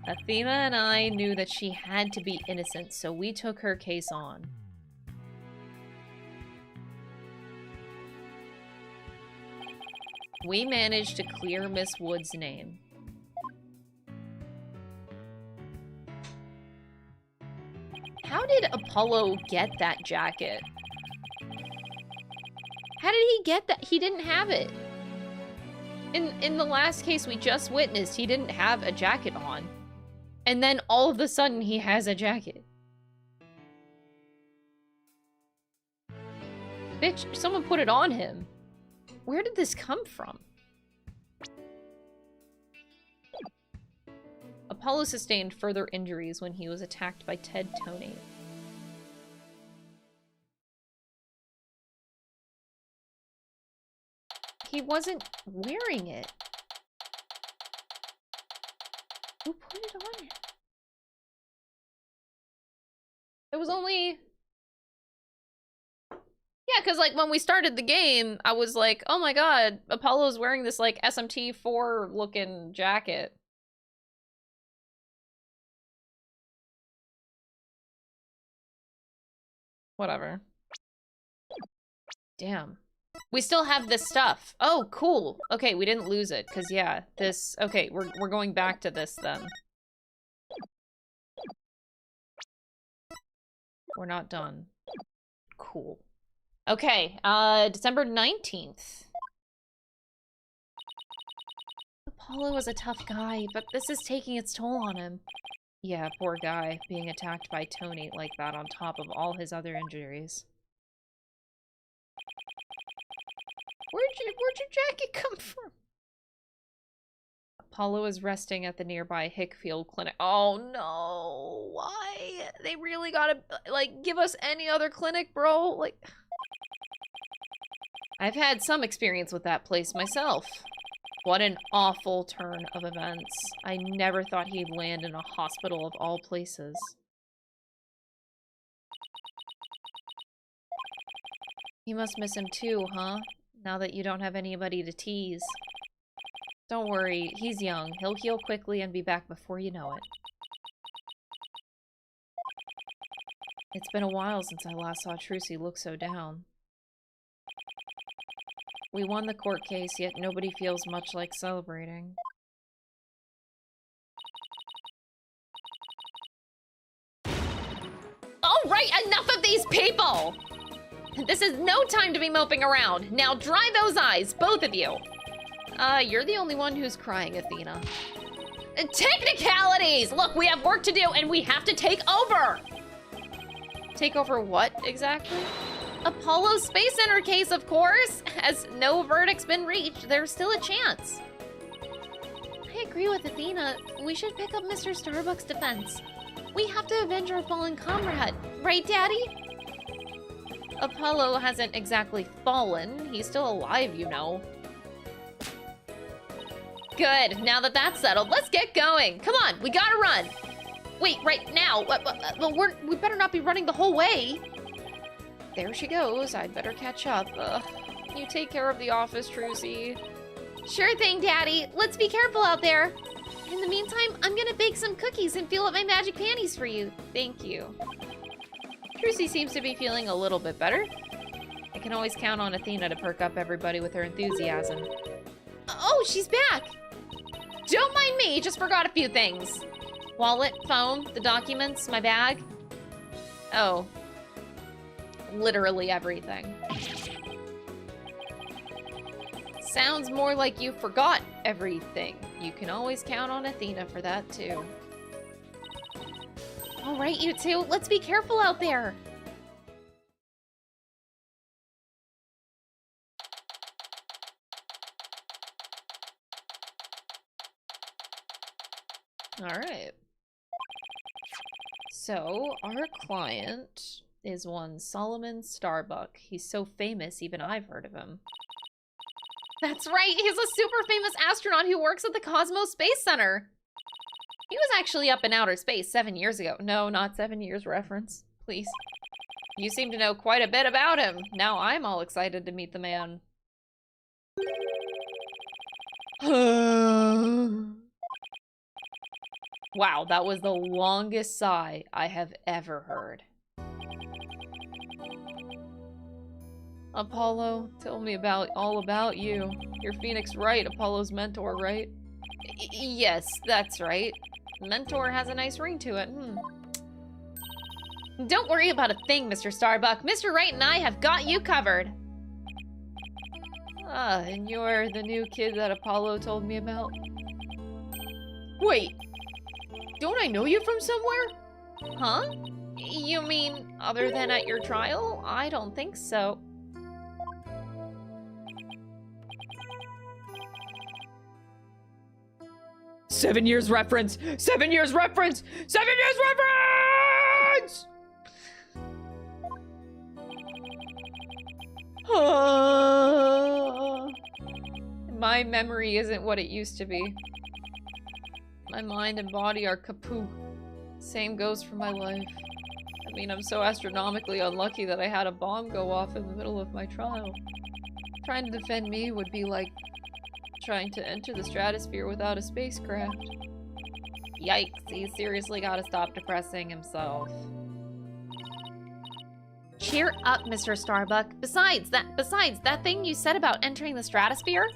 Athena and I knew that she had to be innocent, so we took her case on. We managed to clear Miss Wood's name. How did Apollo get that jacket? How did he get that? He didn't have it. In the last case we just witnessed, he didn't have a jacket on. And then all of a sudden he has a jacket. Bitch, someone put it on him. Where did this come from? Apollo sustained further injuries when he was attacked by Ted Toney. He wasn't wearing it. Who put it on him? It was only... Yeah, because, like, when we started the game, I was like, oh my god, Apollo's wearing this, like, SMT-4-looking jacket. Whatever. Damn. We still have this stuff. Oh, cool. Okay, we didn't lose it, because, yeah, this... Okay, we're going back to this, then. We're not done. Cool. Okay, December 19th. Apollo was a tough guy, but this is taking its toll on him. Yeah, poor guy, being attacked by Tony like that on top of all his other injuries. Where'd your jacket come from? Apollo is resting at the nearby Hickfield Clinic. Oh no, why? They really gotta, like, give us any other clinic, bro? Like... I've had some experience with that place myself. What an awful turn of events. I never thought he'd land in a hospital of all places. You must miss him too, huh? Now that you don't have anybody to tease. Don't worry, he's young. He'll heal quickly and be back before you know it. It's been a while since I last saw Trucy look so down. We won the court case, yet nobody feels much like celebrating. All right, enough of these people! This is no time to be moping around. Now dry those eyes, both of you. You're the only one who's crying, Athena. Technicalities! Look, we have work to do and we have to take over! Take over what, exactly? Apollo Space Center case, of course! As no verdict's been reached, there's still a chance. I agree with Athena. We should pick up Mr. Starbuck's defense. We have to avenge our fallen comrade. Right, Daddy? Apollo hasn't exactly fallen. He's still alive, you know. Good. Now that that's settled, let's get going. Come on, we gotta run. Wait, right now? We better not be running the whole way. There she goes. I'd better catch up. You take care of the office, Trucy. Sure thing, Daddy. Let's be careful out there. In the meantime, I'm gonna bake some cookies and feel up my magic panties for you. Thank you. Trucy seems to be feeling a little bit better. I can always count on Athena to perk up everybody with her enthusiasm. Oh, she's back! Don't mind me, just forgot a few things. Wallet, phone, the documents, my bag. Oh. Literally everything. Sounds more like you forgot everything. You can always count on Athena for that, too. All right, you two, let's be careful out there. All right. So, our client is one Solomon Starbuck. He's so famous, even I've heard of him. That's right, he's a super famous astronaut who works at the Cosmos Space Center. He was actually up in outer space 7 years ago. No, not 7 years reference, please. You seem to know quite a bit about him. Now I'm all excited to meet the man. Wow, that was the longest sigh I have ever heard. Apollo, tell me all about you. You're Phoenix Wright, Apollo's mentor, right? Yes, that's right. Mentor has a nice ring to it. Don't worry about a thing, Mr. Starbuck. Mr. Wright and I have got you covered. Ah, and you're the new kid that Apollo told me about? Wait, don't I know you from somewhere? Huh? You mean other than at your trial? I don't think so. Seven years reference! 7 years reference! 7 years reference! My memory isn't what it used to be. My mind and body are kaput. Same goes for my life. I mean, I'm so astronomically unlucky that I had a bomb go off in the middle of my trial. Trying to defend me would be like trying to enter the stratosphere without a spacecraft. Yikes, he's seriously gotta stop depressing himself. Cheer up, Mr. Starbuck. Besides, that thing you said about entering the stratosphere?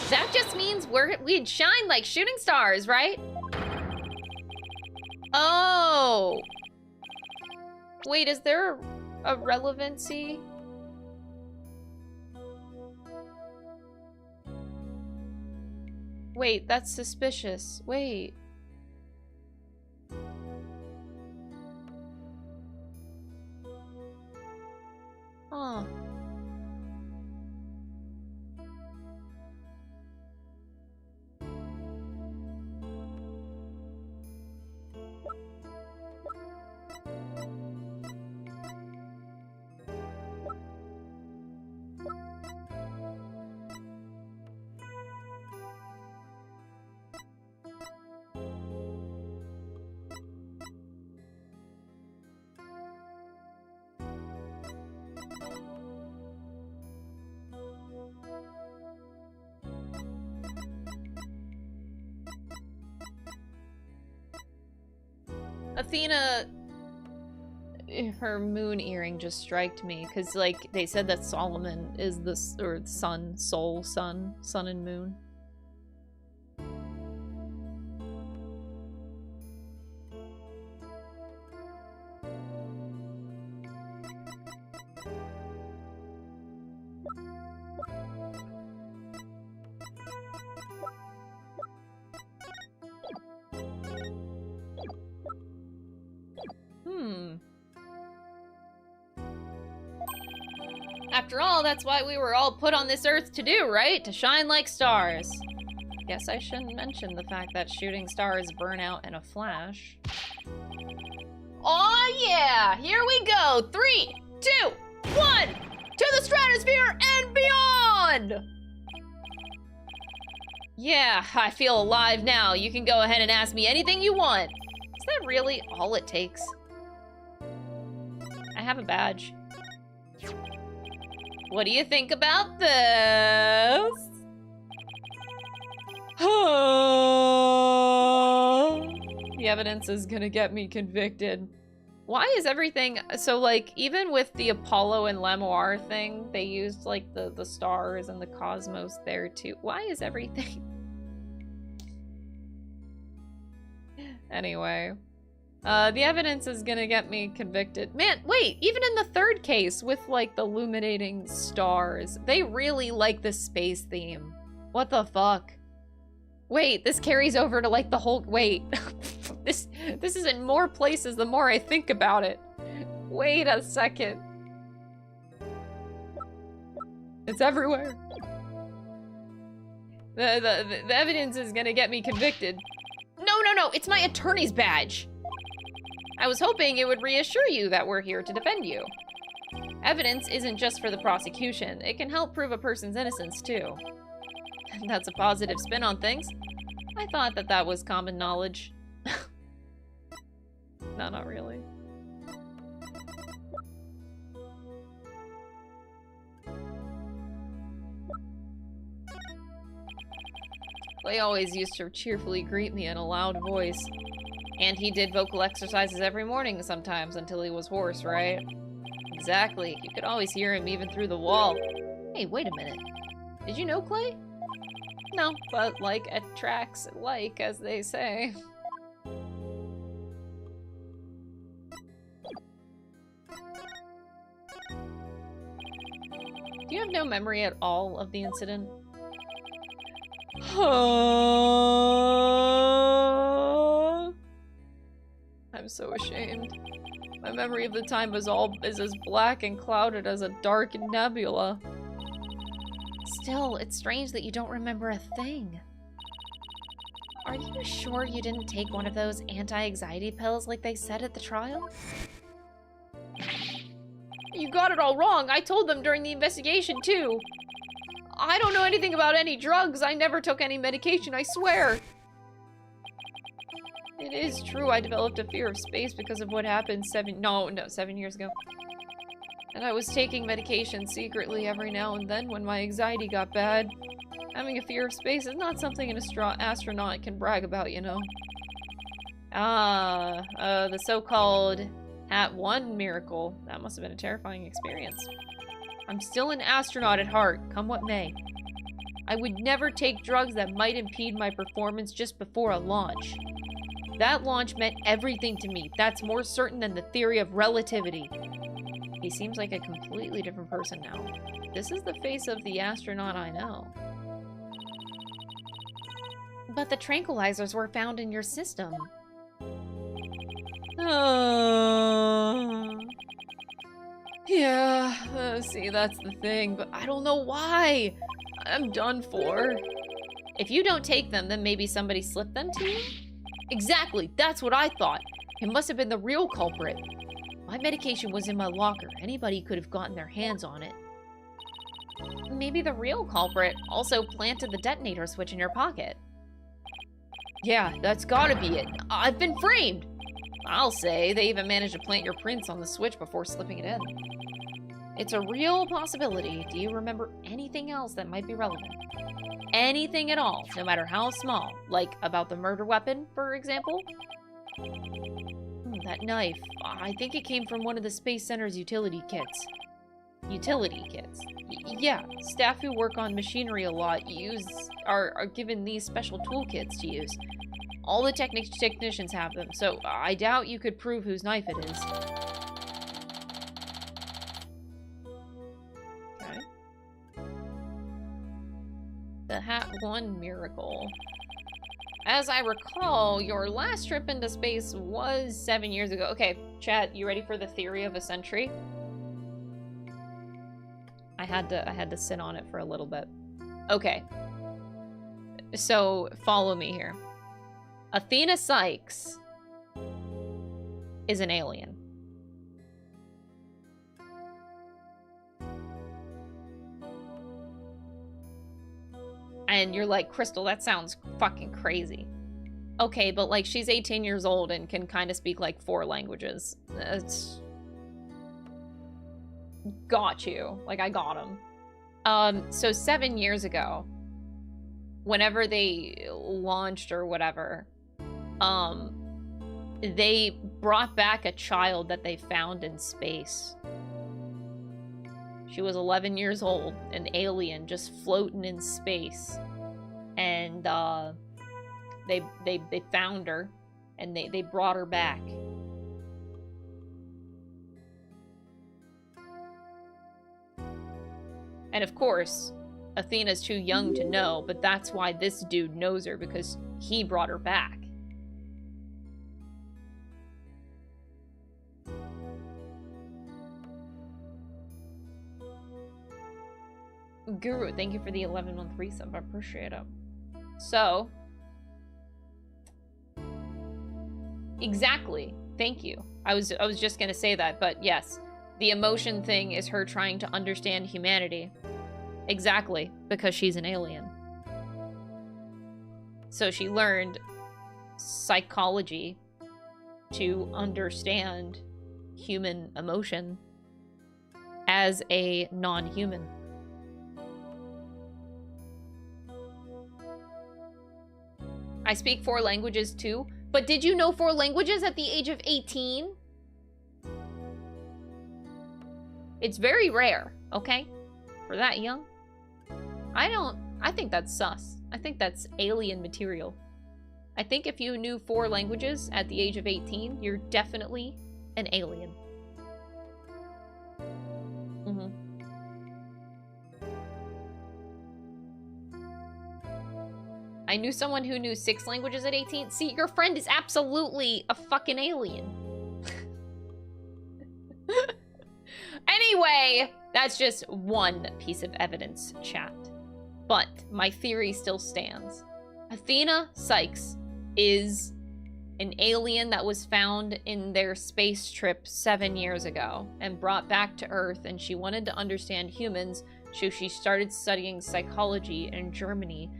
That just means we'd shine like shooting stars, right? Oh! Wait, is there a relevancy? Wait, that's suspicious. Wait. Huh. Athena, her moon earring just striked me, because, like, they said that Solomon is the, or sun, soul, sun and moon. After all, that's why we were all put on this earth to do, right? To shine like stars. Guess I shouldn't mention the fact that shooting stars burn out in a flash. Oh yeah! Here we go! 3, 2, 1! To the stratosphere and beyond! Yeah, I feel alive now. You can go ahead and ask me anything you want. Is that really all it takes? I have a badge. What do you think about this? The evidence is gonna get me convicted. Why is everything... So, like, even with the Apollo and Lemoir thing, they used, like, the stars and the cosmos there, too. Why is everything... Anyway. The evidence is gonna get me convicted. Man, wait! Even in the third case, with, like, the illuminating stars, they really like the space theme. What the fuck? Wait, this carries over to, like, the whole... Wait. This is in more places the more I think about it. Wait a second. It's everywhere. The evidence is gonna get me convicted. No, it's my attorney's badge. I was hoping it would reassure you that we're here to defend you. Evidence isn't just for the prosecution. It can help prove a person's innocence, too. That's a positive spin on things. I thought that was common knowledge. No, not really. Clay always used to cheerfully greet me in a loud voice. And he did vocal exercises every morning sometimes until he was hoarse, right? Exactly. You could always hear him even through the wall. Hey, wait a minute. Did you know Clay? No, but like attracts like, as they say. Do you have no memory at all of the incident? I'm so ashamed. My memory of the time is as black and clouded as a dark nebula. Still, it's strange that you don't remember a thing. Are you sure you didn't take one of those anti-anxiety pills like they said at the trial? You got it all wrong. I told them during the investigation, too. I don't know anything about any drugs. I never took any medication, I swear. It is true I developed a fear of space because of what happened 7 years ago. And I was taking medication secretly every now and then when my anxiety got bad. Having a fear of space is not something an astronaut can brag about, you know. The so-called Hat 1 miracle. That must have been a terrifying experience. I'm still an astronaut at heart, come what may. I would never take drugs that might impede my performance just before a launch. That launch meant everything to me. That's more certain than the theory of relativity. He seems like a completely different person now. This is the face of the astronaut I know. But the tranquilizers were found in your system. Yeah, see, that's the thing, but I don't know why. I'm done for. If you don't take them, then maybe somebody slipped them to you? Exactly, that's what I thought. It must have been the real culprit. My medication was in my locker. Anybody could have gotten their hands on it. Maybe the real culprit also planted the detonator switch in your pocket. Yeah, that's gotta be it. I've been framed! I'll say they even managed to plant your prints on the switch before slipping it in. It's a real possibility. Do you remember anything else that might be relevant? Anything at all, no matter how small. Like about the murder weapon, for example? That knife. I think it came from one of the Space Center's utility kits. Utility kits? Yeah, staff who work on machinery a lot are given these special toolkits to use. All the technicians have them, so I doubt you could prove whose knife it is. Okay. The Hat 1 miracle. As I recall, your last trip into space was 7 years ago. Okay, chat, you ready for the theory of a century? I had to sit on it for a little bit. Okay. So, follow me here. Athena Sykes is an alien. And you're like, Crystal, that sounds fucking crazy. Okay, but like she's 18 years old and can kind of speak like 4 languages. It's... Got you. Like, I got him. So 7 years ago, whenever they launched or whatever, they brought back a child that they found in space. She was 11 years old, an alien just floating in space. And they found her and they brought her back. And of course, Athena's too young to know, but that's why this dude knows her, because he brought her back. Guru, thank you for the 11-month resub. I appreciate it. So, exactly. Thank you. I was just gonna say that, but yes, the emotion thing is her trying to understand humanity. Exactly, because she's an alien. So she learned psychology to understand human emotion as a non-human. I speak 4 languages too, but did you know 4 languages at the age of 18? It's very rare, okay? For that young. I think that's sus. I think that's alien material. I think if you knew 4 languages at the age of 18, you're definitely an alien. I knew someone who knew 6 languages at 18. See, your friend is absolutely a fucking alien. Anyway, that's just one piece of evidence, chat. But my theory still stands. Athena Sykes is an alien that was found in their space trip 7 years ago and brought back to Earth, and she wanted to understand humans, so she started studying psychology in Germany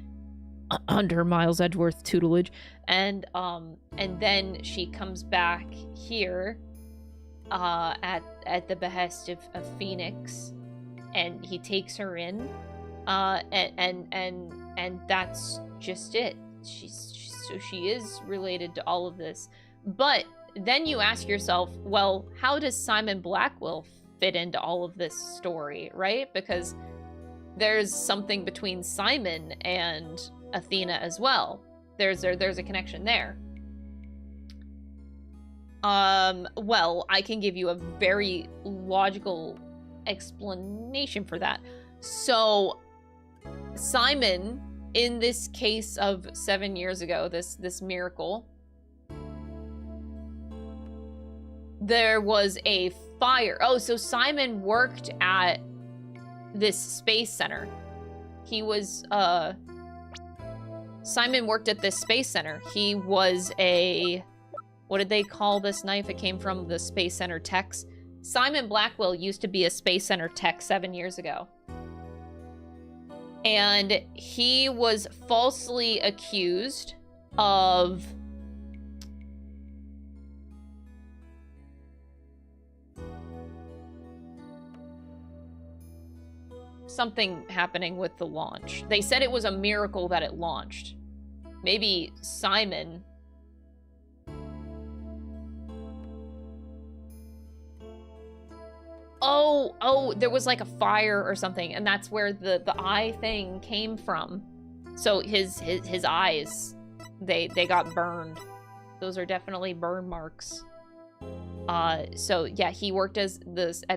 under Miles Edgeworth tutelage, and then she comes back here at the behest of Phoenix, and he takes her in, and that's just it. So she is related to all of this. But then you ask yourself, well, how does Simon Blackwell fit into all of this story, right? Because there's something between Simon and Athena as well. There's a connection there. Well, I can give you a very logical explanation for that. So, Simon, in this case of 7 years ago, this miracle, there was a fire. Oh, so Simon worked at this space center. He was, Simon worked at this space center. He was a... What did they call this knife? It came from the Space Center techs. Simon Blackwell used to be a Space Center tech 7 years ago. And he was falsely accused of... something happening with the launch. They said it was a miracle that it launched. Maybe Simon... Oh, there was like a fire or something, and that's where the eye thing came from. So his eyes, they got burned. Those are definitely burn marks. So yeah, he worked at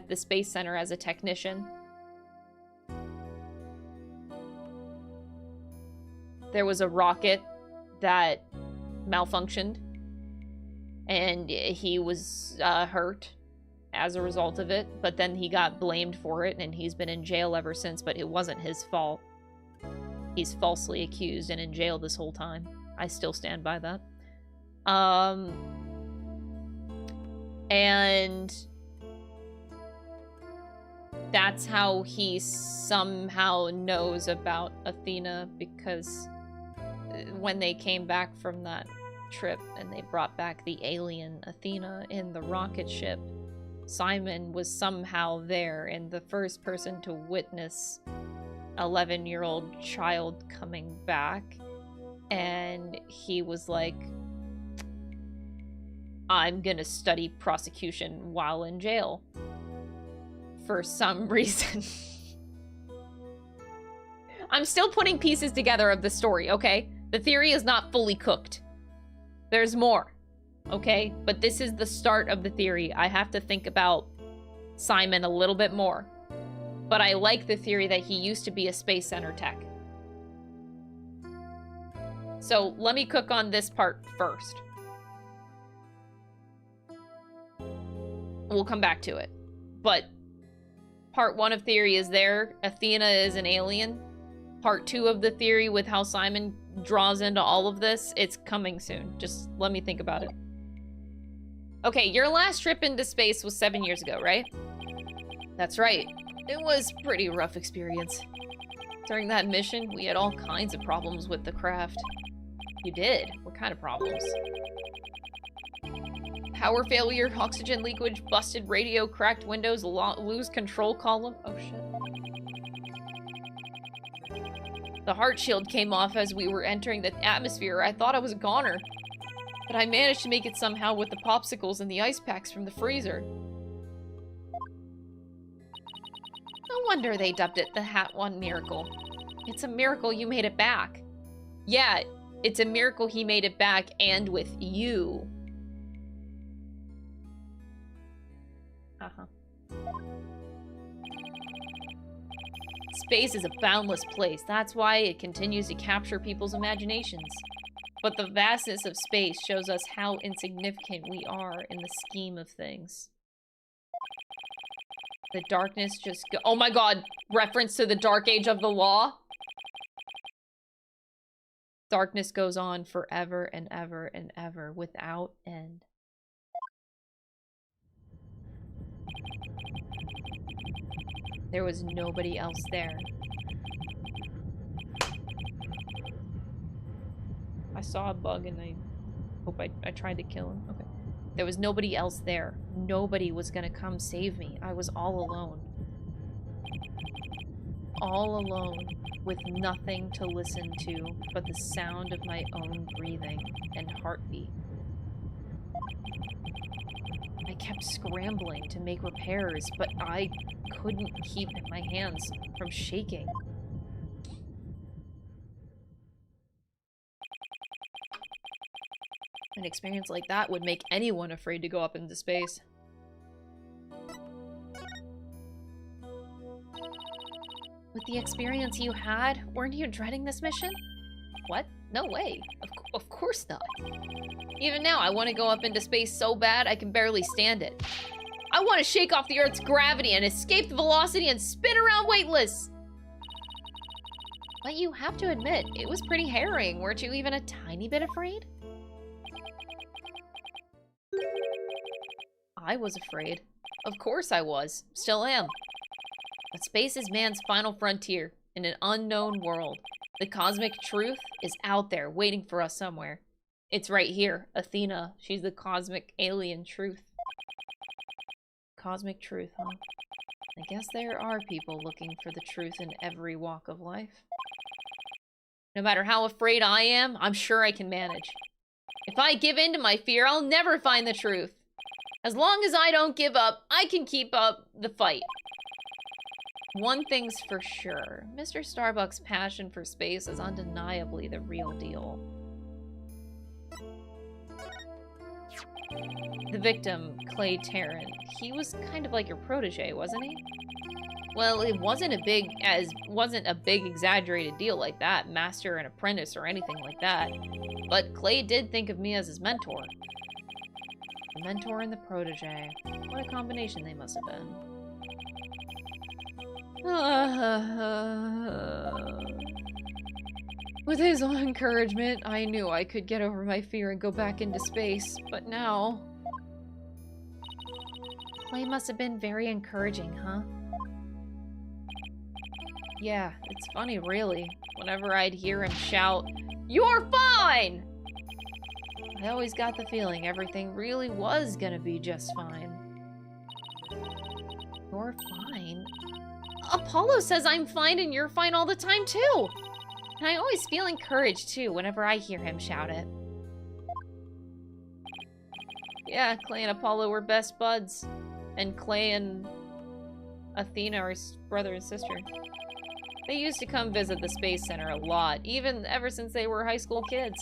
the Space Center as a technician. There was a rocket that malfunctioned, and he was hurt as a result of it, but then he got blamed for it, and he's been in jail ever since, but it wasn't his fault. He's falsely accused and in jail this whole time. I still stand by that. And that's how he somehow knows about Athena, because when they came back from that trip and they brought back the alien Athena in the rocket ship, Simon was somehow there and the first person to witness 11-year-old child coming back, and he was like, I'm gonna study prosecution while in jail for some reason. I'm still putting pieces together of the story, okay? The theory is not fully cooked. There's more, okay? But this is the start of the theory. I have to think about Simon a little bit more. But I like the theory that he used to be a Space Center tech. So let me cook on this part first. We'll come back to it. But part 1 of theory is there. Athena is an alien. Part 2 of the theory with how Simon draws into all of this, it's coming soon. Just let me think about it. Okay, your last trip into space was 7 years ago, right? That's right. It was a pretty rough experience. During that mission, we had all kinds of problems with the craft. You did? What kind of problems? Power failure, oxygen leakage, busted radio, cracked windows, loose control column. Oh shit. The heart shield came off as we were entering the atmosphere. I thought I was a goner. But I managed to make it somehow with the popsicles and the ice packs from the freezer. No wonder they dubbed it the Hat One Miracle. It's a miracle you made it back. Yeah, it's a miracle he made it back, and with you. Space is a boundless place. That's why it continues to capture people's imaginations. But the vastness of space shows us how insignificant we are in the scheme of things. The darkness just go- Oh my god! Reference to the Dark Age of the Law? Darkness goes on forever and ever and ever without end. There was nobody else there. I saw a bug and I hope I tried to kill him. Okay. There was nobody else there. Nobody was gonna come save me. I was all alone. All alone, with nothing to listen to but the sound of my own breathing and heartbeat. I kept scrambling to make repairs, but I couldn't keep my hands from shaking. An experience like that would make anyone afraid to go up into space. With the experience you had, weren't you dreading this mission? What? No way. Of course not. Even now, I want to go up into space so bad I can barely stand it. I want to shake off the Earth's gravity and escape the velocity and spin around weightless! But you have to admit, it was pretty harrowing. Weren't you even a tiny bit afraid? I was afraid. Of course I was. Still am. But space is man's final frontier in an unknown world. The cosmic truth is out there waiting for us somewhere. It's right here. Athena, she's the cosmic alien truth. Cosmic truth, huh? I guess there are people looking for the truth in every walk of life. No matter how afraid I am, I'm sure I can manage. If I give in to my fear, I'll never find the truth. As long as I don't give up, I can keep up the fight. One thing's for sure, Mr. Starbuck's passion for space is undeniably the real deal. The victim, Clay Tarrant, he was kind of like your protege, wasn't he? Well, it wasn't a big exaggerated deal like that, master and apprentice or anything like that. But Clay did think of me as his mentor. The mentor and the protege. What a combination they must have been. With his encouragement, I knew I could get over my fear and go back into space, but now... Clay must have been very encouraging, huh? Yeah, it's funny, really. Whenever I'd hear him shout, "You're fine!" I always got the feeling everything really was gonna be just fine. You're fine? Apollo says I'm fine and you're fine all the time, too! And I always feel encouraged, too, whenever I hear him shout it. Yeah, Clay and Apollo were best buds. And Clay and Athena are brother and sister. They used to come visit the Space Center a lot, even ever since they were high school kids.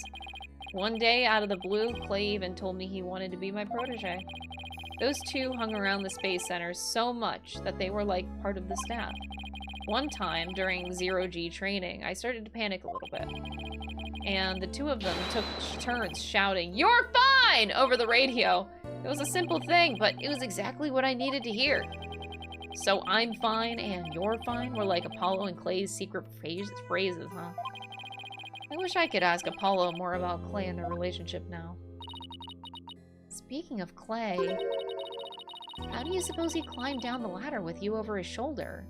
One day, out of the blue, Clay even told me he wanted to be my protege. Those two hung around the Space Center so much that they were like part of the staff. One time, during zero-G training, I started to panic a little bit. And the two of them took turns shouting, "You're fine!" over the radio. It was a simple thing, but it was exactly what I needed to hear. So I'm fine and you're fine were like Apollo and Clay's secret phrases, huh? I wish I could ask Apollo more about Clay and their relationship now. Speaking of Clay, how do you suppose he climbed down the ladder with you over his shoulder?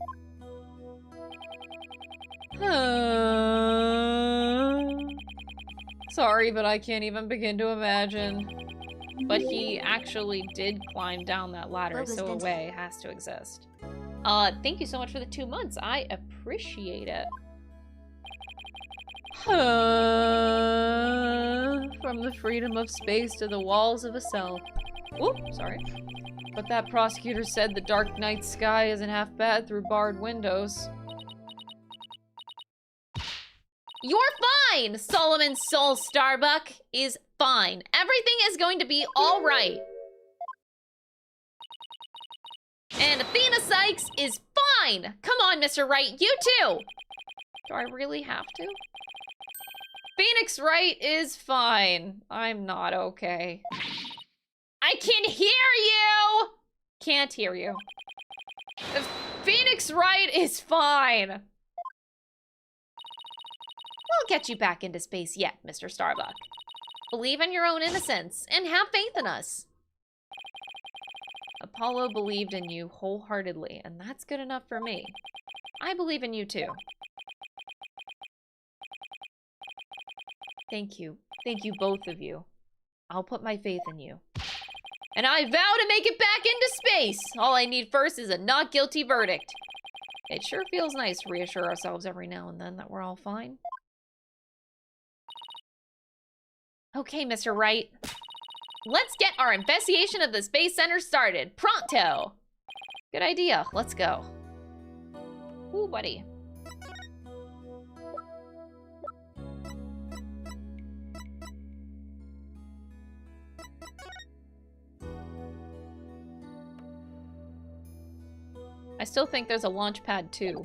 Sorry, but I can't even begin to imagine. But he actually did climb down that ladder, so a way has to exist. Thank you so much for the 2 months. I appreciate it. From the freedom of space to the walls of a cell. Oop, sorry. But that prosecutor said the dark night sky isn't half bad through barred windows. You're fine! Solomon Soul Starbuck is fine. Everything is going to be alright. And Athena Sykes is fine! Come on, Mr. Wright, you too! Do I really have to? Phoenix Wright is fine. I'm not okay. I can hear you! Can't hear you. Phoenix Wright is fine. We'll get you back into space yet, Mr. Starbuck. Believe in your own innocence and have faith in us. Apollo believed in you wholeheartedly, and that's good enough for me. I believe in you too. Thank you. Thank you, both of you. I'll put my faith in you. And I vow to make it back into space! All I need first is a not guilty verdict. It sure feels nice to reassure ourselves every now and then that we're all fine. Okay, Mr. Wright. Let's get our investigation of the Space Center started. Pronto! Good idea. Let's go. Ooh, buddy. I still think there's a launch pad too.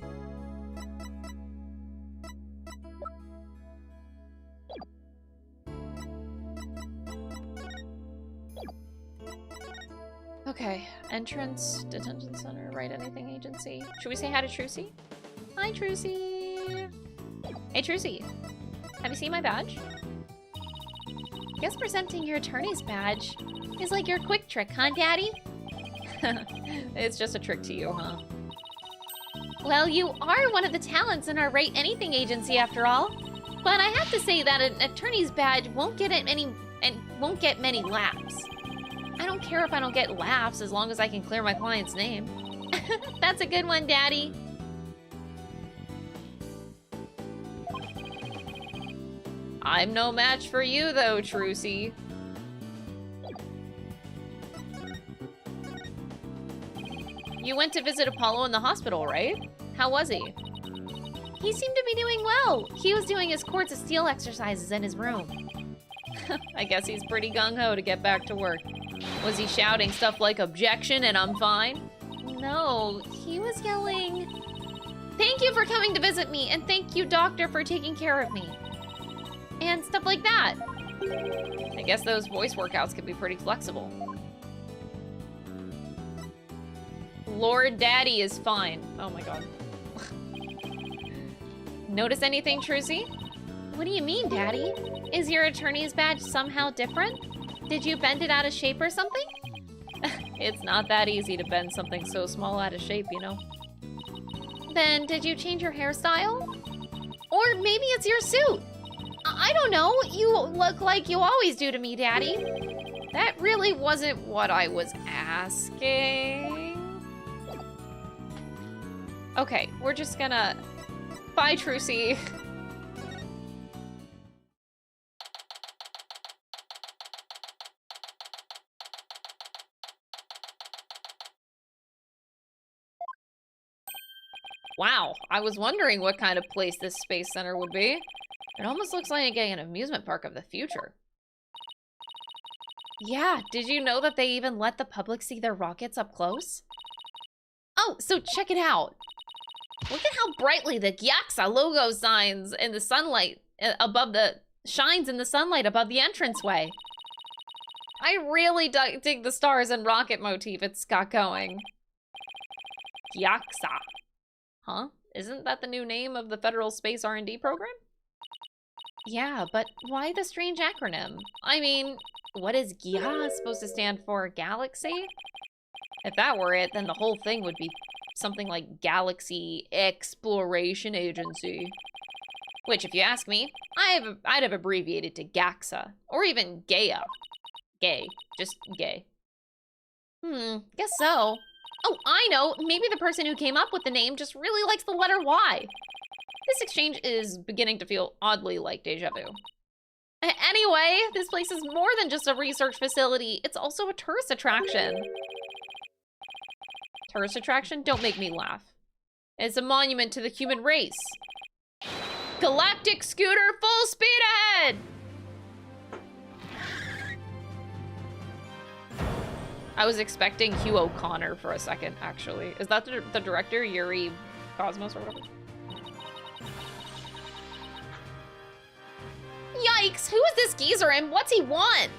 Okay, entrance, detention center, write anything agency. Should we say hi to Trucy? Hi, Trucy. Hey, Trucy. Have you seen my badge? Guess presenting your attorney's badge is like your quick trick, huh, Daddy? It's just a trick to you, huh? Well, you are one of the talents in our Write Anything agency, after all. But I have to say that an attorney's badge won't get many laughs. I don't care if I don't get laughs as long as I can clear my client's name. That's a good one, Daddy. I'm no match for you, though, Trucy. You went to visit Apollo in the hospital, right? How was he? He seemed to be doing well. He was doing his Quartz of Steel exercises in his room. I guess he's pretty gung-ho to get back to work. Was he shouting stuff like objection and I'm fine? No, he was yelling, "Thank you for coming to visit me, and thank you, doctor, for taking care of me." And stuff like that. I guess those voice workouts can be pretty flexible. Lord Daddy is fine. Oh my god. Notice anything, Trucy? What do you mean, Daddy? Is your attorney's badge somehow different? Did you bend it out of shape or something? It's not that easy to bend something so small out of shape, you know? Then did you change your hairstyle? Or maybe it's your suit. I don't know. You look like you always do to me, Daddy. That really wasn't what I was asking. Okay, we're just gonna... Bye, Trucy. Wow, I was wondering what kind of place this space center would be. It almost looks like an amusement park of the future. Yeah, did you know that they even let the public see their rockets up close? Oh, so check it out. Look at how brightly the Gyaxa logo shines in the sunlight shines in the sunlight above the entranceway. I really dig the stars and rocket motif it's got going. Gyaxa. Huh? Isn't that the new name of the Federal Space R&D program? Yeah, but why the strange acronym? I mean, what is GIA supposed to stand for? Galaxy? If that were it, then the whole thing would be something like Galaxy Exploration Agency. Which, if you ask me, I'd have abbreviated to GAXA. Or even Gaia. Gay. Just gay. Guess so. Oh, I know! Maybe the person who came up with the name just really likes the letter Y. This exchange is beginning to feel oddly like deja vu. Anyway, this place is more than just a research facility. It's also a tourist attraction. Tourist attraction? Don't make me laugh. It's a monument to the human race. Galactic scooter, full speed ahead! I was expecting Hugh O'Connor for a second, actually. Is that the director, Yuri Cosmos or whatever? Yikes! Who is this geezer and what's he want?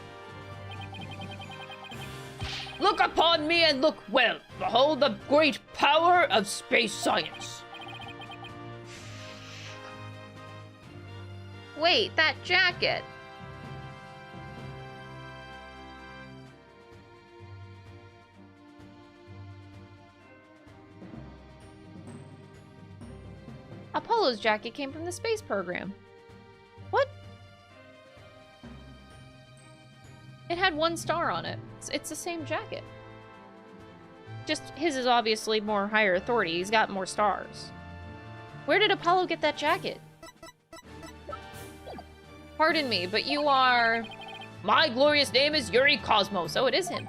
Look upon me and look well. Behold the great power of space science. Wait, that jacket. Apollo's jacket came from the space program. What? It had 1 star on it. It's the same jacket. Just his is obviously more higher authority. He's got more stars. Where did Apollo get that jacket? Pardon me, but you are... My glorious name is Yuri Cosmos. Oh, it is him.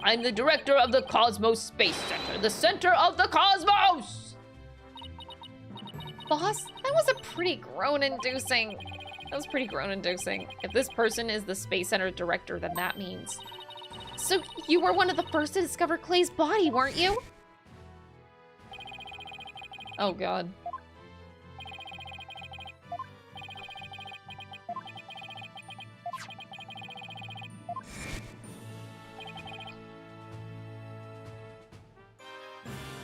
I'm the director of the Cosmos Space Center, the center of the cosmos! Boss, that was a pretty groan-inducing... That was pretty groan-inducing. If this person is the Space Center director, then that means... So, you were one of the first to discover Clay's body, weren't you? Oh, God.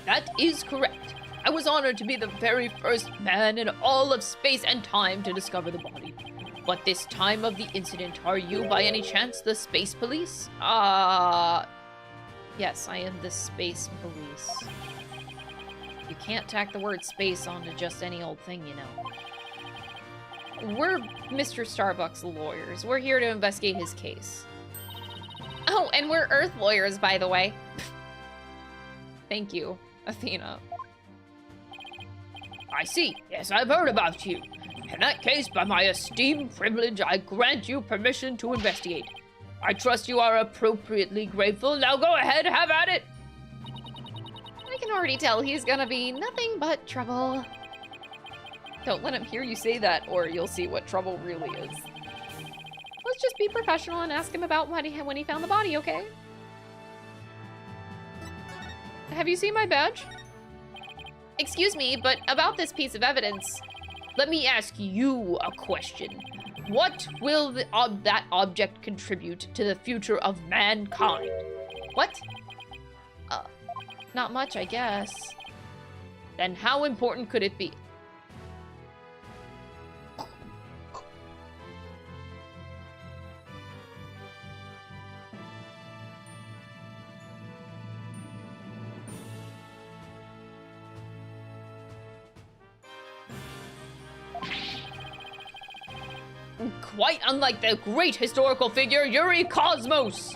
That is correct. I was honored to be the very first man in all of space and time to discover the body. But this time of the incident, are you by any chance the space police? Yes, I am the space police. You can't tack the word space onto just any old thing, you know. We're Mr. Starbuck's lawyers. We're here to investigate his case. Oh, and we're Earth lawyers, by the way. Thank you, Athena. I see. Yes, I've heard about you. In that case, by my esteemed privilege, I grant you permission to investigate. I trust you are appropriately grateful. Now go ahead, have at it. I can already tell he's gonna be nothing but trouble. Don't let him hear you say that, or you'll see what trouble really is. Let's just be professional and ask him about when he found the body, okay? Have you seen my badge? Excuse me, but about this piece of evidence... Let me ask you a question. What will that object contribute to the future of mankind? What? Not much, I guess. Then how important could it be? quite unlike the great historical figure Yuri Cosmos.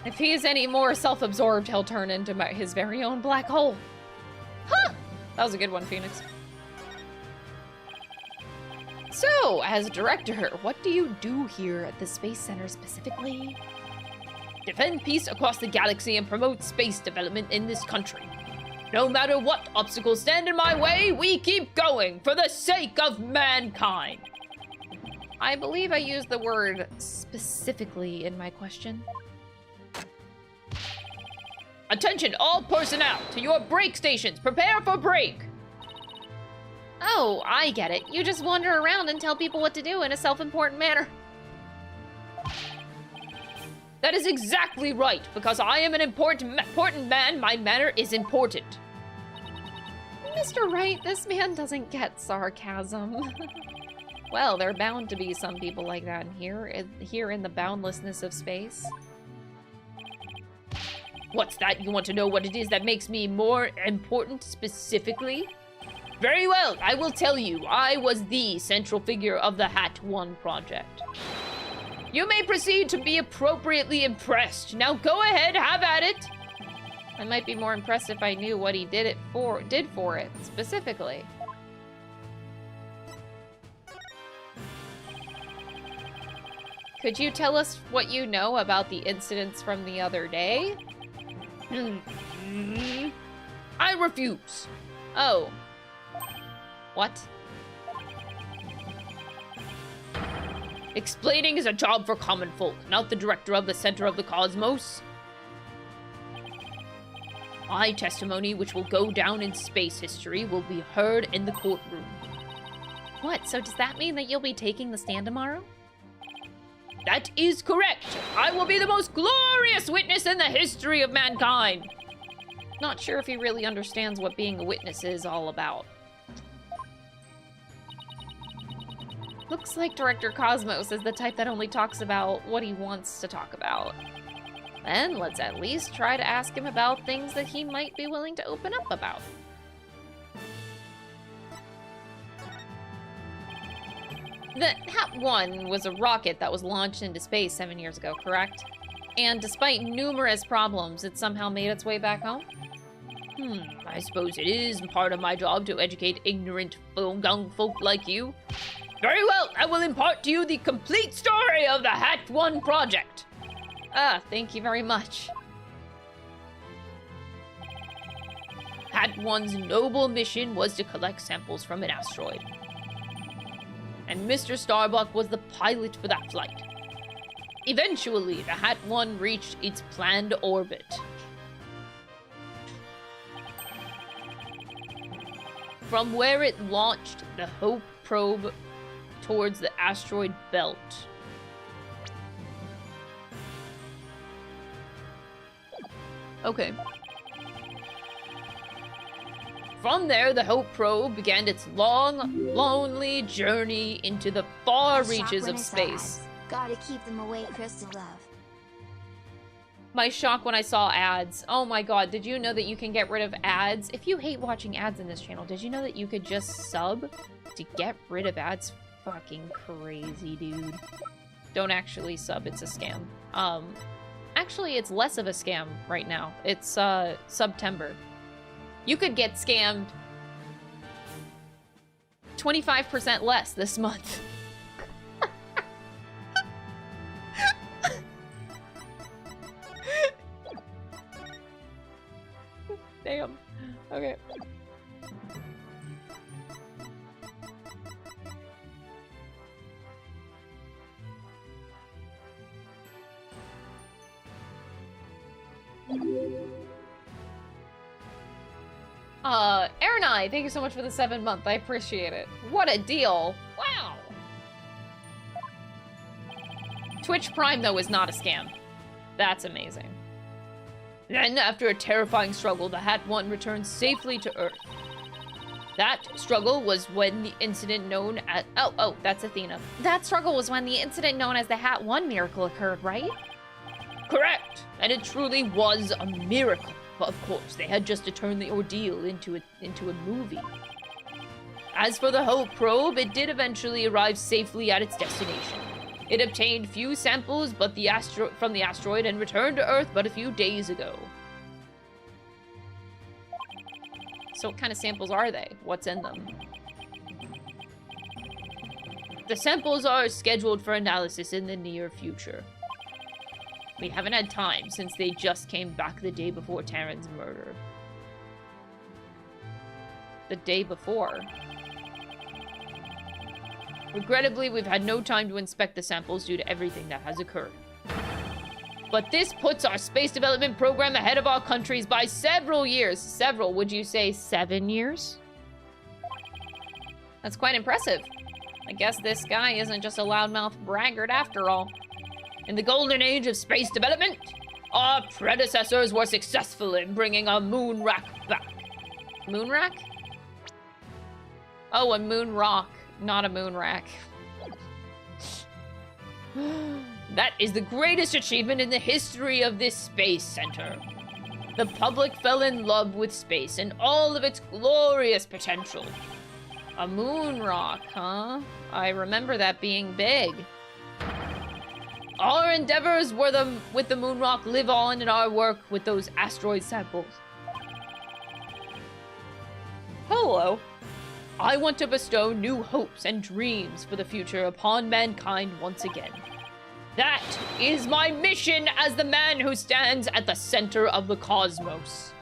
If he is any more self-absorbed, he'll turn into his very own black hole. Huh! That was a good one, Phoenix. So, as director, what do you do here at the Space Center specifically? Defend peace across the galaxy and promote space development in this country. No matter what obstacles stand in my way, we keep going for the sake of mankind. I believe I used the word specifically in my question. Attention all personnel to your break stations. Prepare for break. Oh, I get it. You just wander around and tell people what to do in a self-important manner. That is exactly right, because I am an important man, my manner is important. Mr. Wright, this man doesn't get sarcasm. Well, there are bound to be some people like that here in the boundlessness of space. What's that? You want to know what it is that makes me more important specifically? Very well, I will tell you. I was the central figure of the Hat 1 project. You may proceed to be appropriately impressed. Now go ahead, have at it. I might be more impressed if I knew what he did for it, specifically. Could you tell us what you know about the incidents from the other day? I refuse. Oh. What? Explaining is a job for common folk, not the director of the Center of the Cosmos. My testimony, which will go down in space history, will be heard in the courtroom. What? So does that mean that you'll be taking the stand tomorrow? That is correct. I will be the most glorious witness in the history of mankind. Not sure if he really understands what being a witness is all about. Looks like Director Cosmos is the type that only talks about what he wants to talk about. Then let's at least try to ask him about things that he might be willing to open up about. The Hat 1 was a rocket that was launched into space 7 years ago, correct? And despite numerous problems, it somehow made its way back home? I suppose it is part of my job to educate ignorant young folk like you. Very well, I will impart to you the complete story of the Hat 1 project. Ah, thank you very much. Hat 1's noble mission was to collect samples from an asteroid. And Mr. Starbuck was the pilot for that flight. Eventually, the Hat 1 reached its planned orbit. From where it launched the Hope probe towards the asteroid belt. Okay. From there, the Hope probe began its long, lonely journey into the far reaches of space. Gotta keep them away, Crystal Love. My shock when I saw ads. Oh my god, did you know that you can get rid of ads? If you hate watching ads in this channel, did you know that you could just sub to get rid of ads? Fucking crazy, dude. Don't actually sub, it's a scam. Actually, it's less of a scam right now. It's, September. You could get scammed 25% less this month. Damn. Okay. Aaronai, thank you so much for the 7 month. I appreciate it. What a deal. Wow. Twitch Prime, though, is not a scam. That's amazing. Then, after a terrifying struggle, the Hat 1 returned safely to Earth. That struggle was when the incident known as... Oh, that's Athena. That struggle was when the incident known as the Hat 1 miracle occurred, right? Correct! And it truly was a miracle. But of course, they had just to turn the ordeal into a movie. As for the Hope probe, it did eventually arrive safely at its destination. It obtained few samples from the asteroid and returned to Earth but a few days ago. So what kind of samples are they? What's in them? The samples are scheduled for analysis in the near future. We haven't had time since they just came back the day before Taryn's murder. The day before? Regrettably, we've had no time to inspect the samples due to everything that has occurred. But this puts our space development program ahead of our countries by several years. Several, would you say 7 years? That's quite impressive. I guess this guy isn't just a loudmouth braggart after all. In the golden age of space development, our predecessors were successful in bringing a moon rack back. Moon rack? Oh, a moon rock, not a moon rack. That is the greatest achievement in the history of this space center. The public fell in love with space and all of its glorious potential. A moon rock, huh? I remember that being big. Our endeavors with the moon rock live on in our work with those asteroid samples. Hello. I want to bestow new hopes and dreams for the future upon mankind once again. That is my mission as the man who stands at the center of the cosmos.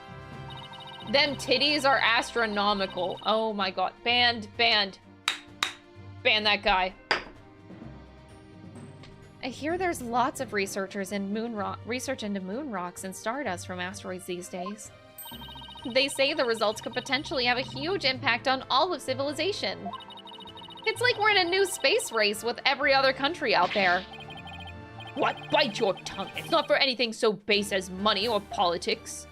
Them titties are astronomical. Oh my god. Banned. Ban that guy. I hear there's lots of research into moon rocks and stardust from asteroids these days. They say the results could potentially have a huge impact on all of civilization. It's like we're in a new space race with every other country out there. What? Bite your tongue. It's not for anything so base as money or politics.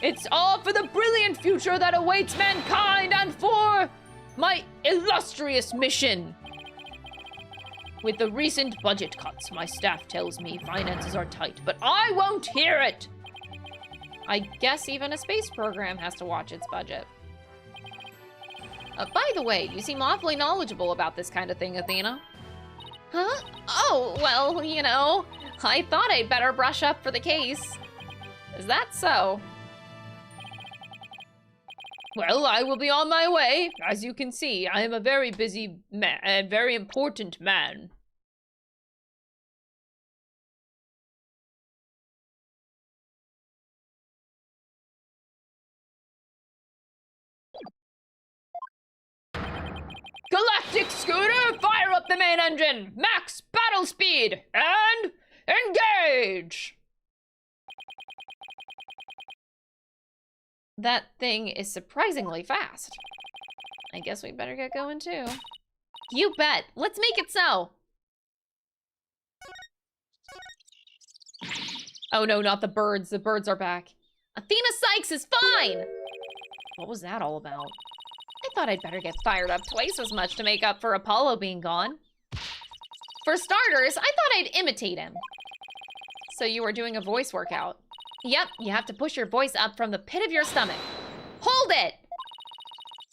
It's all for the brilliant future that awaits mankind and for my illustrious mission. With the recent budget cuts, my staff tells me finances are tight, but I won't hear it. I guess even a space program has to watch its budget. By the way, you seem awfully knowledgeable about this kind of thing, Athena. Huh? Oh, well, you know, I thought I'd better brush up for the case. Is that so? Well, I will be on my way. As you can see, I am a very busy man, a very important man. Galactic Scooter, fire up the main engine! Max battle speed! And engage! That thing is surprisingly fast. I guess we better get going too. You bet! Let's make it so! Oh no, not the birds. The birds are back. Athena Sykes is fine! What was that all about? I thought I'd better get fired up twice as much to make up for Apollo being gone. For starters, I thought I'd imitate him. So you were doing a voice workout. Yep, you have to push your voice up from the pit of your stomach. Hold it!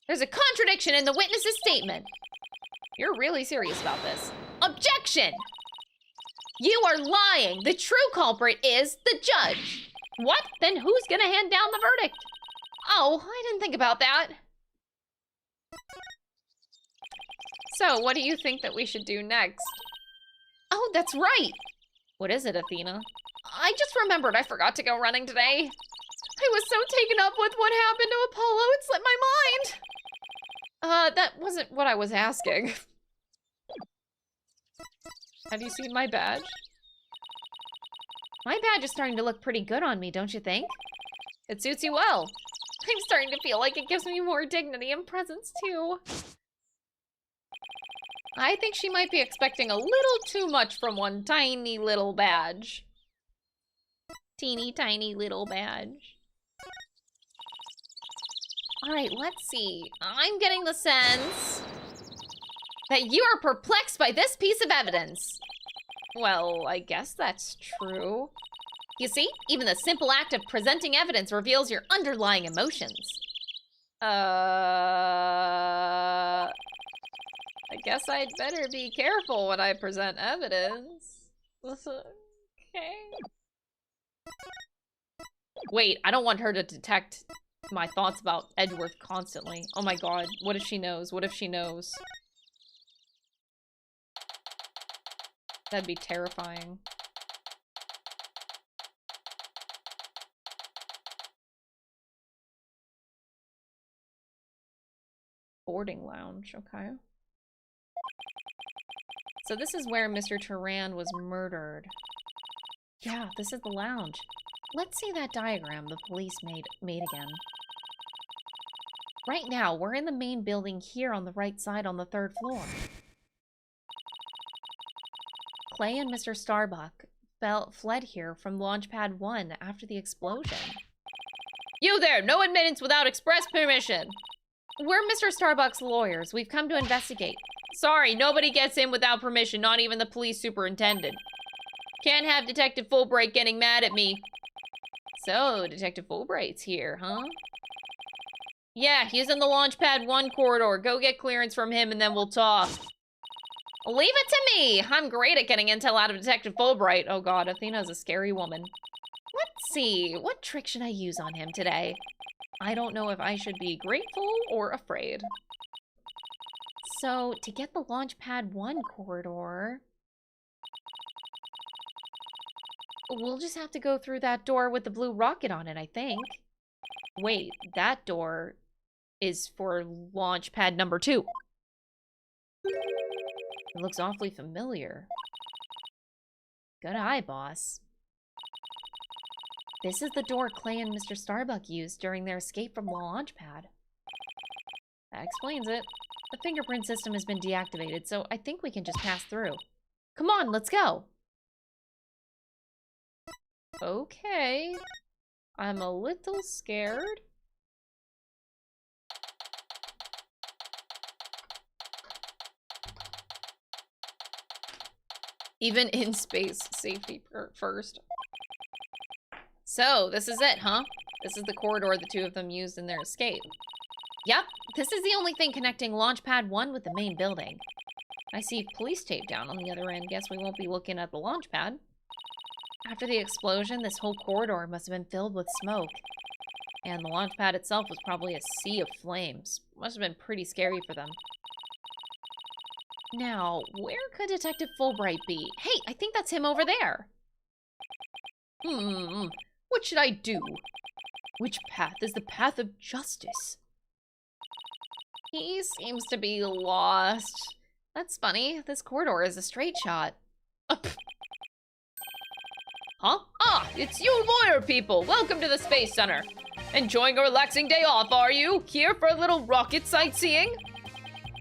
There's a contradiction in the witness's statement. You're really serious about this. Objection! You are lying! The true culprit is the judge. What? Then who's gonna hand down the verdict? Oh, I didn't think about that. So, what do you think that we should do next? Oh, that's right! What is it, Athena? I just remembered I forgot to go running today. I was so taken up with what happened to Apollo, it slipped my mind. That wasn't what I was asking. Have you seen my badge? My badge is starting to look pretty good on me, don't you think? It suits you well. I'm starting to feel like it gives me more dignity and presence, too. I think she might be expecting a little too much from one tiny little badge. Teeny tiny little badge. Alright, let's see. I'm getting the sense that you are perplexed by this piece of evidence. Well, I guess that's true. You see, even the simple act of presenting evidence reveals your underlying emotions. I guess I'd better be careful when I present evidence. Okay. Wait, I don't want her to detect my thoughts about Edgeworth constantly. Oh my god, what if she knows? What if she knows? That'd be terrifying. Boarding lounge, okay. So this is where Mr. Turan was murdered. Yeah, this is the lounge. Let's see that diagram the police made again. Right now, we're in the main building here on the right side on the 3rd floor. Clay and Mr. Starbuck fled here from Launchpad 1 after the explosion. You there! No admittance without express permission! We're Mr. Starbuck's lawyers. We've come to investigate. Sorry, nobody gets in without permission, not even the police superintendent. Can't have Detective Fulbright getting mad at me. So, Detective Fulbright's here, huh? Yeah, he's in the Launchpad 1 corridor. Go get clearance from him and then we'll talk. Leave it to me! I'm great at getting intel out of Detective Fulbright. Oh god, Athena's a scary woman. Let's see, what trick should I use on him today? I don't know if I should be grateful or afraid. So, to get the Launchpad 1 corridor... we'll just have to go through that door with the blue rocket on it, I think. Wait, that door is for Launchpad number 2. It looks awfully familiar. Good eye, boss. This is the door Clay and Mr. Starbuck used during their escape from the Launchpad. That explains it. The fingerprint system has been deactivated, so I think we can just pass through. Come on, let's go! Okay. I'm a little scared. Even in space, safety first. So, this is it, huh? This is the corridor the two of them used in their escape. Yep, this is the only thing connecting Launchpad 1 with the main building. I see police tape down on the other end. Guess we won't be looking at the Launchpad. After the explosion, this whole corridor must have been filled with smoke. And the Launchpad itself was probably a sea of flames. Must have been pretty scary for them. Now, where could Detective Fulbright be? Hey, I think that's him over there. What should I do? Which path is the path of justice? He seems to be lost. That's funny. This corridor is a straight shot. Huh? Ah, it's you lawyer people. Welcome to the Space Center. Enjoying a relaxing day off, are you? Here for a little rocket sightseeing?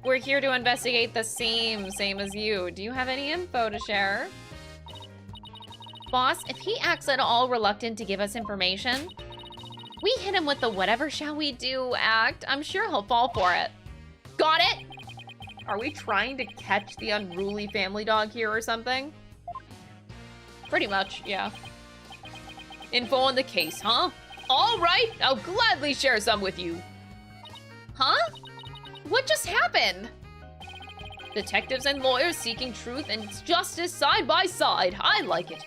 We're here to investigate the same as you. Do you have any info to share? Boss, if he acts at all reluctant to give us information, we hit him with the whatever shall we do act. I'm sure he'll fall for it. Got it? Are we trying to catch the unruly family dog here or something? Pretty much, yeah. Info on the case, huh? All right, I'll gladly share some with you. Huh? What just happened? Detectives and lawyers seeking truth and justice side by side. I like it.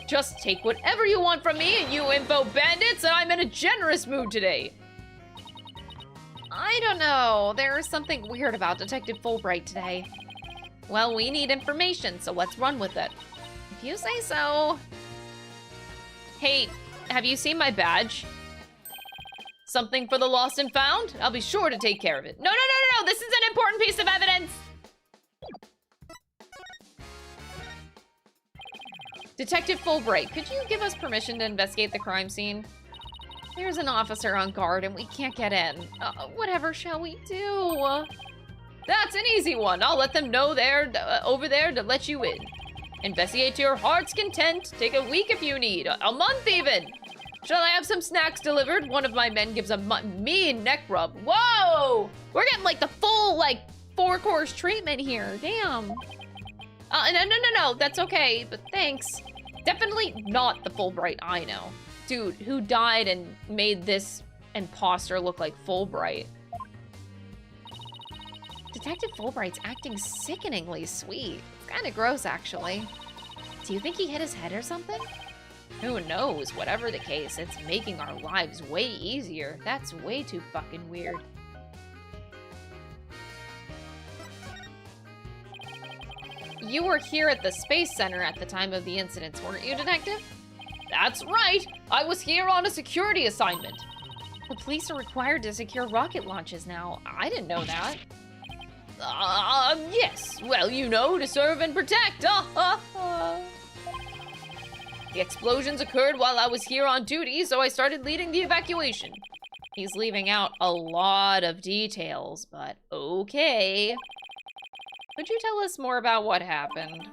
Just take whatever you want from me, you info bandits, and I'm in a generous mood today. I don't know. There's something weird about Detective Fulbright today. Well, we need information, so let's run with it. If you say so. Hey, have you seen my badge? Something for the lost and found? I'll be sure to take care of it. No, this is an important piece of evidence! Detective Fulbright, could you give us permission to investigate the crime scene? There's an officer on guard and we can't get in. Whatever shall we do? That's an easy one. I'll let them know they're over there to let you in. Investigate to your heart's content. Take a week if you need. A month even. Shall I have some snacks delivered? One of my men gives a mean neck rub. Whoa! We're getting like the full 4-course treatment here. Damn. No. That's okay, but thanks. Definitely not the Fulbright I know. Dude, who died and made this imposter look like Fulbright. Detective Fulbright's acting sickeningly sweet. It's kind of gross, actually. Do you think he hit his head or something? Who knows? Whatever the case, it's making our lives way easier. That's way too fucking weird. You were here at the Space Center at the time of the incidents, weren't you, Detective? That's right! I was here on a security assignment. The police are required to secure rocket launches now. I didn't know that. Yes. Well, you know, to serve and protect. The explosions occurred while I was here on duty, so I started leading the evacuation. He's leaving out a lot of details, but okay. Could you tell us more about what happened?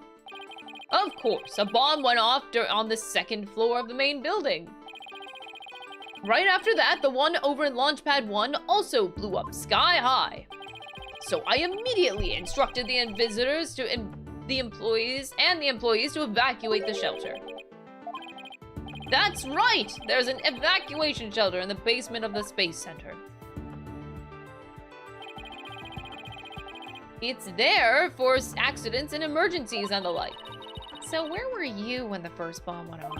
Of course, a bomb went off on the second floor of the main building. Right after that, the one over in Launch Pad 1 also blew up sky high. So I immediately instructed the employees to evacuate the shelter. That's right! There's an evacuation shelter in the basement of the Space Center. It's there for accidents and emergencies and the like. So where were you when the first bomb went off?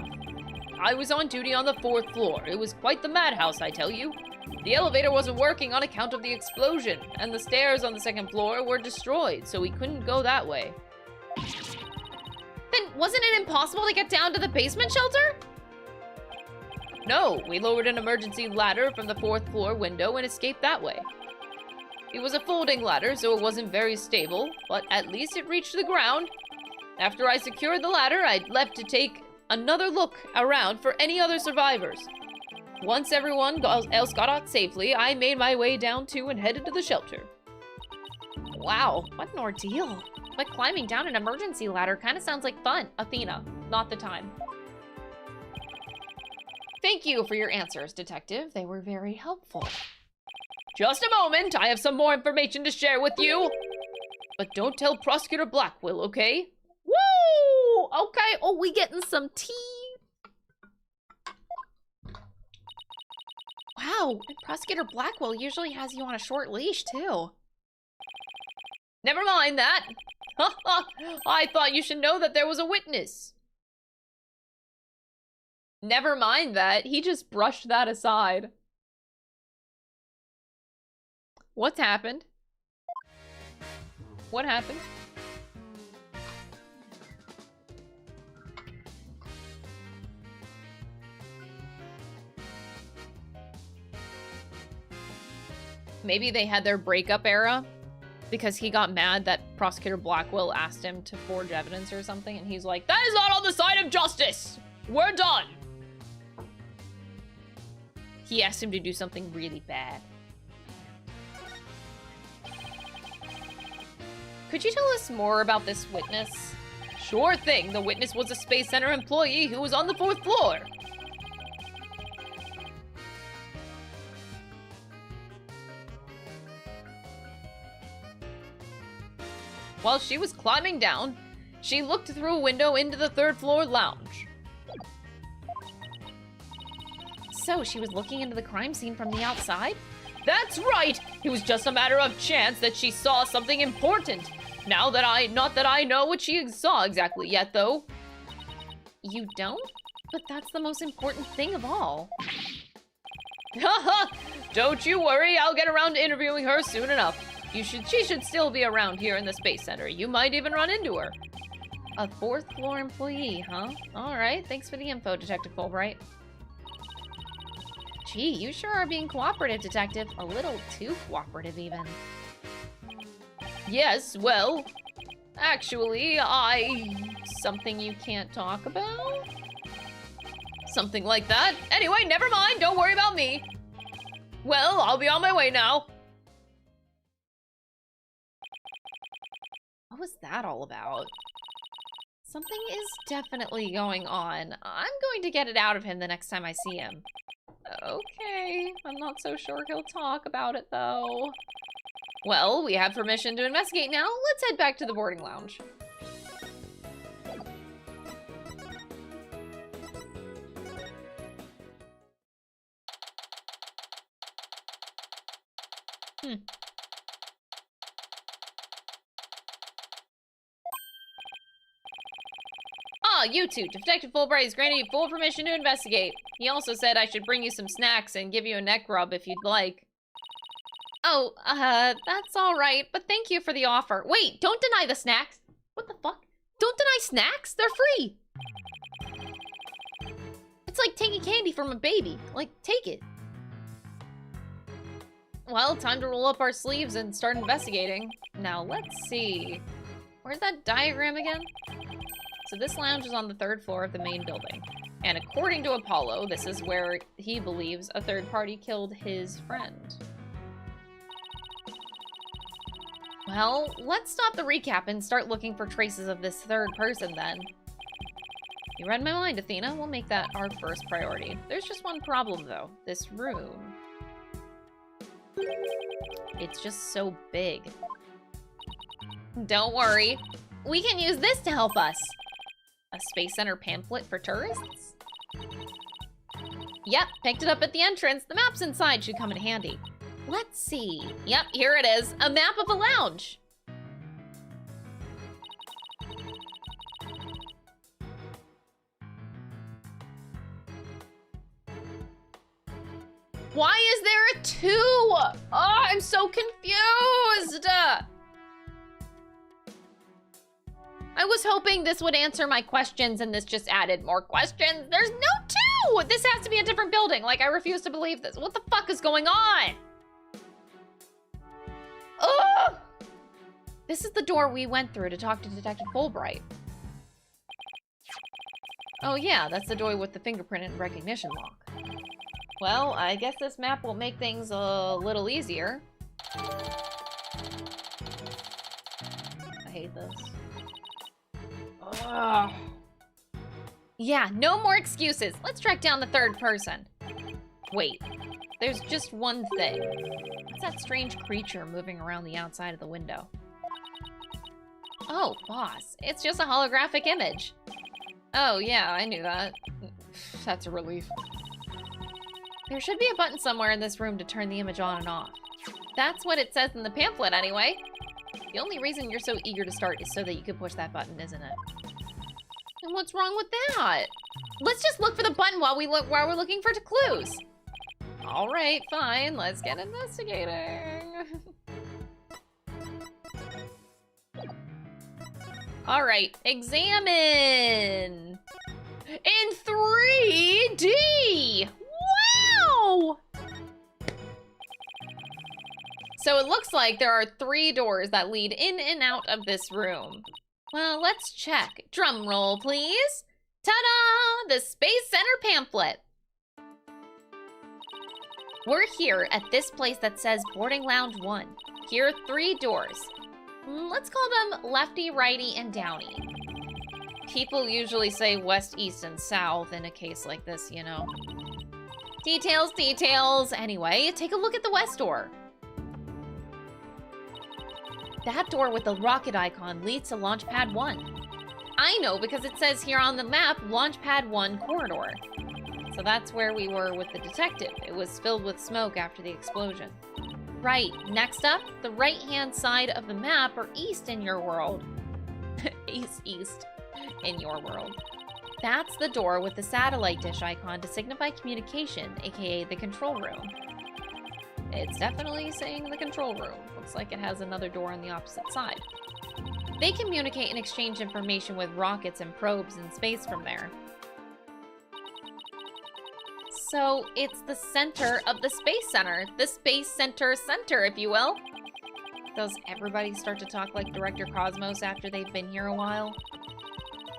I was on duty on the 4th floor. It was quite the madhouse, I tell you. The elevator wasn't working on account of the explosion, and the stairs on the 2nd floor were destroyed, so we couldn't go that way. Then wasn't it impossible to get down to the basement shelter? No, we lowered an emergency ladder from the 4th floor window and escaped that way. It was a folding ladder, so it wasn't very stable, but at least it reached the ground. After I secured the ladder, I left to take another look around for any other survivors. Once everyone else got out safely, I made my way down to and headed to the shelter. Wow, what an ordeal. But climbing down an emergency ladder kind of sounds like fun. Athena, not the time. Thank you for your answers, Detective. They were very helpful. Just a moment, I have some more information to share with you. But don't tell Prosecutor Blackwell, okay? Woo! Okay, oh, we getting some tea. Wow, and Prosecutor Blackwell usually has you on a short leash, too. Never mind that. I thought you should know that there was a witness. Never mind that. He just brushed that aside. What's happened? What happened? Maybe they had their breakup era because he got mad that Prosecutor Blackwell asked him to forge evidence or something, and he's like, that is not on the side of justice! We're done! He asked him to do something really bad. Could you tell us more about this witness? Sure thing. The witness was a Space Center employee who was on the 4th floor. While she was climbing down, she looked through a window into the 3rd floor lounge. So she was looking into the crime scene from the outside? That's right! It was just a matter of chance that she saw something important. Not that I know what she saw exactly yet, though. You don't? But that's the most important thing of all. Haha! Don't you worry, I'll get around to interviewing her soon enough. She should still be around here in the Space Center. You might even run into her. A 4th floor employee, huh? Alright, thanks for the info, Detective Fulbright. Gee, you sure are being cooperative, Detective. A little too cooperative, even. Yes, well, actually, something you can't talk about? Something like that. Anyway, never mind. Don't worry about me. Well, I'll be on my way now. What was that all about? Something is definitely going on. I'm going to get it out of him the next time I see him. Okay, I'm not so sure he'll talk about it, though. Well, we have permission to investigate now. Let's head back to the boarding lounge. Ah, you two. Detective Fulbright has granted you full permission to investigate. He also said I should bring you some snacks and give you a neck rub if you'd like. Oh, that's all right, but thank you for the offer. Wait, don't deny the snacks. What the fuck? Don't deny snacks? They're free. It's like taking candy from a baby. Like, take it. Well, time to roll up our sleeves and start investigating. Now, let's see. Where's that diagram again? So this lounge is on the 3rd floor of the main building. And according to Apollo, this is where he believes a third party killed his friend. Well, let's stop the recap and start looking for traces of this third person then. You read my mind, Athena. We'll make that our first priority. There's just one problem, though. This room. It's just so big. Don't worry. We can use this to help us. A Space Center pamphlet for tourists? Yep, picked it up at the entrance. The maps inside should come in handy. Let's see. Yep, here it is. A map of a lounge. Why is there a 2? Oh, I'm so confused. I was hoping this would answer my questions and this just added more questions. There's no 2! This has to be a different building. Like, I refuse to believe this. What the fuck is going on? Ugh! This is the door we went through to talk to Detective Fulbright. Oh yeah, that's the door with the fingerprint and recognition lock. Well, I guess this map will make things a little easier. I hate this. Ugh. Yeah, no more excuses. Let's track down the third person. Wait, there's just one thing. What's that strange creature moving around the outside of the window? Oh, boss, it's just a holographic image. Oh, yeah, I knew that. That's a relief. There should be a button somewhere in this room to turn the image on and off. That's what it says in the pamphlet anyway. The only reason you're so eager to start is so that you can push that button, isn't it? And what's wrong with that? Let's just look for the button while we're looking for clues. All right, fine. Let's get investigating. All right, examine. In 3D. Wow! So it looks like there are 3 doors that lead in and out of this room. Well, let's check. Drum roll, please. Ta-da! The Space Center pamphlet. We're here at this place that says Boarding Lounge 1. Here are 3 doors. Let's call them Lefty, Righty, and Downy. People usually say West, East, and South in a case like this, you know. Details, details. Anyway, take a look at the West door. That door with the rocket icon leads to Launchpad 1. I know because it says here on the map, Launchpad 1 corridor. So that's where we were with the detective. It was filled with smoke after the explosion. Right, next up, the right-hand side of the map, or east in your world. East in your world. That's the door with the satellite dish icon to signify communication, aka the control room. It's definitely saying the control room. Looks like it has another door on the opposite side. They communicate and exchange information with rockets and probes in space from there. So it's the center of the Space Center. The Space Center, if you will. Does everybody start to talk like Director Cosmos after they've been here a while?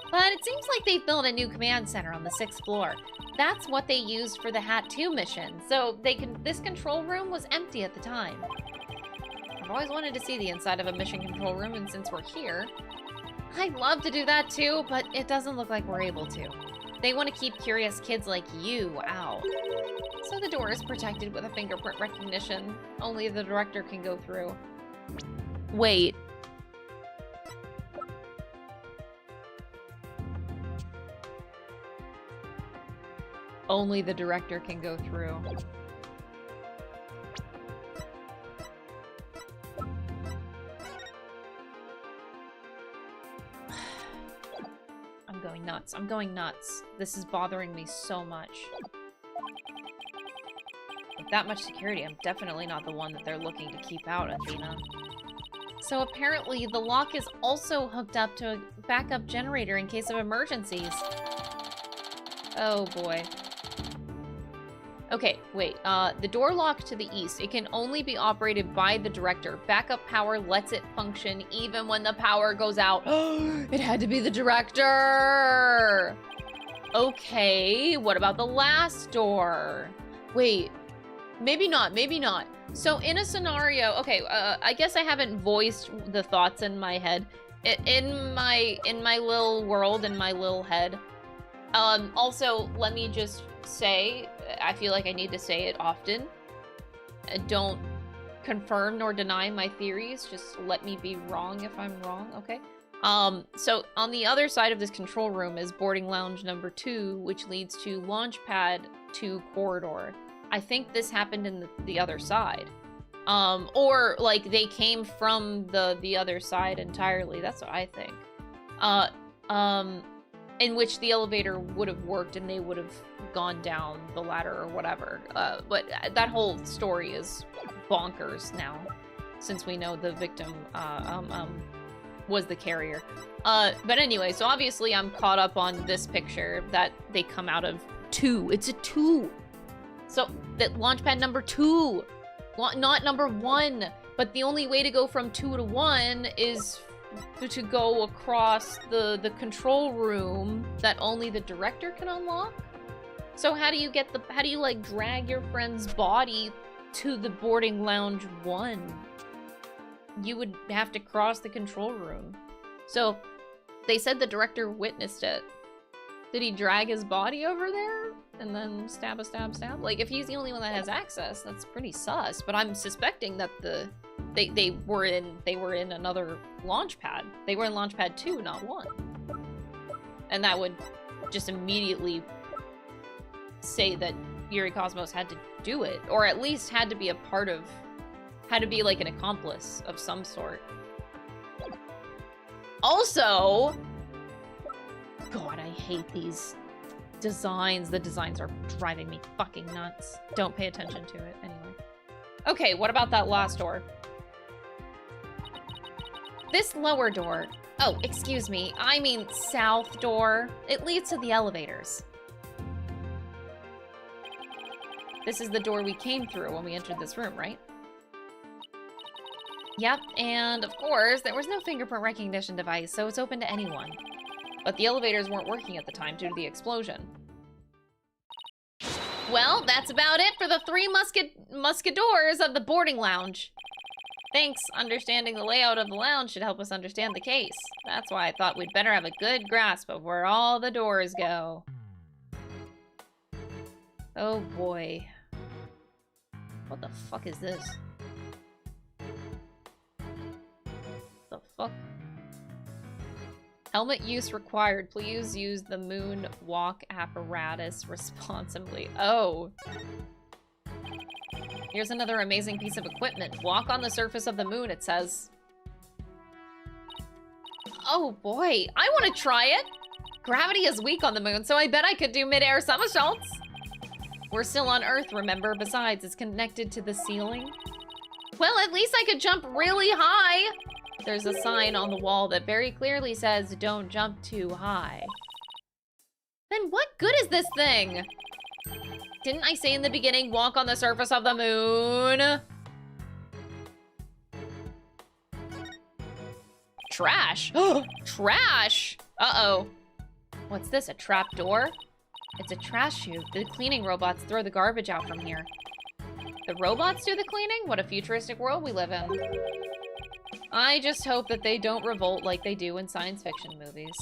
But it seems like they've built a new command center on the 6th floor. That's what they used for the Hat 2 mission, so this control room was empty at the time. I've always wanted to see the inside of a mission control room, and since we're here, I'd love to do that too, but it doesn't look like we're able to. They want to keep curious kids like you out. So the door is protected with a fingerprint recognition. Only the director can go through. Wait. Only the director can go through. going nuts. I'm going nuts. This is bothering me so much. With that much security, I'm definitely not the one that they're looking to keep out, Athena. So apparently the lock is also hooked up to a backup generator in case of emergencies. Oh boy. Okay, wait. The door lock to the east. It can only be operated by the director. Backup power lets it function even when the power goes out. It had to be the director! Okay, what about the last door? Wait, maybe not, maybe not. So in a scenario, okay, I guess I haven't voiced the thoughts in my head. In my little world, in my little head. Also, let me just say, I feel like I need to say it often. Don't confirm nor deny my theories. Just let me be wrong if I'm wrong, okay? So on the other side of this control room is boarding lounge number 2, which leads to launchpad 2 corridor. I think this happened in the other side. Or like they came from the other side entirely. That's what I think. In which the elevator would have worked and they would have gone down the ladder or whatever. But that whole story is bonkers now, since we know the victim was the carrier. But anyway, so obviously I'm caught up on this picture that they come out of 2. It's a 2. So that launchpad number 2, not number 1. But the only way to go from 2 to 1 is to go across the control room that only the director can unlock. So how do you like drag your friend's body to the boarding lounge 1? You would have to cross the control room. So they said the director witnessed it. Did he drag his body over there and then stab? Like, if he's the only one that has access, that's pretty sus. But I'm suspecting that they were in another launch pad. They were in launch pad 2, not 1. And that would just immediately say that Yuri Cosmos had to do it, or at least had to be like an accomplice of some sort. Also, God, I hate these designs. The designs are driving me fucking nuts. Don't pay attention to it anyway. Okay, what about that last door? This lower door. Oh, excuse me. I mean south door. It leads to the elevators. This is the door we came through when we entered this room, right? Yep, and of course, there was no fingerprint recognition device, so it's open to anyone. But the elevators weren't working at the time due to the explosion. Well, that's about it for the 3 musketeers of the boarding lounge. Thanks, understanding the layout of the lounge should help us understand the case. That's why I thought we'd better have a good grasp of where all the doors go. Oh boy. What the fuck is this? The fuck? Helmet use required. Please use the moon walk apparatus responsibly. Oh. Here's another amazing piece of equipment. Walk on the surface of the moon, it says. Oh boy, I want to try it. Gravity is weak on the moon, so I bet I could do mid-air somersaults. We're still on Earth, remember? Besides, it's connected to the ceiling. Well, at least I could jump really high. There's a sign on the wall that very clearly says, don't jump too high. Then what good is this thing? Didn't I say in the beginning, walk on the surface of the moon? Trash. Trash! Uh-oh. What's this, a trap door? It's a trash chute. The cleaning robots throw the garbage out from here. The robots do the cleaning? What a futuristic world we live in. I just hope that they don't revolt like they do in science fiction movies.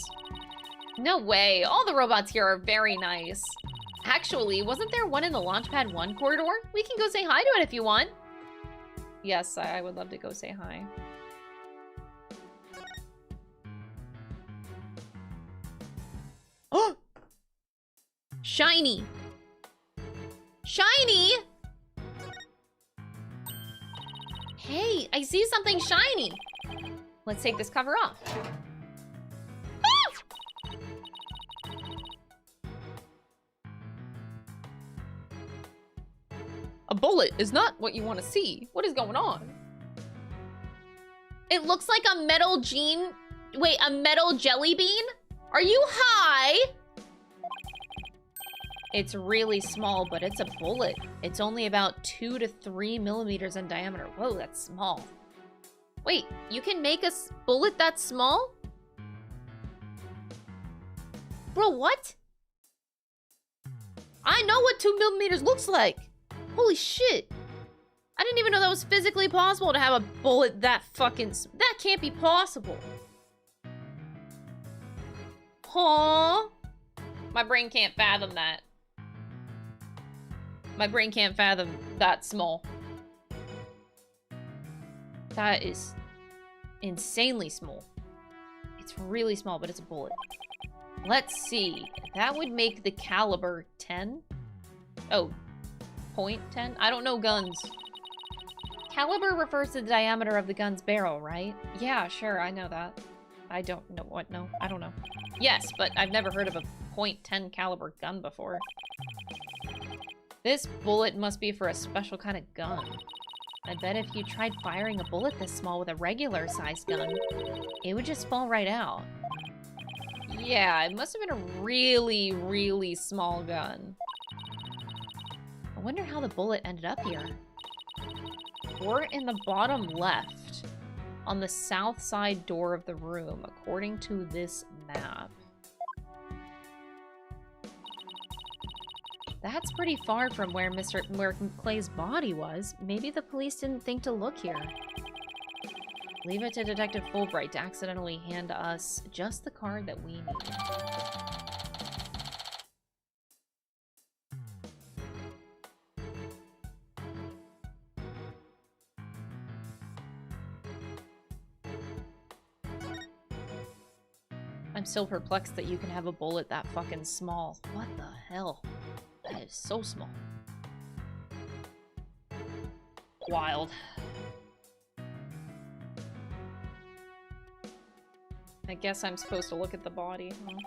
No way. All the robots here are very nice. Actually, wasn't there one in the Launchpad 1 corridor? We can go say hi to it if you want. Yes, I would love to go say hi. Oh! Shiny! Shiny! Hey, I see something shiny. Let's take this cover off. Ah! A bullet is not what you want to see. What is going on? It looks like a metal a metal jelly bean? Are you high? It's really small, but it's a bullet. It's only about 2 to 3 millimeters in diameter. Whoa, that's small. Wait, you can make a bullet that small? Bro, what? I know what 2 millimeters looks like. Holy shit. I didn't even know that was physically possible to have a bullet that fucking... That can't be possible. Huh? My brain can't fathom that. My brain can't fathom that small. That is insanely small. It's really small, but it's a bullet. Let's see. That would make the caliber 10? Oh, .10? I don't know guns. Caliber refers to the diameter of the gun's barrel, right? Yeah, sure, I know that. I don't know what, no, I don't know. Yes, but I've never heard of a .10 caliber gun before. This bullet must be for a special kind of gun. I bet if you tried firing a bullet this small with a regular sized gun, it would just fall right out. Yeah, it must have been a really, really small gun. I wonder how the bullet ended up here. We're in the bottom left, on the south side door of the room, according to this map. That's pretty far from where where Clay's body was. Maybe the police didn't think to look here. Leave it to Detective Fulbright to accidentally hand us just the card that we need. I'm still perplexed that you can have a bullet that fucking small. What the hell? That is so small. Wild. I guess I'm supposed to look at the body, huh?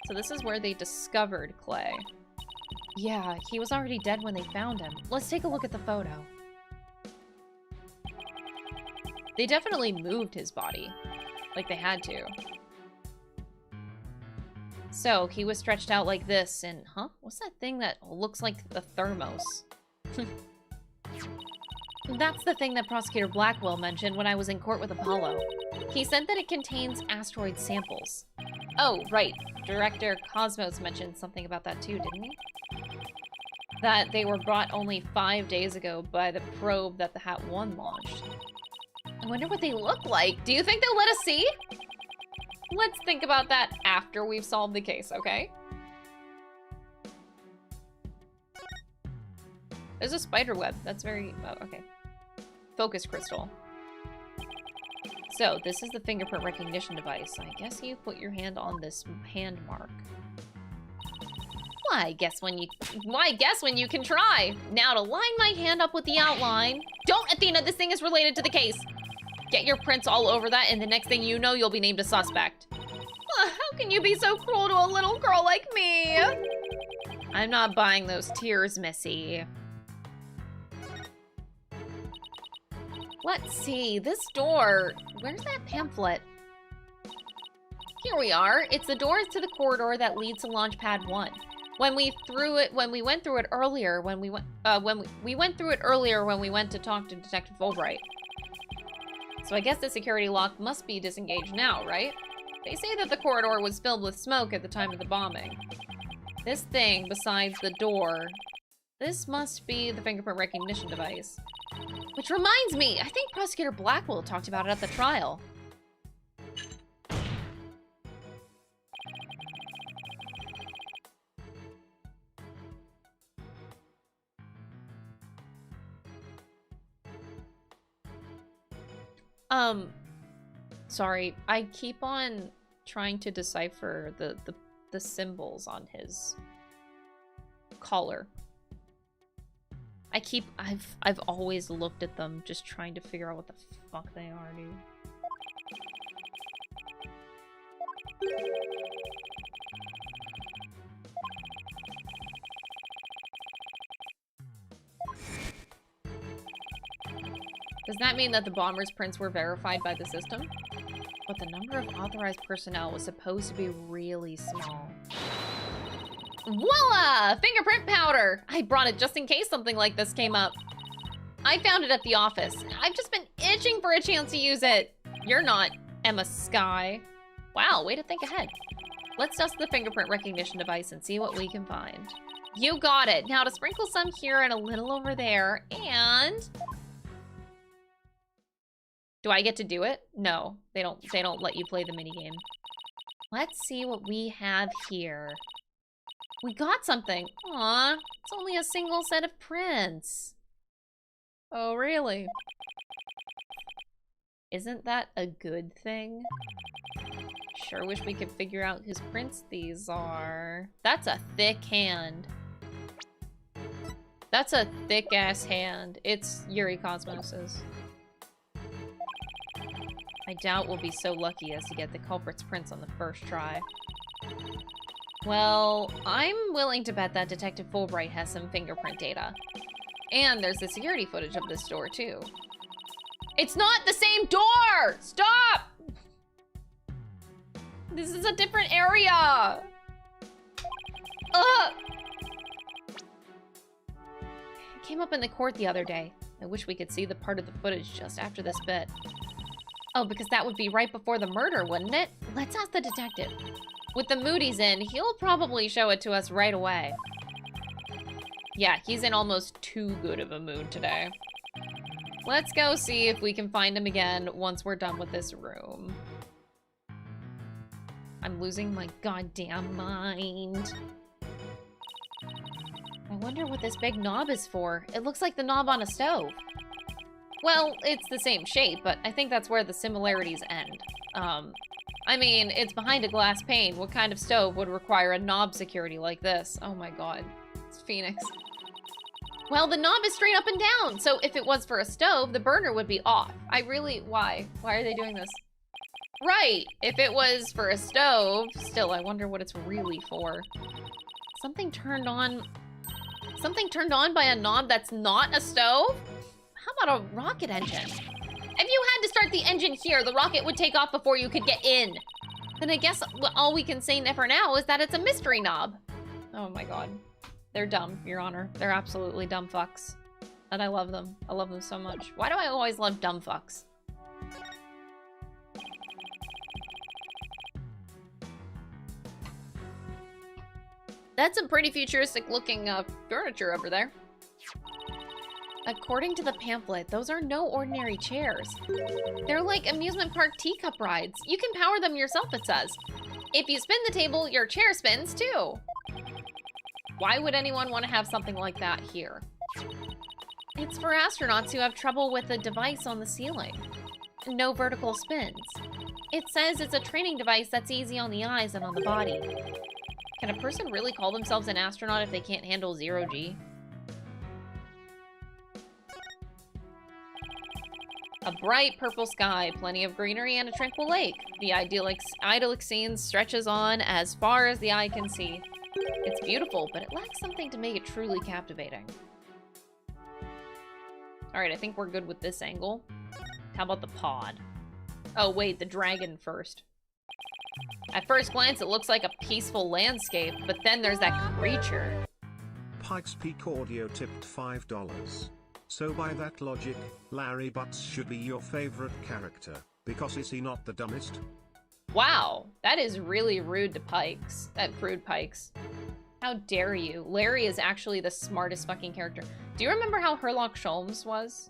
So this is where they discovered Clay. Yeah, he was already dead when they found him. Let's take a look at the photo. They definitely moved his body. Like they had to. So, he was stretched out like this, and... Huh? What's that thing that looks like the thermos? That's the thing that Prosecutor Blackwell mentioned when I was in court with Apollo. He said that it contains asteroid samples. Oh, right. Director Cosmos mentioned something about that too, didn't he? That they were brought only 5 days ago by the probe that the Hat 1 launched. I wonder what they look like. Do you think they'll let us see? Let's think about that after we've solved the case, okay? There's a spider web. That's very... Oh, okay. Focus crystal. So, this is the fingerprint recognition device. I guess you put your hand on this hand mark. Why guess when you can try? Now to line my hand up with the outline. Don't, Athena! This thing is related to the case! Get your prints all over that, and the next thing you know, you'll be named a suspect. How can you be so cruel to a little girl like me? I'm not buying those tears, Missy. Let's see, this door. Where's that pamphlet? Here we are. It's the door to the corridor that leads to Launchpad 1. When we went through it earlier when we went to talk to Detective Fulbright. So I guess the security lock must be disengaged now, right? They say that the corridor was filled with smoke at the time of the bombing. This thing besides the door, this must be the fingerprint recognition device. Which reminds me, I think Prosecutor Blackwell talked about it at the trial. Sorry, I keep on trying to decipher the symbols on his collar. I've always looked at them just trying to figure out what the fuck they are, dude. Does that mean that the bomber's prints were verified by the system? But the number of authorized personnel was supposed to be really small. Voila! Fingerprint powder! I brought it just in case something like this came up. I found it at the office. I've just been itching for a chance to use it. You're not, Emma Sky. Wow, way to think ahead. Let's dust the fingerprint recognition device and see what we can find. You got it. Now to sprinkle some here and a little over there, and... Do I get to do it? No, they don't let you play the minigame. Let's see what we have here. We got something. Aw, it's only a single set of prints. Oh, really? Isn't that a good thing? Sure wish we could figure out whose prints these are. That's a thick hand. That's a thick-ass hand. It's Yuri Cosmos's. I doubt we'll be so lucky as to get the culprit's prints on the first try. Well, I'm willing to bet that Detective Fulbright has some fingerprint data. And there's the security footage of this door, too. It's not the same door! Stop! This is a different area! Ugh! It came up in the court the other day. I wish we could see the part of the footage just after this bit. Oh, because that would be right before the murder, wouldn't it? Let's ask the detective. With the Moody's in, he'll probably show it to us right away. Yeah, he's in almost too good of a mood today. Let's go see if we can find him again once we're done with this room. I'm losing my goddamn mind. I wonder what this big knob is for. It looks like the knob on a stove. Well, it's the same shape, but I think that's where the similarities end. I mean, it's behind a glass pane. What kind of stove would require a knob security like this? Oh my god. It's Phoenix. Well, the knob is straight up and down, so if it was for a stove, the burner would be off. Why? Why are they doing this? Right, if it was for a stove, still, I wonder what it's really for. Something turned on by a knob that's not a stove? How about a rocket engine? If you had to start the engine here, the rocket would take off before you could get in. Then I guess all we can say for now is that it's a mystery knob. Oh my god. They're dumb, Your Honor. They're absolutely dumb fucks. And I love them. I love them so much. Why do I always love dumb fucks? That's some pretty futuristic looking furniture over there. According to the pamphlet, those are no ordinary chairs. They're like amusement park teacup rides. You can power them yourself, it says. If you spin the table, your chair spins too. Why would anyone want to have something like that here? It's for astronauts who have trouble with a device on the ceiling. No vertical spins. It says it's a training device that's easy on the eyes and on the body. Can a person really call themselves an astronaut if they can't handle 0G? A bright purple sky, plenty of greenery, and a tranquil lake. The idyllic scene stretches on as far as the eye can see. It's beautiful, but it lacks something to make it truly captivating. Alright, I think we're good with this angle. How about the pod? Oh wait, the dragon first. At first glance, it looks like a peaceful landscape, but then there's that creature. Pikes Peak Audio tipped $5. So by that logic, Larry Butts should be your favorite character, because is he not the dumbest? Wow, that is really rude to Pikes. Rude Pikes. How dare you? Larry is actually the smartest fucking character. Do you remember how Herlock Sholmes was?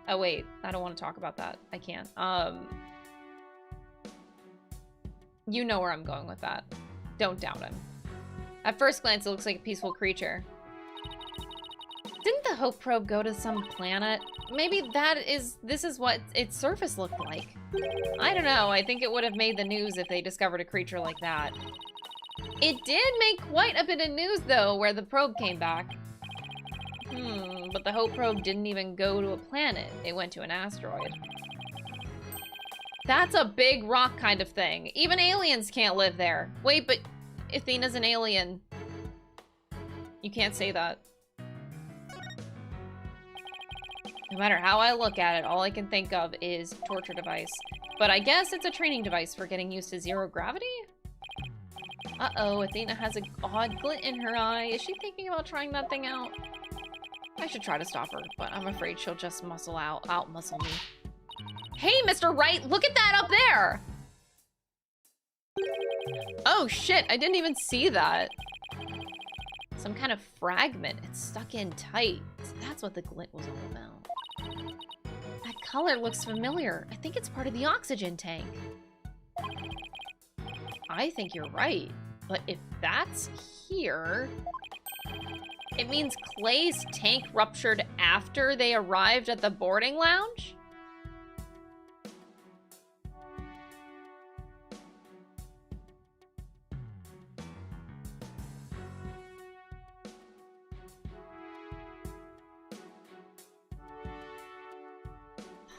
Oh wait, I don't want to talk about that. I can't. You know where I'm going with that. Don't doubt him. At first glance, it looks like a peaceful creature. Didn't the Hope probe go to some planet? Maybe this is what its surface looked like. I don't know, I think it would have made the news if they discovered a creature like that. It did make quite a bit of news though, where the probe came back. But the Hope probe didn't even go to a planet, it went to an asteroid. That's a big rock kind of thing. Even aliens can't live there. Wait, but Athena's an alien. You can't say that. No matter how I look at it, all I can think of is torture device. But I guess it's a training device for getting used to zero gravity? Uh-oh, Athena has an odd glint in her eye. Is she thinking about trying that thing out? I should try to stop her, but I'm afraid she'll just out-muscle me. Hey, Mr. Wright, look at that up there! Oh shit, I didn't even see that. Some kind of fragment. It's stuck in tight. So that's what the glint was all about. That color looks familiar. I think it's part of the oxygen tank. I think you're right. But if that's here, it means Clay's tank ruptured after they arrived at the boarding lounge?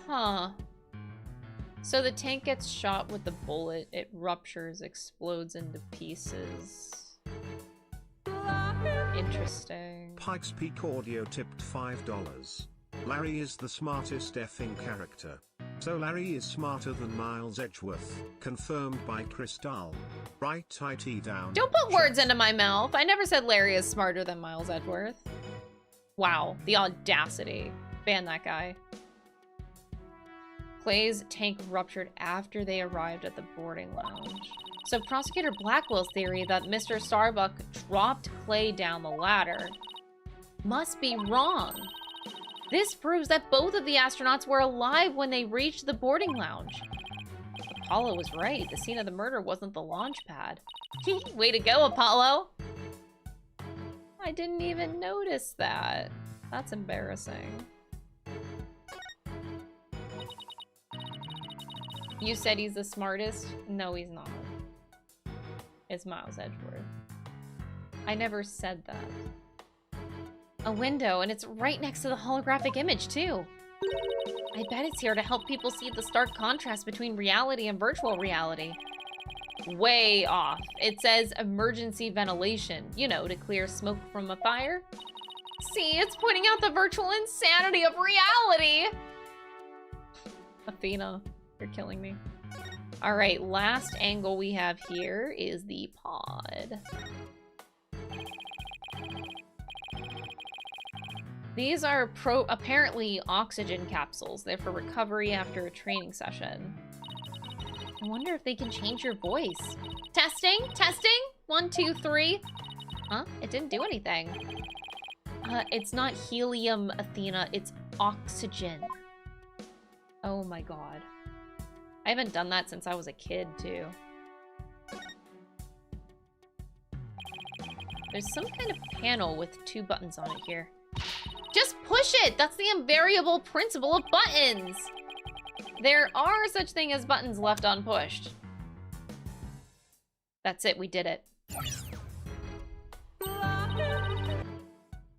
Huh. So the tank gets shot with the bullet, it ruptures, explodes into pieces. Interesting. Pikes Peak Audio tipped $5. Larry is the smartest effing character. So Larry is smarter than Miles Edgeworth, confirmed by Crystal. Write IT down. Don't put words into my mouth. I never said Larry is smarter than Miles Edgeworth. Wow, the audacity. Ban that guy. Clay's tank ruptured after they arrived at the boarding lounge. So Prosecutor Blackwell's theory that Mr. Starbuck dropped Clay down the ladder must be wrong. This proves that both of the astronauts were alive when they reached the boarding lounge. Apollo was right. The scene of the murder wasn't the launch pad. Way to go, Apollo! I didn't even notice that. That's embarrassing. You said he's the smartest? No, he's not. It's Miles Edgeworth. I never said that. A window, and it's right next to the holographic image, too. I bet it's here to help people see the stark contrast between reality and virtual reality. Way off. It says emergency ventilation, you know, to clear smoke from a fire. See, it's pointing out the virtual insanity of reality! Athena. You're killing me. All right, last angle we have here is the pod. These are apparently oxygen capsules. They're for recovery after a training session. I wonder if they can change your voice. Testing? Testing? 1, 2, 3. Huh? It didn't do anything. It's not helium, Athena. It's oxygen. Oh my god. I haven't done that since I was a kid, too. There's some kind of panel with 2 buttons on it here. Just push it! That's the invariable principle of buttons! There are such thing as buttons left unpushed. That's it, we did it.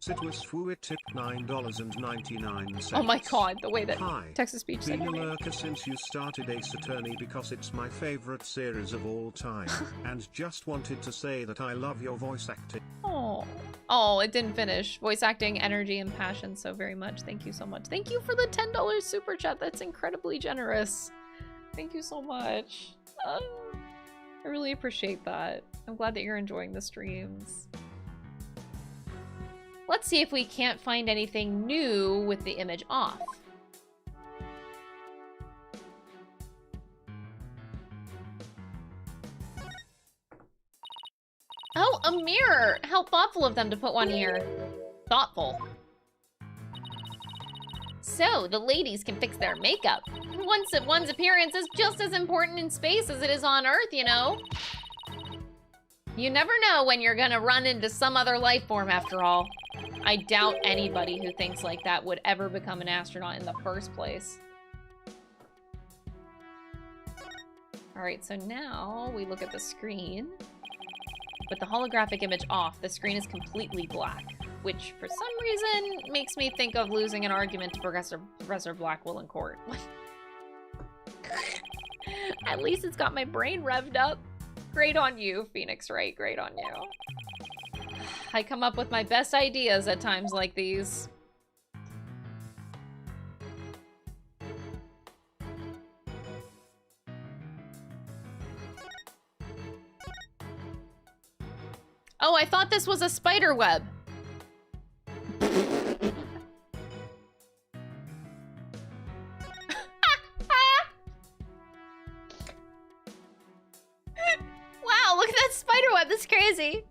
Sitwis Fuit tipped $9.99. Oh my god, the way that Hi, text-to-speech said been a your name. lurker since you started Ace Attorney because it's my favorite series of all time, and just wanted to say that I love your voice acting. Oh. Oh, it didn't finish. Voice acting, energy, and passion so very much. Thank you so much. Thank you for the $10 super chat. That's incredibly generous. Thank you so much. I really appreciate that. I'm glad that you're enjoying the streams. Let's see if we can't find anything new with the image off. Oh, a mirror! How thoughtful of them to put one here. Thoughtful. So, the ladies can fix their makeup. One's appearance is just as important in space as it is on Earth, you know? You never know when you're gonna run into some other life form after all. I doubt anybody who thinks like that would ever become an astronaut in the first place. Alright, so now we look at the screen. With the holographic image off, the screen is completely black, which for some reason makes me think of losing an argument to Professor Blackwell in court. At least it's got my brain revved up. Great on you, Phoenix Wright. Great on you. I come up with my best ideas at times like these. Oh, I thought this was a spider web. Wow, look at that spider web. That's crazy.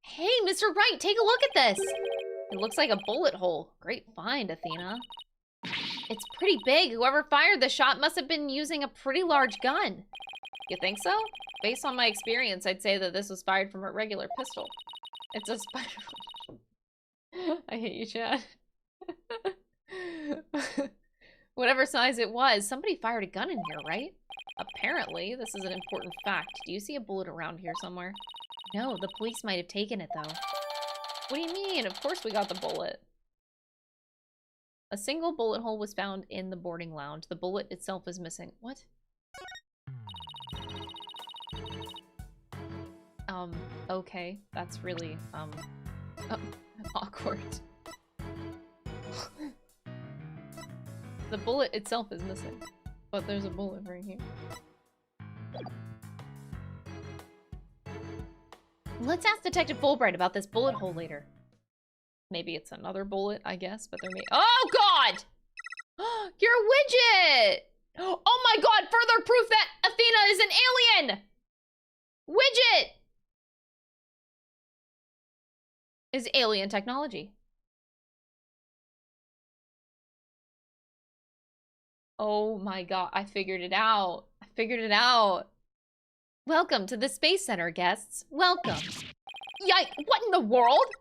Hey, Mr. Wright, take a look at this. It looks like a bullet hole. Great find, Athena. It's pretty big. Whoever fired the shot must have been using a pretty large gun. You think so? Based on my experience, I'd say that this was fired from a regular pistol. It's a spider. I hate you, Chad. Whatever size it was, somebody fired a gun in here, right? Apparently, this is an important fact. Do you see a bullet around here somewhere? No, the police might have taken it, though. What do you mean? Of course we got the bullet. A single bullet hole was found in the boarding lounge. The bullet itself is missing. What? Okay. That's really, awkward. The bullet itself is missing. But there's a bullet right here. Let's ask Detective Fulbright about this bullet hole later. Maybe it's another bullet, I guess, but there may— Oh, God! You're a widget! Oh my God, further proof that Athena is an alien! Widget! Is alien technology. Oh my God, I figured it out. I figured it out. Welcome to the Space Center, guests. Welcome. Yike, what in the world?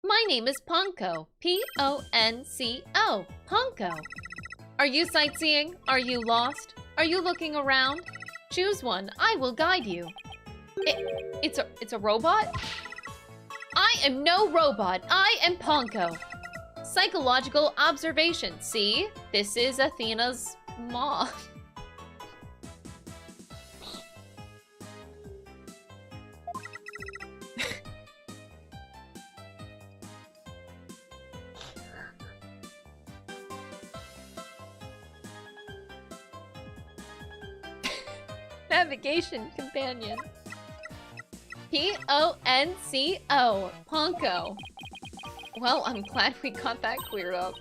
My name is Ponko. P-O-N-C-O. Ponko. Are you sightseeing? Are you lost? Are you looking around? Choose one. I will guide you. It's a robot? I am no robot. I am Ponko. Psychological observation. See? This is Athena's mom. Navigation companion. P-O-N-C-O. Ponko. Well, I'm glad we got that cleared up.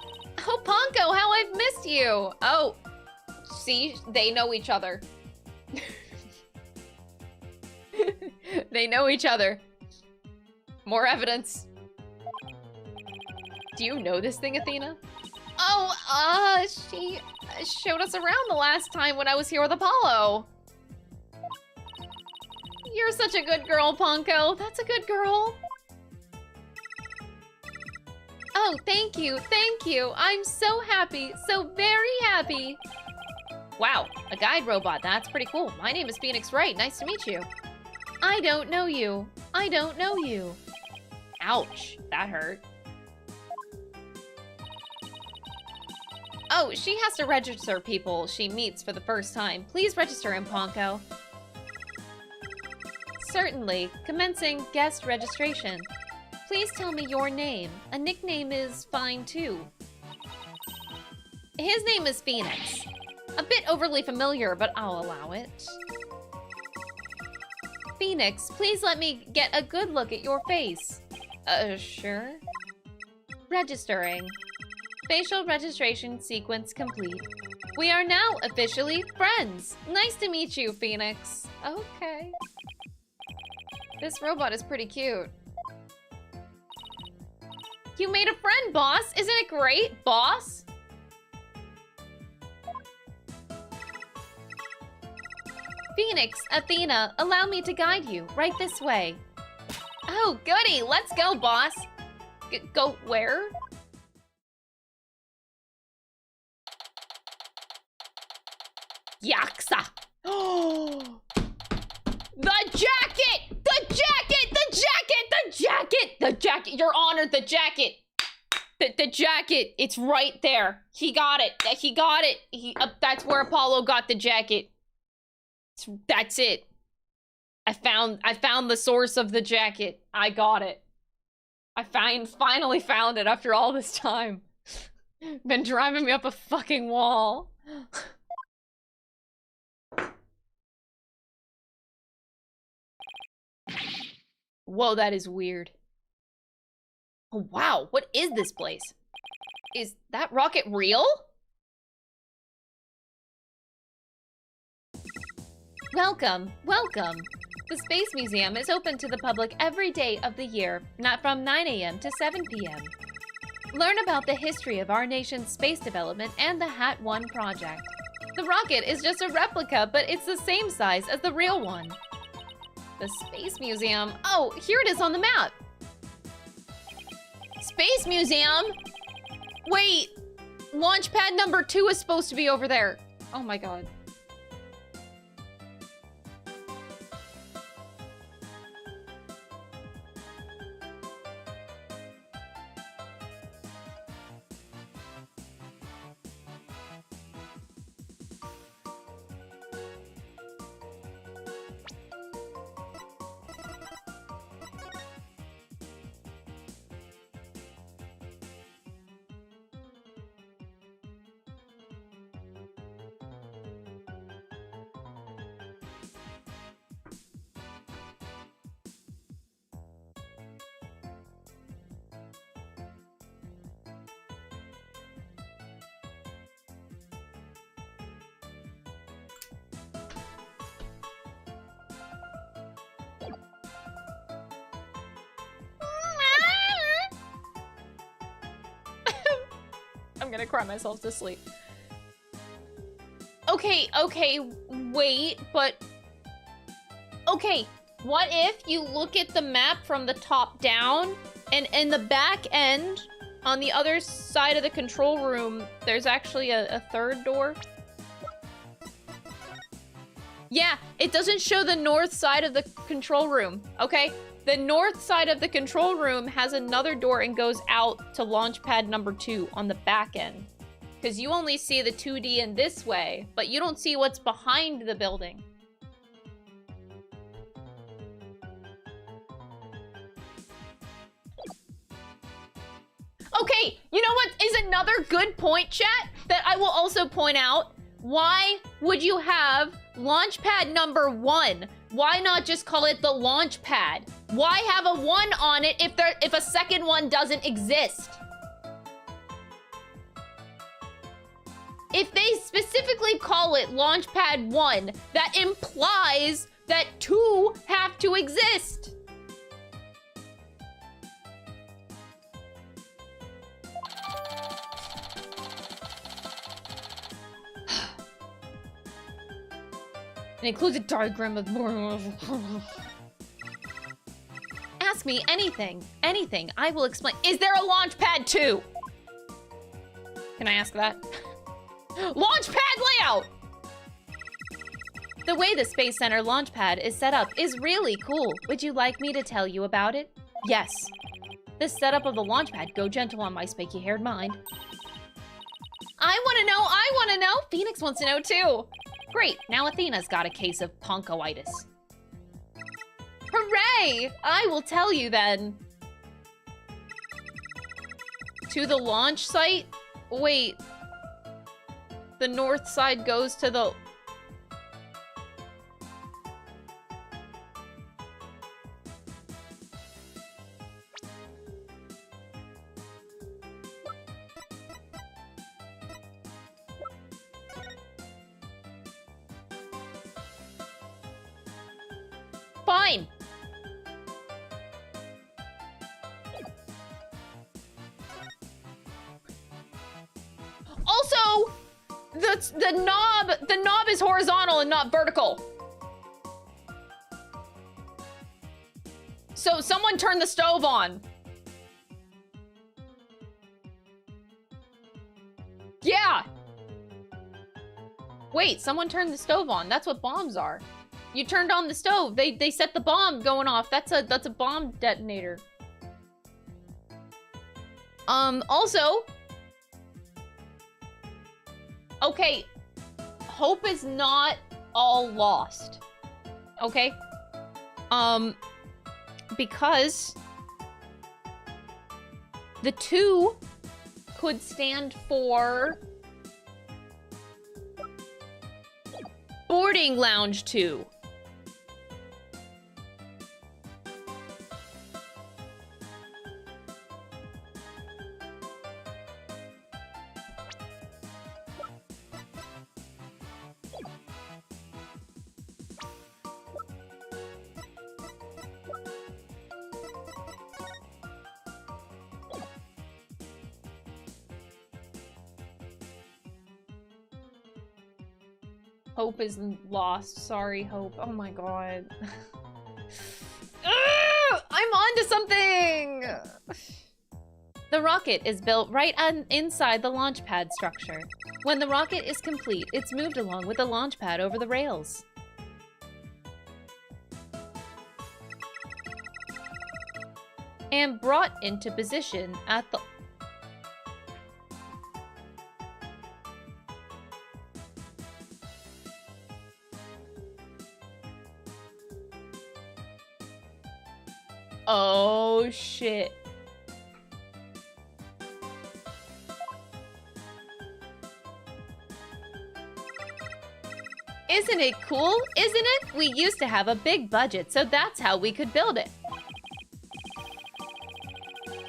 Oh, Ponko, how I've missed you. Oh, see, they know each other. They know each other. More evidence. Do you know this thing, Athena? Oh, she showed us around the last time when I was here with Apollo. You're such a good girl, Ponko. That's a good girl. Oh, thank you, thank you. I'm so happy, so very happy. Wow, a guide robot. That's pretty cool. My name is Phoenix Wright. Nice to meet you. I don't know you. I don't know you. Ouch, that hurt. Oh, she has to register people she meets for the first time. Please register him, Ponko. Certainly. Commencing guest registration. Please tell me your name. A nickname is fine too. His name is Phoenix. A bit overly familiar, but I'll allow it. Phoenix, please let me get a good look at your face. Sure. Registering. Facial registration sequence complete. We are now officially friends. Nice to meet you, Phoenix. Okay. This robot is pretty cute. You made a friend, boss. Isn't it great, boss? Phoenix, Athena, allow me to guide you. Right this way. Oh, goody. Let's go, boss. Go where? Yaksa. Oh. The jacket! The jacket! The jacket! The jacket! The jacket! Your Honor, the jacket! The jacket! It's right there. He got it. He got it. That's where Apollo got the jacket. That's it. I found the source of the jacket. I got it. I finally found it after all this time. Been driving me up a fucking wall. Whoa, that is weird. Oh, wow, what is this place? Is that rocket real? Welcome, welcome. The Space Museum is open to the public every day of the year, not from 9 a.m. to 7 p.m. Learn about the history of our nation's space development and the Hat 1 project. The rocket is just a replica, but it's the same size as the real one. The Space Museum. Oh, here it is on the map. Space Museum? Wait, launch pad number 2 is supposed to be over there. Oh my god. I'm gonna cry myself to sleep. Okay, wait, but... Okay, what if you look at the map from the top down, and in the back end, on the other side of the control room, there's actually a third door? Yeah, it doesn't show the north side of the control room, okay? The north side of the control room has another door and goes out to launch pad number 2 on the back end. Because you only see the 2D in this way, but you don't see what's behind the building. Okay, you know what is another good point, chat, that I will also point out? Why would you have launch pad number 1? Why not just call it the launch pad? Why have a 1 on it if a second one doesn't exist? If they specifically call it launch pad 1, that implies that 2 have to exist. It includes a diagram of... Ask me anything. Anything. I will explain. Is there a launch pad 2? Can I ask that? Launch pad layout! The way the Space Center launch pad is set up is really cool. Would you like me to tell you about it? Yes. The setup of the launch pad. Go gentle on my spiky-haired mind. I want to know! Phoenix wants to know too! Great, now Athena's got a case of ponkoitis. Hooray! I will tell you then. To the launch site? Wait. The north side goes to the... Fine. Also, the knob is horizontal and not vertical. So someone turn the stove on. Yeah. Wait, someone turned the stove on. That's what bombs are. You turned on the stove. They set the bomb going off. That's a bomb detonator. Also, okay, hope is not all lost. Okay? Because the 2 could stand for boarding lounge 2. Hope is lost. Sorry, Hope. Oh my god. I'm onto something! The rocket is built right inside the launch pad structure. When the rocket is complete, it's moved along with the launch pad over the rails. And brought into position at the... Oh, shit. Isn't it cool? Isn't it? We used to have a big budget, so that's how we could build it.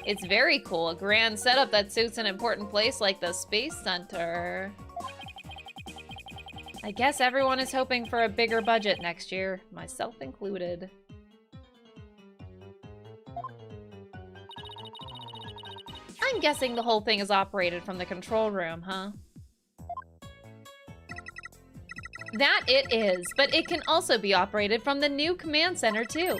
It's very cool. A grand setup that suits an important place like the Space Center. I guess everyone is hoping for a bigger budget next year, myself included. I'm guessing the whole thing is operated from the control room, huh? That it is, but it can also be operated from the new command center too.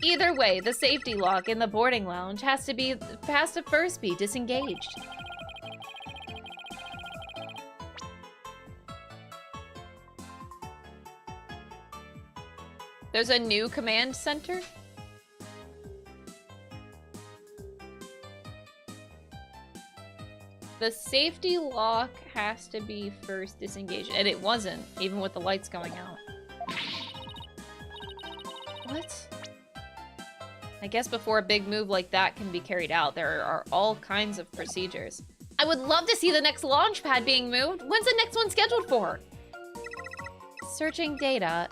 Either way, the safety lock in the boarding lounge has to first be disengaged. There's a new command center? The safety lock has to be first disengaged. And it wasn't, even with the lights going out. What? I guess before a big move like that can be carried out, there are all kinds of procedures. I would love to see the next launch pad being moved. When's the next one scheduled for? Searching data.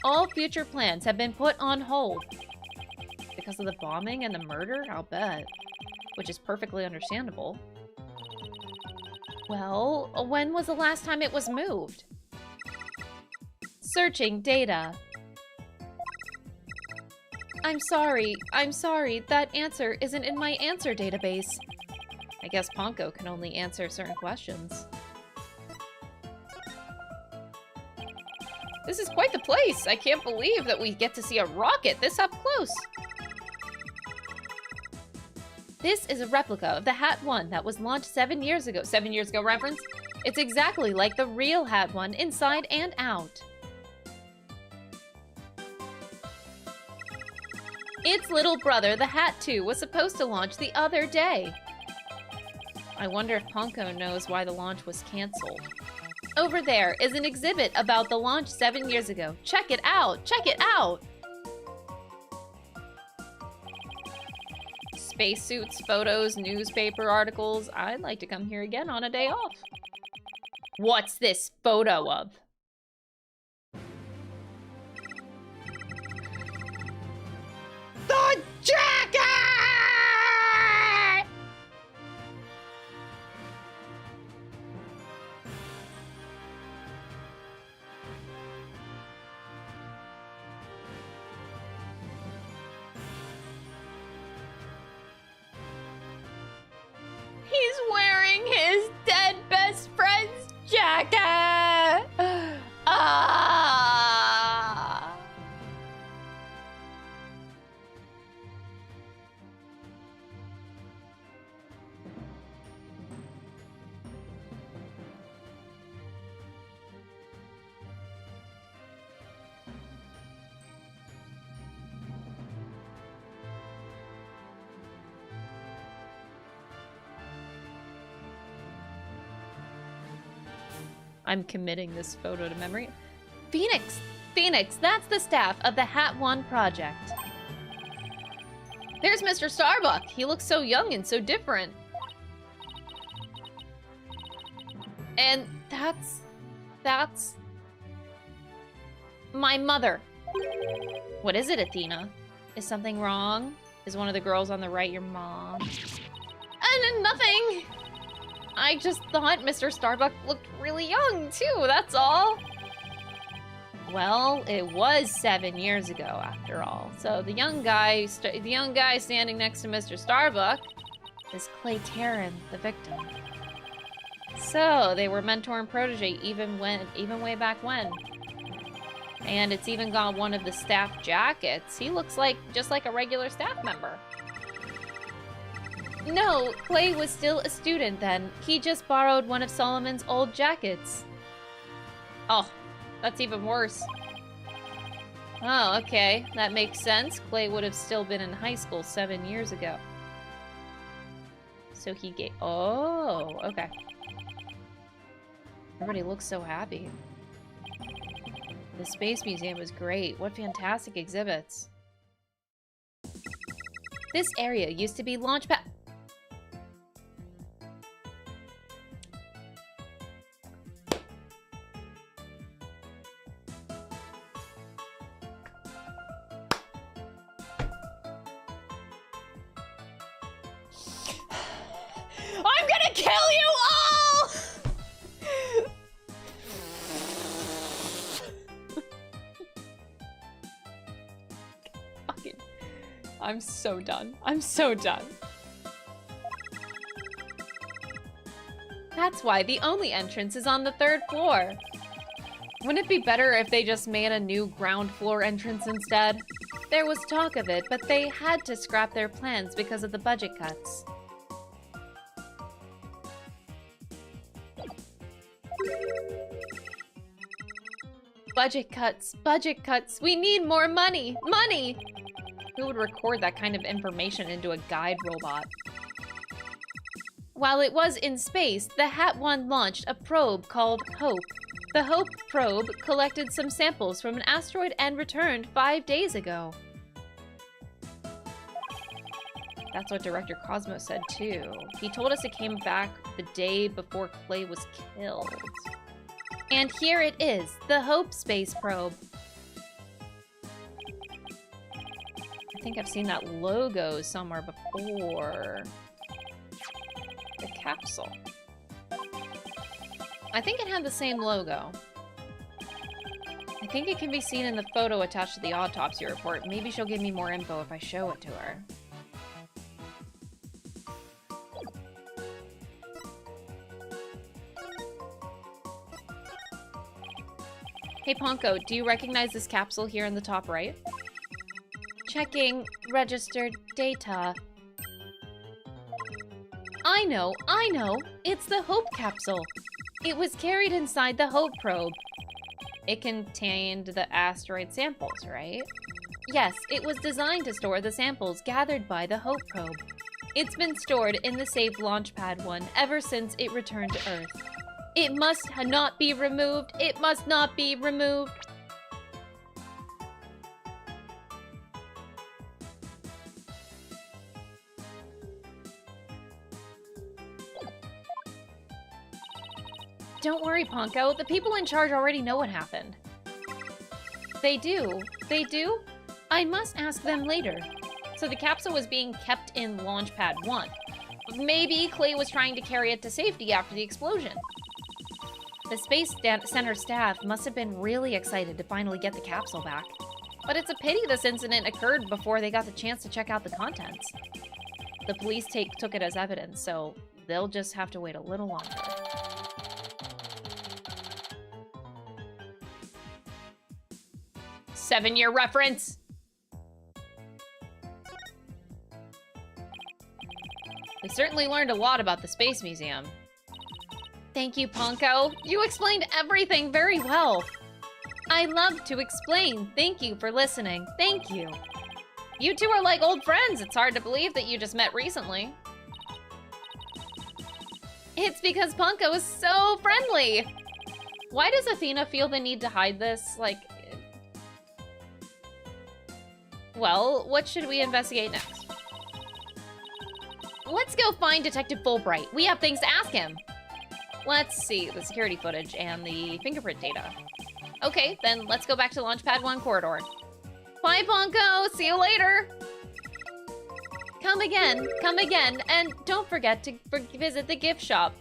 All future plans have been put on hold. Because of the bombing and the murder? I'll bet. Which is perfectly understandable. Well, when was the last time it was moved? Searching data. I'm sorry, that answer isn't in my answer database. I guess Ponko can only answer certain questions. This is quite the place! I can't believe that we get to see a rocket this up close! This is a replica of the Hat 1 that was launched 7 years ago. 7 years ago reference? It's exactly like the real Hat 1 inside and out. Its little brother, the Hat 2, was supposed to launch the other day. I wonder if Ponko knows why the launch was canceled. Over there is an exhibit about the launch 7 years ago. Check it out! Check it out! Spacesuits, photos, newspaper articles. I'd like to come here again on a day off. What's this photo of? The jacket! He's wearing his dead best friend's jacket! Ah! I'm committing this photo to memory. Phoenix! Phoenix, that's the staff of the Hat 1 project. There's Mr. Starbuck. He looks so young and so different. And that's my mother. What is it, Athena? Is something wrong? Is one of the girls on the right your mom? And nothing. I just thought Mr. Starbuck looked really young, too, that's all. Well, it was 7 years ago, after all. So the young guy standing next to Mr. Starbuck is Clay Taryn, the victim. So, they were mentor and protege even way back when. And it's even got one of the staff jackets. He looks like just like a regular staff member. No, Clay was still a student then. He just borrowed one of Solomon's old jackets. Oh, that's even worse. Oh, okay. That makes sense. Clay would have still been in high school 7 years ago. So he gave... Oh, okay. Everybody looks so happy. The Space Museum was great. What fantastic exhibits. This area used to be Launchpad... I'm gonna kill you all! I'm so done. I'm so done. That's why the only entrance is on the 3rd floor. Wouldn't it be better if they just made a new ground floor entrance instead? There was talk of it, but they had to scrap their plans because of the budget cuts. Budget cuts, budget cuts. We need more money, money! Who would record that kind of information into a guide robot? While it was in space, the Hat 1 launched a probe called Hope. The Hope probe collected some samples from an asteroid and returned 5 days ago. That's what Director Cosmo said too. He told us it came back the day before Clay was killed. And here it is, the Hope space probe. I think I've seen that logo somewhere before. The capsule. I think it had the same logo. I think it can be seen in the photo attached to the autopsy report. Maybe she'll give me more info if I show it to her. Hey Ponko, do you recognize this capsule here in the top right? Checking registered data. I know! It's the Hope capsule. It was carried inside the Hope probe. It contained the asteroid samples, right? Yes, it was designed to store the samples gathered by the Hope probe. It's been stored in the safe Launchpad 1 ever since it returned to Earth. It must not be removed! It must not be removed! Don't worry, Ponko. The people in charge already know what happened. They do? They do? I must ask them later. So the capsule was being kept in Launchpad 1. Maybe Clay was trying to carry it to safety after the explosion. The Space Center staff must have been really excited to finally get the capsule back. But it's a pity this incident occurred before they got the chance to check out the contents. The police took it as evidence, so they'll just have to wait a little longer. Seven-year reference! We certainly learned a lot about the Space Museum. Thank you, Ponko. You explained everything very well. I love to explain. Thank you for listening. Thank you. You two are like old friends. It's hard to believe that you just met recently. It's because Ponko is so friendly. Why does Athena feel the need to hide this? Like... Well, what should we investigate next? Let's go find Detective Fulbright. We have things to ask him. Let's see the security footage and the fingerprint data. Okay, then let's go back to Launchpad 1 corridor. Bye, Ponko. See you later. Come again, and don't forget to visit the gift shop.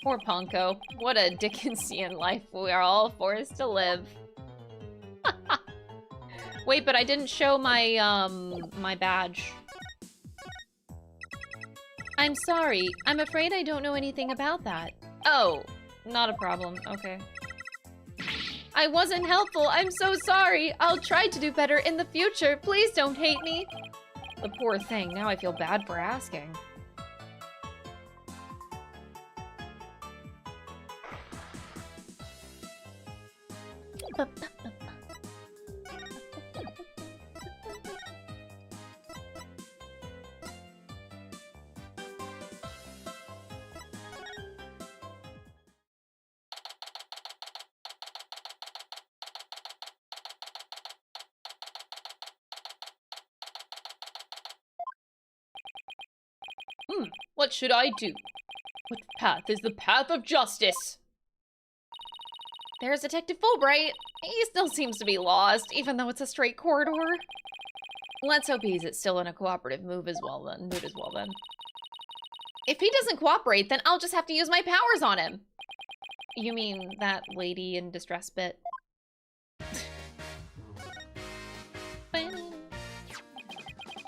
Poor Ponko. What a Dickensian life we are all forced to live. Wait, but I didn't show my, my badge. I'm sorry. I'm afraid I don't know anything about that. Oh, not a problem. Okay. I wasn't helpful. I'm so sorry. I'll try to do better in the future. Please don't hate me. The poor thing. Now I feel bad for asking. What should I do? What path is the path of justice? There's Detective Fulbright. He still seems to be lost, even though it's a straight corridor. Let's hope he's still in a cooperative mood as well then. If he doesn't cooperate, then I'll just have to use my powers on him. You mean that lady in distress bit?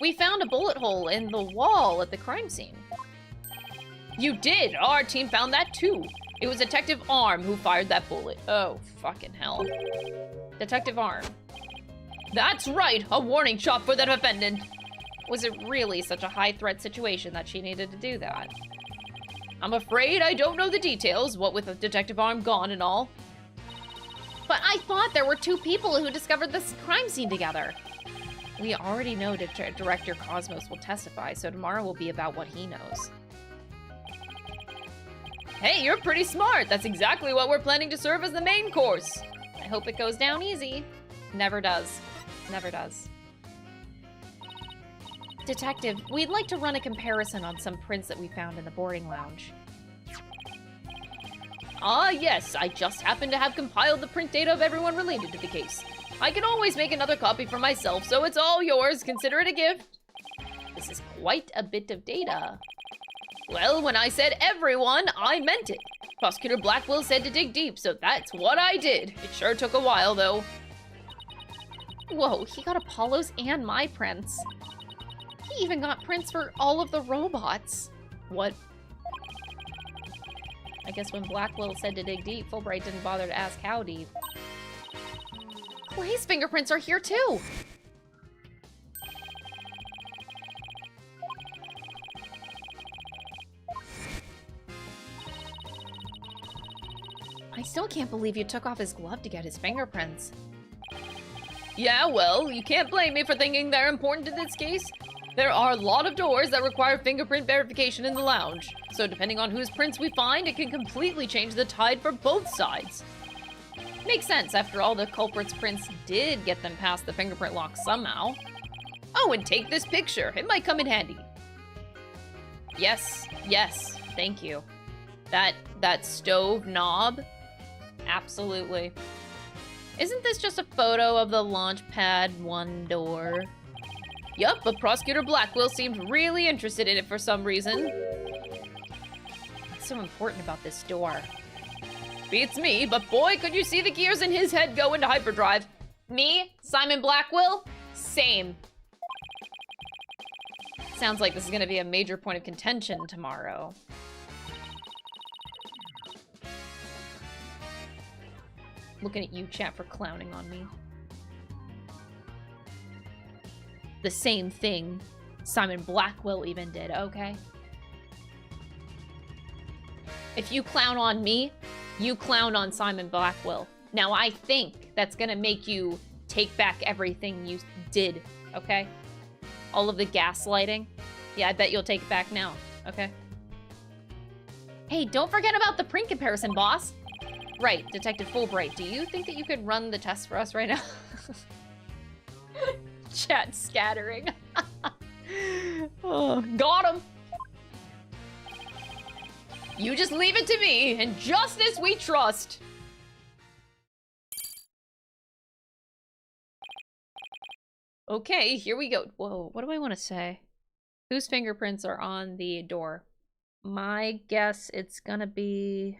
We found a bullet hole in the wall at the crime scene. You did! Our team found that too. It was Detective Arm who fired that bullet. Oh, fucking hell. Detective Arm. That's right! A warning shot for the defendant! Was it really such a high-threat situation that she needed to do that? I'm afraid I don't know the details, what with Detective Arm gone and all. But I thought there were two people who discovered this crime scene together. We already know Director Cosmos will testify, so tomorrow will be about what he knows. Hey, you're pretty smart. That's exactly what we're planning to serve as the main course. I hope it goes down easy. Never does. Never does. Detective, we'd like to run a comparison on some prints that we found in the boarding lounge. Ah, yes. I just happen to have compiled the print data of everyone related to the case. I can always make another copy for myself, so it's all yours. Consider it a gift. This is quite a bit of data. Well, when I said everyone, I meant it. Prosecutor Blackwell said to dig deep, so that's what I did. It sure took a while, though. Whoa, he got Apollo's and my prints. He even got prints for all of the robots. What? I guess when Blackwell said to dig deep, Fulbright didn't bother to ask how deep. Clay's fingerprints are here too! I still can't believe you took off his glove to get his fingerprints. Yeah, well, you can't blame me for thinking they're important in this case. There are a lot of doors that require fingerprint verification in the lounge, so depending on whose prints we find, it can completely change the tide for both sides. Makes sense, after all, the culprit's prints did get them past the fingerprint lock somehow. Oh, and take this picture. It might come in handy. Yes, yes, thank you. That stove knob? Absolutely. Isn't this just a photo of the launch pad one door? Yup, but Prosecutor Blackwell seemed really interested in it for some reason. What's so important about this door? Beats me, but boy, could you see the gears in his head go into hyperdrive. Me? Simon Blackwell? Same. Sounds like this is gonna be a major point of contention tomorrow. Looking at you, chat, for clowning on me. The same thing Simon Blackwell even did, okay? If you clown on me, you clown on Simon Blackwell. Now, I think that's gonna make you take back everything you did, okay? All of the gaslighting. Yeah, I bet you'll take it back now, okay? Hey, don't forget about the print comparison, boss. Right, Detective Fulbright, do you think that you could run the test for us right now? Chat scattering. Oh, got him. You just leave it to me, and justice we trust. Okay, here we go. Whoa, what do I want to say? Whose fingerprints are on the door? My guess it's gonna be...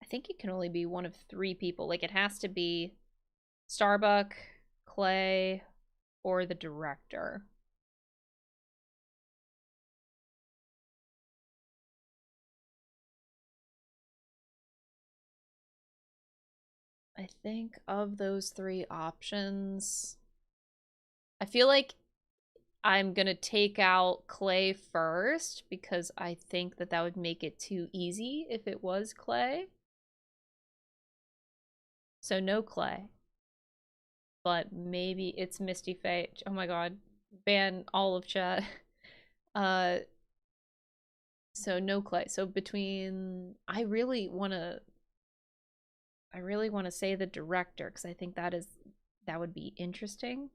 I think it can only be one of 3 people. Like, it has to be Starbuck, Clay, or the director. I think of those 3 options, I feel like I'm gonna take out Clay first because I think that that would make it too easy if it was Clay. So no Clay. But maybe it's Misty Faye. Oh my god. Ban all of chat. So no Clay. So between... I really want to say the director because I think that would be interesting.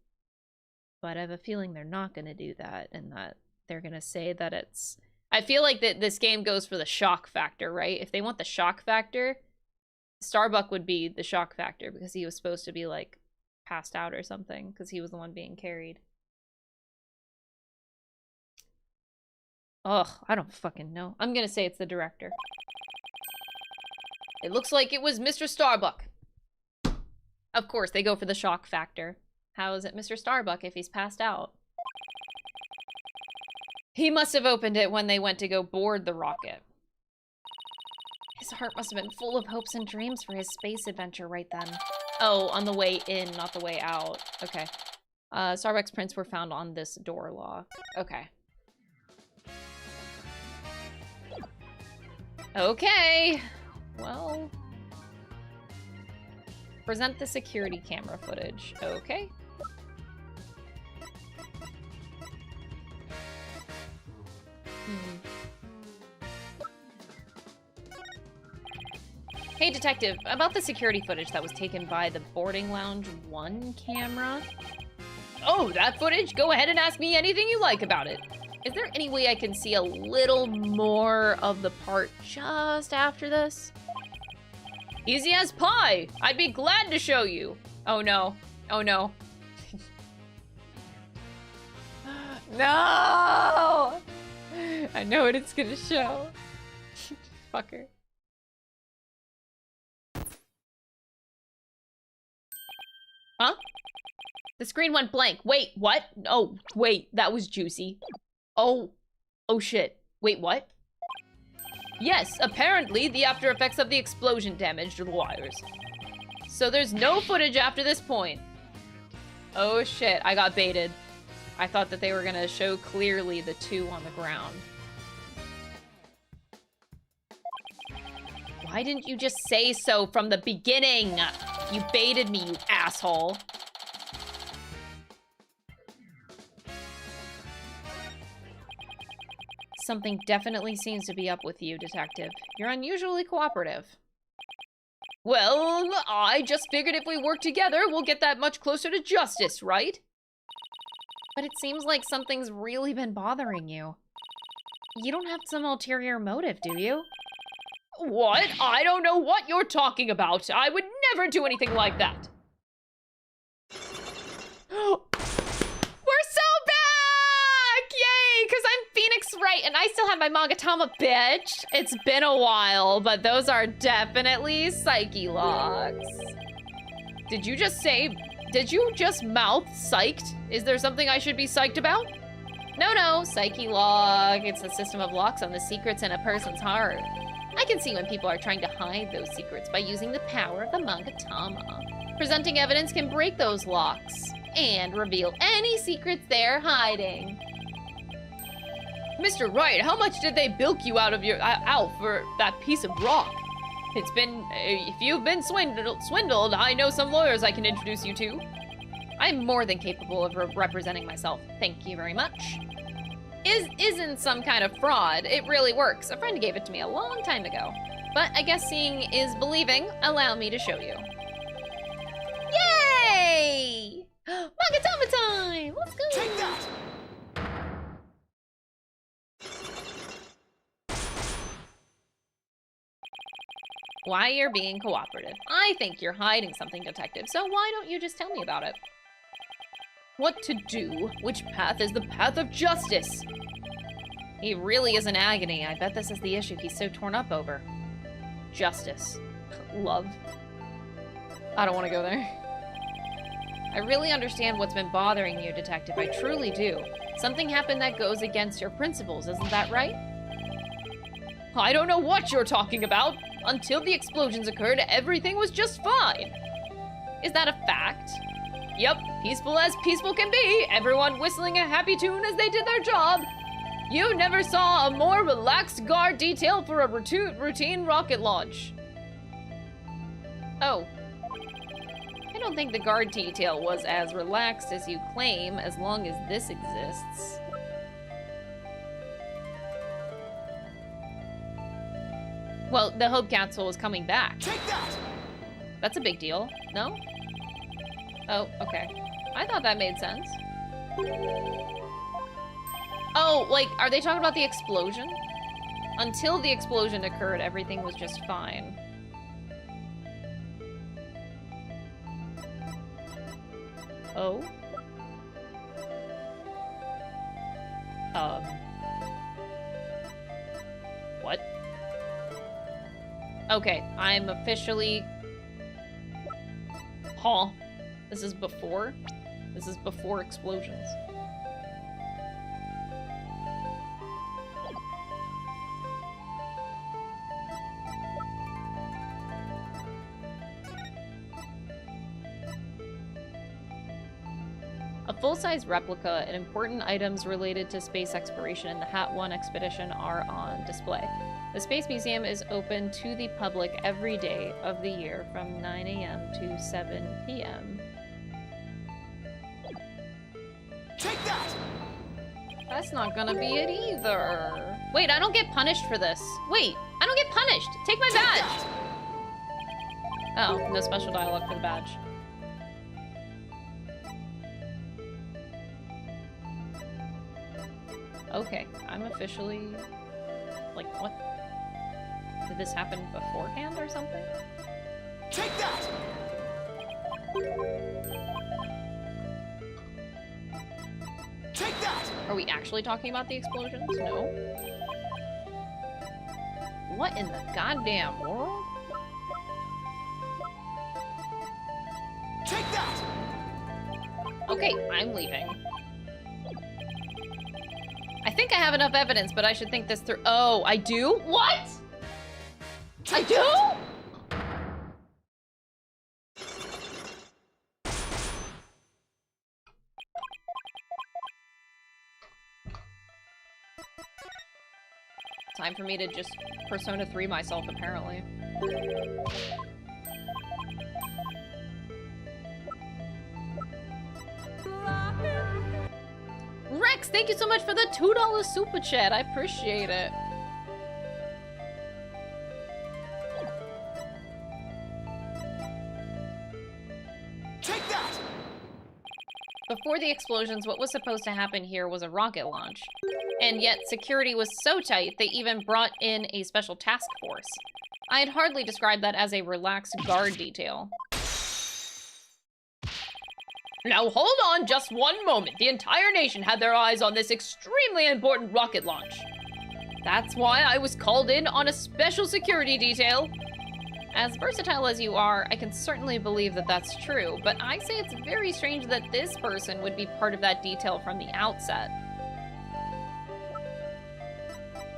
But I have a feeling they're not going to do that, and that they're going to say that it's... I feel like that this game goes for the shock factor, right? If they want the shock factor, Starbuck would be the shock factor because he was supposed to be, like, passed out or something because he was the one being carried. Ugh, I don't fucking know. I'm going to say it's the director. It looks like it was Mr. Starbuck. Of course, they go for the shock factor. How is it Mr. Starbuck if he's passed out? He must have opened it when they went to go board the rocket. His heart must have been full of hopes and dreams for his space adventure right then. Oh, on the way in, not the way out. Okay. Starbuck's prints were found on this door lock. Okay. Okay. Well... Present the security camera footage. Okay. Hey, detective, about the security footage that was taken by the Boarding Lounge 1 camera. Oh, that footage? Go ahead and ask me anything you like about it. Is there any way I can see a little more of the part just after this? Easy as pie! I'd be glad to show you. Oh no. Oh no. No! I know what it's gonna show. Fucker. Huh? The screen went blank. Wait, what? Oh, wait, that was juicy. Oh. Oh shit. Wait, what? Yes, apparently the after effects of the explosion damaged the wires. So there's no footage after this point. Oh shit, I got baited. I thought that they were gonna show clearly the 2 on the ground. Why didn't you just say so from the beginning? You baited me, you asshole. Something definitely seems to be up with you, detective. You're unusually cooperative. Well, I just figured if we work together, we'll get that much closer to justice, right? But it seems like something's really been bothering you. You don't have some ulterior motive, do you? What? I don't know what you're talking about. I would never do anything like that. We're so back! Yay! Because I'm Phoenix Wright and I still have my Magatama, bitch. It's been a while, but those are definitely Psyche logs. Did you just mouth psyched? Is there something I should be psyched about? No, Psyche log. It's a system of locks on the secrets in a person's heart. I can see when people are trying to hide those secrets by using the power of the Magatama. Presenting evidence can break those locks and reveal any secrets they're hiding. Mr. Wright, how much did they bilk you out for that piece of rock? It's been, if you've been swindled, I know some lawyers I can introduce you to. I'm more than capable of representing myself. Thank you very much. Isn't some kind of fraud. It really works. A friend gave it to me a long time ago. But I guess seeing is believing. Allow me to show you. Yay! Magatama time! Let's go! Take that! Why you're being cooperative. I think you're hiding something, detective, so why don't you just tell me about it? What to do? Which path is the path of justice? He really is in agony. I bet this is the issue he's so torn up over. Justice. Love. I don't want to go there. I really understand what's been bothering you, Detective. I truly do. Something happened that goes against your principles, isn't that right? I don't know what you're talking about. Until the explosions occurred, everything was just fine. Is that a fact? Yep, peaceful as peaceful can be. Everyone whistling a happy tune as they did their job. You never saw a more relaxed guard detail for a routine rocket launch. Oh. I don't think the guard detail was as relaxed as you claim, as long as this exists. Well, the Hope Capsule is coming back. Take that! That's a big deal, no? Oh, okay. I thought that made sense. Oh, like, are they talking about the explosion? Until the explosion occurred, everything was just fine. Oh? What? Okay, I'm officially... Huh. This is before? This is before explosions. A full-size replica and important items related to space exploration in the Hat 1 expedition are on display. The Space Museum is open to the public every day of the year from 9 a.m. to 7 p.m. Take that! That's not gonna be it either. Wait, I don't get punished for this. Wait, I don't get punished. Take my badge. Oh, no special dialogue for the badge. Okay, I'm officially... Like, what? Did this happen beforehand or something? Take that! Take that! Are we actually talking about the explosions? No. What in the goddamn world? Take that! Okay, I'm leaving. I think I have enough evidence, but I should think this through. Oh, I do? What? I do? Time for me to just Persona 3 myself, apparently. Rex, thank you so much for the $2 super chat. I appreciate it. Take that! Before the explosions, what was supposed to happen here was a rocket launch. And yet, security was so tight, they even brought in a special task force. I'd hardly describe that as a relaxed guard detail. Now hold on just one moment. The entire nation had their eyes on this extremely important rocket launch. That's why I was called in on a special security detail. As versatile as you are, I can certainly believe that that's true, but I say it's very strange that this person would be part of that detail from the outset.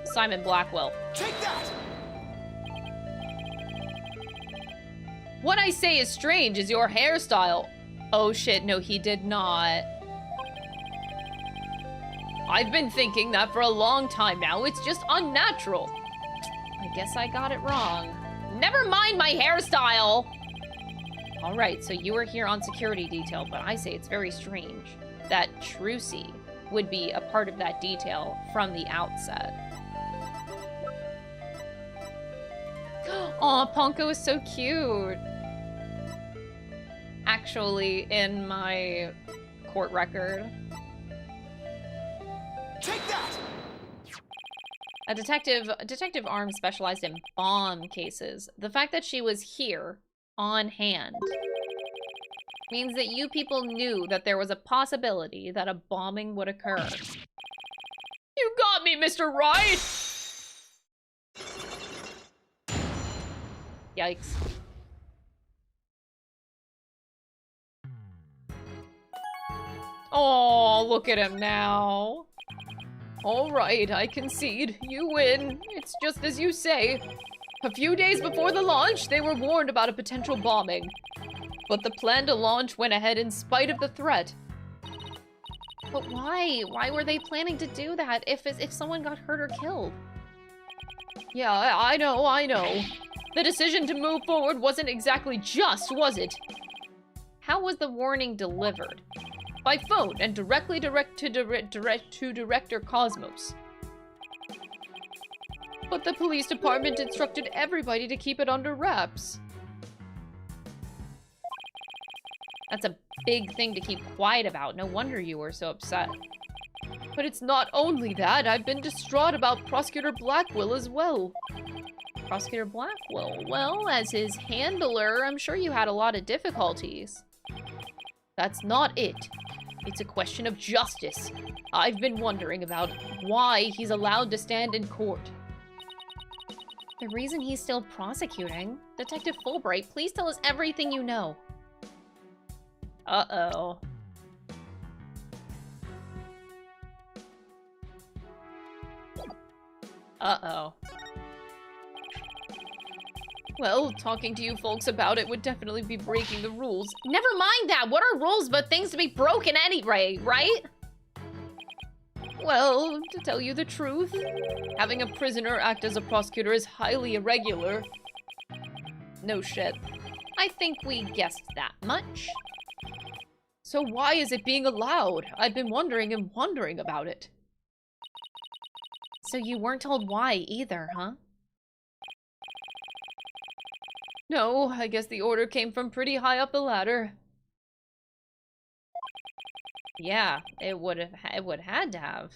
Simon Blackwell. Take that! What I say is strange is your hairstyle. Oh shit, no, he did not. I've been thinking that for a long time now. It's just unnatural. I guess I got it wrong. Never mind my hairstyle. All right, so you were here on security detail, but I say it's very strange that Trucy would be a part of that detail from the outset. Aw, Ponko is so cute. Actually, in my court record, Take that! a detective Arms specialized in bomb cases. The fact that she was here on hand means that you people knew that there was a possibility that a bombing would occur. You got me, Mr. Wright! Yikes. Oh, look at him now. Alright, I concede. You win. It's just as you say. A few days before the launch, they were warned about a potential bombing. But the plan to launch went ahead in spite of the threat. But why? Why were they planning to do that if someone got hurt or killed? Yeah, I know. The decision to move forward wasn't exactly just, was it? How was the warning delivered? By phone and directly direct to Director Cosmos. But the police department instructed everybody to keep it under wraps. That's a big thing to keep quiet about. No wonder you were so upset. But it's not only that. I've been distraught about Prosecutor Blackwell as well. Prosecutor Blackwell? Well, as his handler, I'm sure you had a lot of difficulties. That's not it. It's a question of justice. I've been wondering about why he's allowed to stand in court. The reason he's still prosecuting? Detective Fulbright, please tell us everything you know. Uh-oh. Uh-oh. Well, talking to you folks about it would definitely be breaking the rules. Never mind that! What are rules but things to be broken anyway, right? Well, to tell you the truth, having a prisoner act as a prosecutor is highly irregular. No shit. I think we guessed that much. So why is it being allowed? I've been wondering and wondering about it. So you weren't told why either, huh? No, I guess the order came from pretty high up the ladder. Yeah, it would have had to have.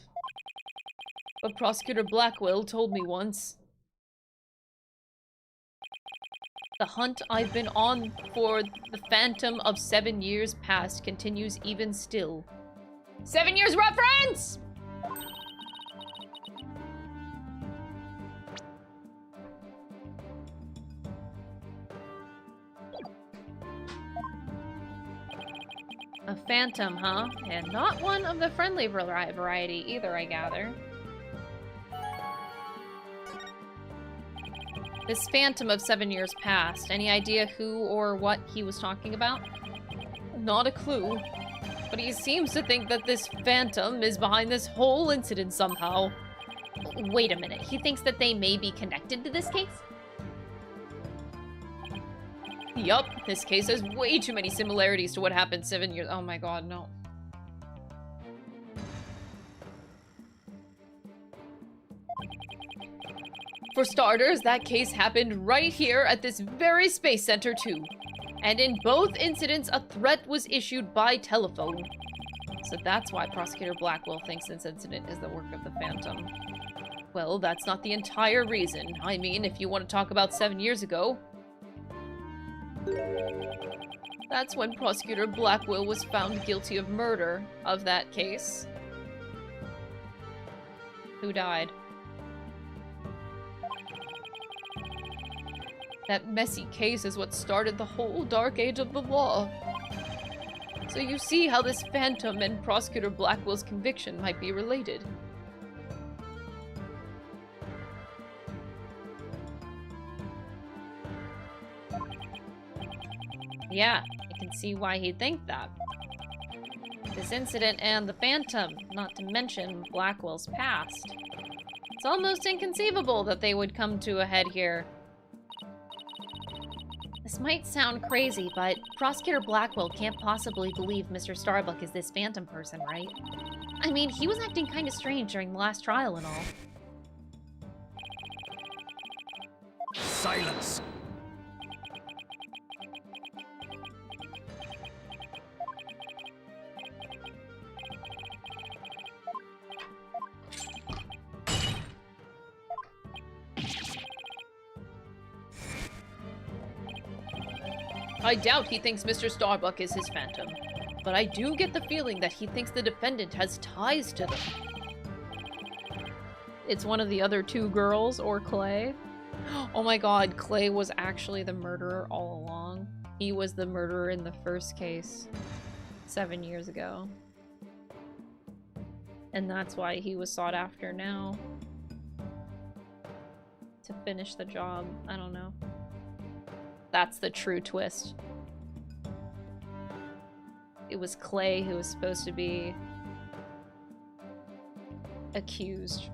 But Prosecutor Blackwell told me once. The hunt I've been on for the phantom of 7 years past continues even still. 7 years reference! A phantom, huh? And not one of the friendly variety either, I gather. This phantom of 7 years past, any idea who or what he was talking about? Not a clue. But he seems to think that this phantom is behind this whole incident somehow. Wait a minute, he thinks that they may be connected to this case? Yup, this case has way too many similarities to what happened 7 years- oh my god, no. For starters, that case happened right here at this very space center too. And in both incidents, a threat was issued by telephone. So that's why Prosecutor Blackwell thinks this incident is the work of the Phantom. Well, that's not the entire reason. I mean, if you want to talk about 7 years ago, that's when Prosecutor Blackwell was found guilty of murder of that case. Who died? That messy case is what started the whole dark age of the law. So you see how this phantom and Prosecutor Blackwell's conviction might be related. Yeah, I can see why he'd think that. This incident and the Phantom, not to mention Blackwell's past. It's almost inconceivable that they would come to a head here. This might sound crazy, but Prosecutor Blackwell can't possibly believe Mr. Starbuck is this Phantom person, right? I mean, he was acting kind of strange during the last trial and all. Silence! I doubt he thinks Mr. Starbuck is his Phantom, but I do get the feeling that he thinks the defendant has ties to them. It's one of the other two girls, or Clay. Oh my god, Clay was actually the murderer all along. He was the murderer in the first case 7 years ago. And that's why he was sought after now. To finish the job. I don't know. That's the true twist. It was Clay who was supposed to be accused.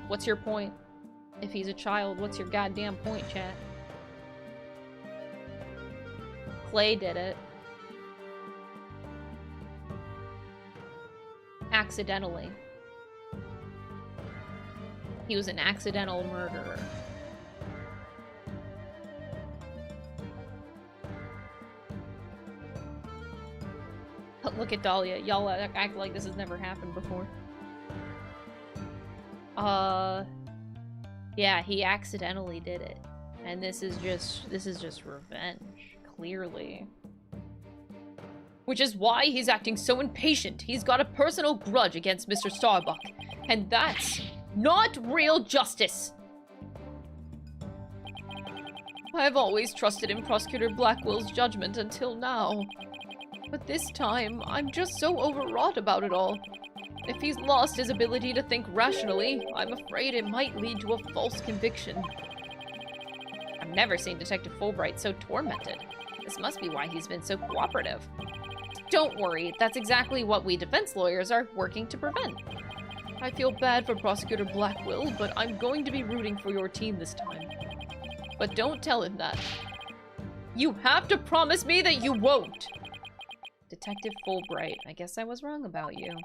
What's your point? If he's a child, what's your goddamn point, chat? Clay did it. Accidentally. He was an accidental murderer. But look at Dahlia. Y'all act like this has never happened before. Yeah, he accidentally did it. And this is just revenge, clearly. Which is why he's acting so impatient. He's got a personal grudge against Mr. Starbuck. And that's not real justice. I've always trusted in Prosecutor Blackwell's judgment until now. But this time, I'm just so overwrought about it all. If he's lost his ability to think rationally, I'm afraid it might lead to a false conviction. I've never seen Detective Fulbright so tormented. This must be why he's been so cooperative. Don't worry, that's exactly what we defense lawyers are working to prevent. I feel bad for Prosecutor Blackwell, but I'm going to be rooting for your team this time. But don't tell him that. You have to promise me that you won't! Detective Fulbright, I guess I was wrong about you.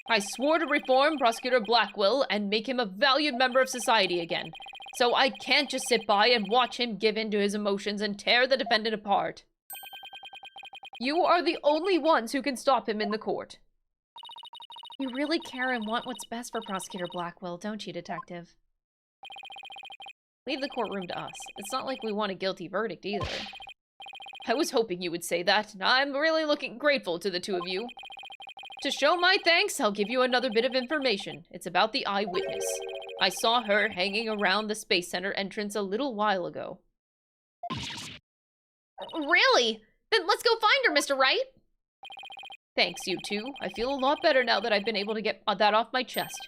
I swore to reform Prosecutor Blackwell and make him a valued member of society again. So I can't just sit by and watch him give in to his emotions and tear the defendant apart. You are the only ones who can stop him in the court. You really care and want what's best for Prosecutor Blackwell, don't you, Detective? Leave the courtroom to us. It's not like we want a guilty verdict either. I was hoping you would say that. I'm really grateful to the two of you. To show my thanks, I'll give you another bit of information. It's about the eyewitness. I saw her hanging around the Space Center entrance a little while ago. Really? Then let's go find her, Mr. Wright. Thanks, you two. I feel a lot better now that I've been able to get that off my chest.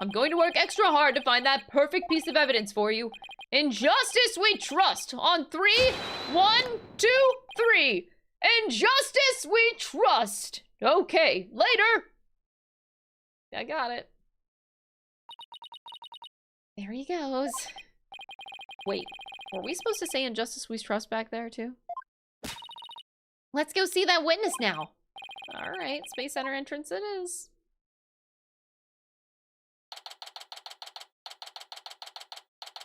I'm going to work extra hard to find that perfect piece of evidence for you. In justice we trust. On 3, 1, 2, 3. In justice we trust. Okay, later. I got it. There he goes. Wait, were we supposed to say in justice we trust back there too? Let's go see that witness now. All right, Space Center entrance it is.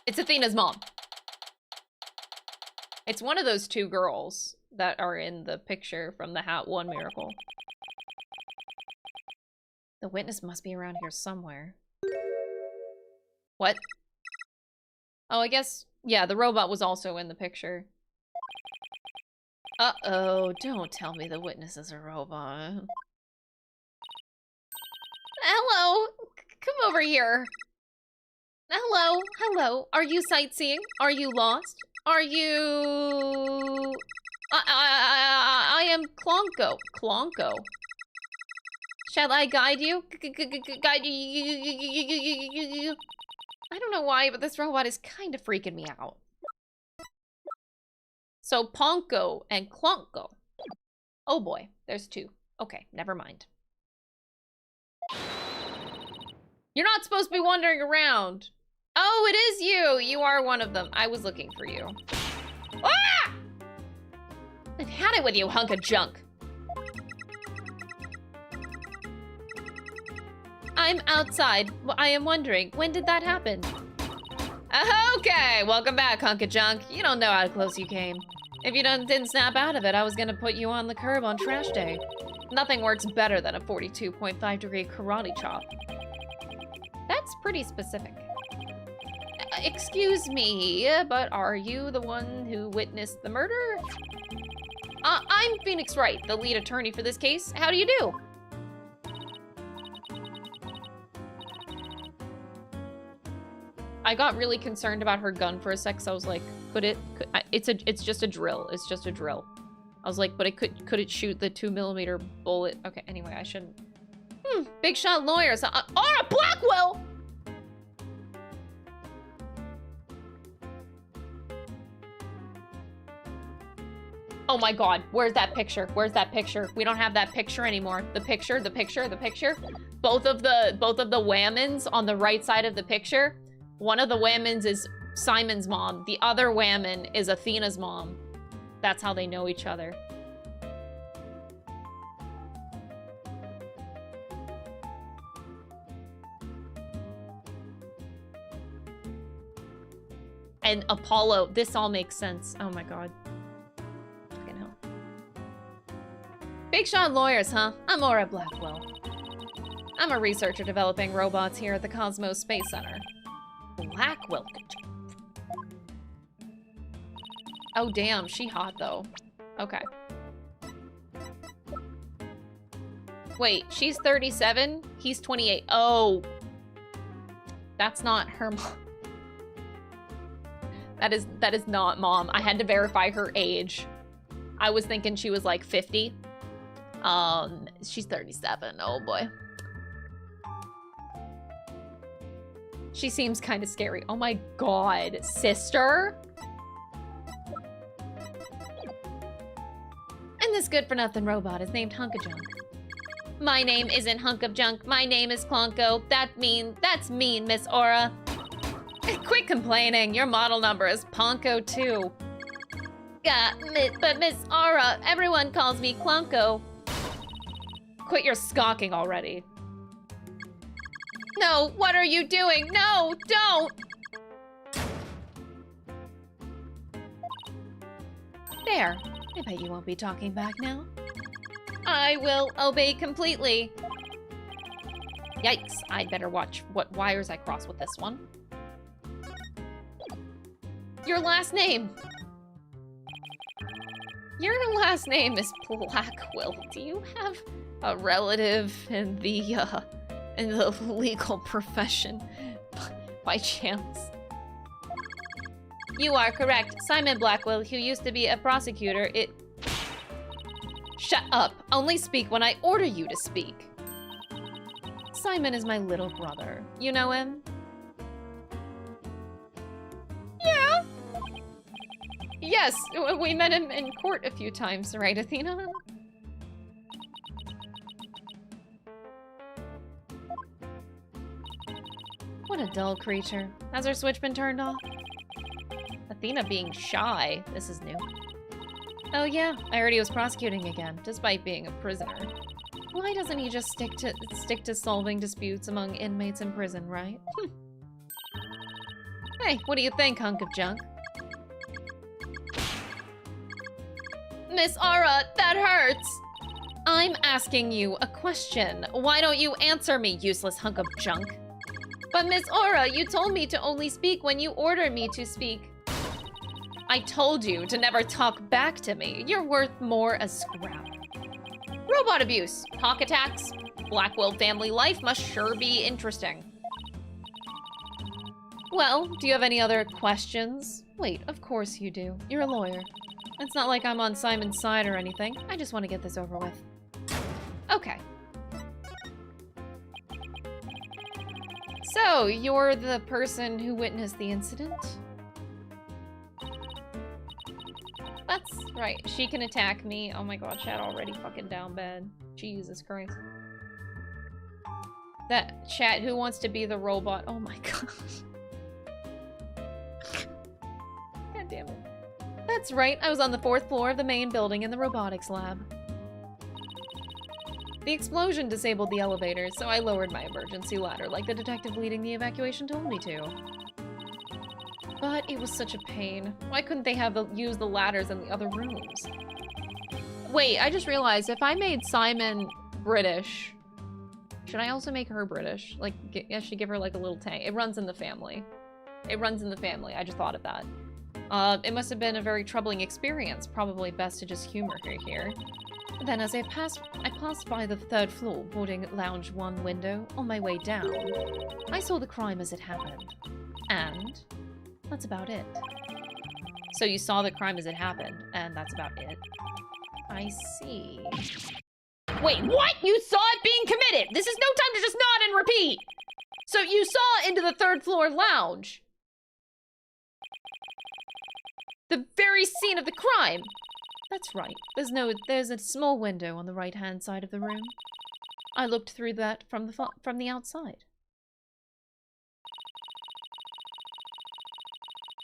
It's Athena's mom. It's one of those two girls that are in the picture from the Hat 1 Miracle. The witness must be around here somewhere. What? Oh, I guess, yeah, the robot was also in the picture. Uh-oh, don't tell me the witness is a robot. Hello, come over here. Hello, hello. Are you sightseeing? Are you lost? Are you... I am Klonko. Klonko. Shall I guide you? Guide you? I don't know why, but this robot is kind of freaking me out. So, Ponko and Klonko. Oh boy, there's two. Okay, never mind. You're not supposed to be wandering around. Oh, it is you! You are one of them. I was looking for you. Ah! I've had it with you, hunk of junk. I'm outside. I am wondering, when did that happen? Okay, welcome back, hunk of junk. You don't know how close you came. If you didn't snap out of it, I was gonna put you on the curb on trash day. Nothing works better than a 42.5-degree karate chop. That's pretty specific. Excuse me, but are you the one who witnessed the murder? I'm Phoenix Wright, the lead attorney for this case. How do you do? I got really concerned about her gun for a sec, so I was like, it's just a drill. It's just a drill. I was like, but could it shoot the 2mm bullet? Okay, anyway, I shouldn't. Big shot lawyers. Aura Blackwell! Oh my god, where's that picture? Where's that picture? We don't have that picture anymore. The picture. Both of the Whammons on the right side of the picture. One of the Whammons is Simon's mom. The other Whammon is Athena's mom. That's how they know each other. And Apollo, this all makes sense. Oh my god. Fucking hell. Big shot lawyers, huh? I'm Aura Blackwell. I'm a researcher developing robots here at the Cosmos Space Center. Blackwell. Oh damn, she hot though. Okay. Wait, she's 37? He's 28. Oh. That's not her mom. That is not mom. I had to verify her age. I was thinking she was like 50. She's 37. Oh boy. She seems kind of scary. Oh my god, sister? And this good-for-nothing robot is named Hunk of Junk. My name isn't Hunk of Junk. My name is Clonko. That's mean, Miss Aura. Quit complaining. Your model number is Ponko too. Yeah, but Miss Aura, everyone calls me Clonko. Quit your squawking already. No, what are you doing? No, don't! There. I bet you won't be talking back now. I will obey completely. Yikes, I'd better watch what wires I cross with this one. Your last name. Your last name is Blackwell. Do you have a relative in the legal profession by chance? You are correct. Simon Blackwell, who used to be a prosecutor, Shut up. Only speak when I order you to speak. Simon is my little brother. You know him? Yeah. Yes, we met him in court a few times, right, Athena? What a dull creature. Has her switch been turned off? Athena being shy. This is new. Oh yeah, I heard he was prosecuting again, despite being a prisoner. Why doesn't he just stick to solving disputes among inmates in prison, right? Hey, what do you think, hunk of junk? Miss Aura, that hurts! I'm asking you a question. Why don't you answer me, useless hunk of junk? But Miss Aura, you told me to only speak when you ordered me to speak. I told you to never talk back to me. You're worth more as scrap. Robot abuse, hawk attacks, Blackwell family life must sure be interesting. Well, do you have any other questions? Wait, of course you do. You're a lawyer. It's not like I'm on Simon's side or anything. I just want to get this over with. Okay. So, you're the person who witnessed the incident? That's right. She can attack me. Oh my god, chat already fucking down bad. Jesus Christ. That chat, who wants to be the robot? Oh my god. God damn it. That's right. I was on the 4th floor of the main building in the robotics lab. The explosion disabled the elevator, so I lowered my emergency ladder like the detective leading the evacuation told me to. But it was such a pain. Why couldn't they have use the ladders in the other rooms? Wait, I just realized if I made Simon British, should I also make her British? Like, I should give her like a little tank. It runs in the family. It runs in the family. I just thought of that. It must have been a very troubling experience. Probably best to just humor her here. Then as I passed by the 3rd floor boarding lounge 1 window on my way down. I saw the crime as it happened. and that's about it. So you saw the crime as it happened, and that's about it. I see. Wait, what? You saw it being committed! This is no time to just nod and repeat! So you saw into the third floor lounge. The very scene of the crime. That's right. There's a small window on the right-hand side of the room. I looked through that from the outside.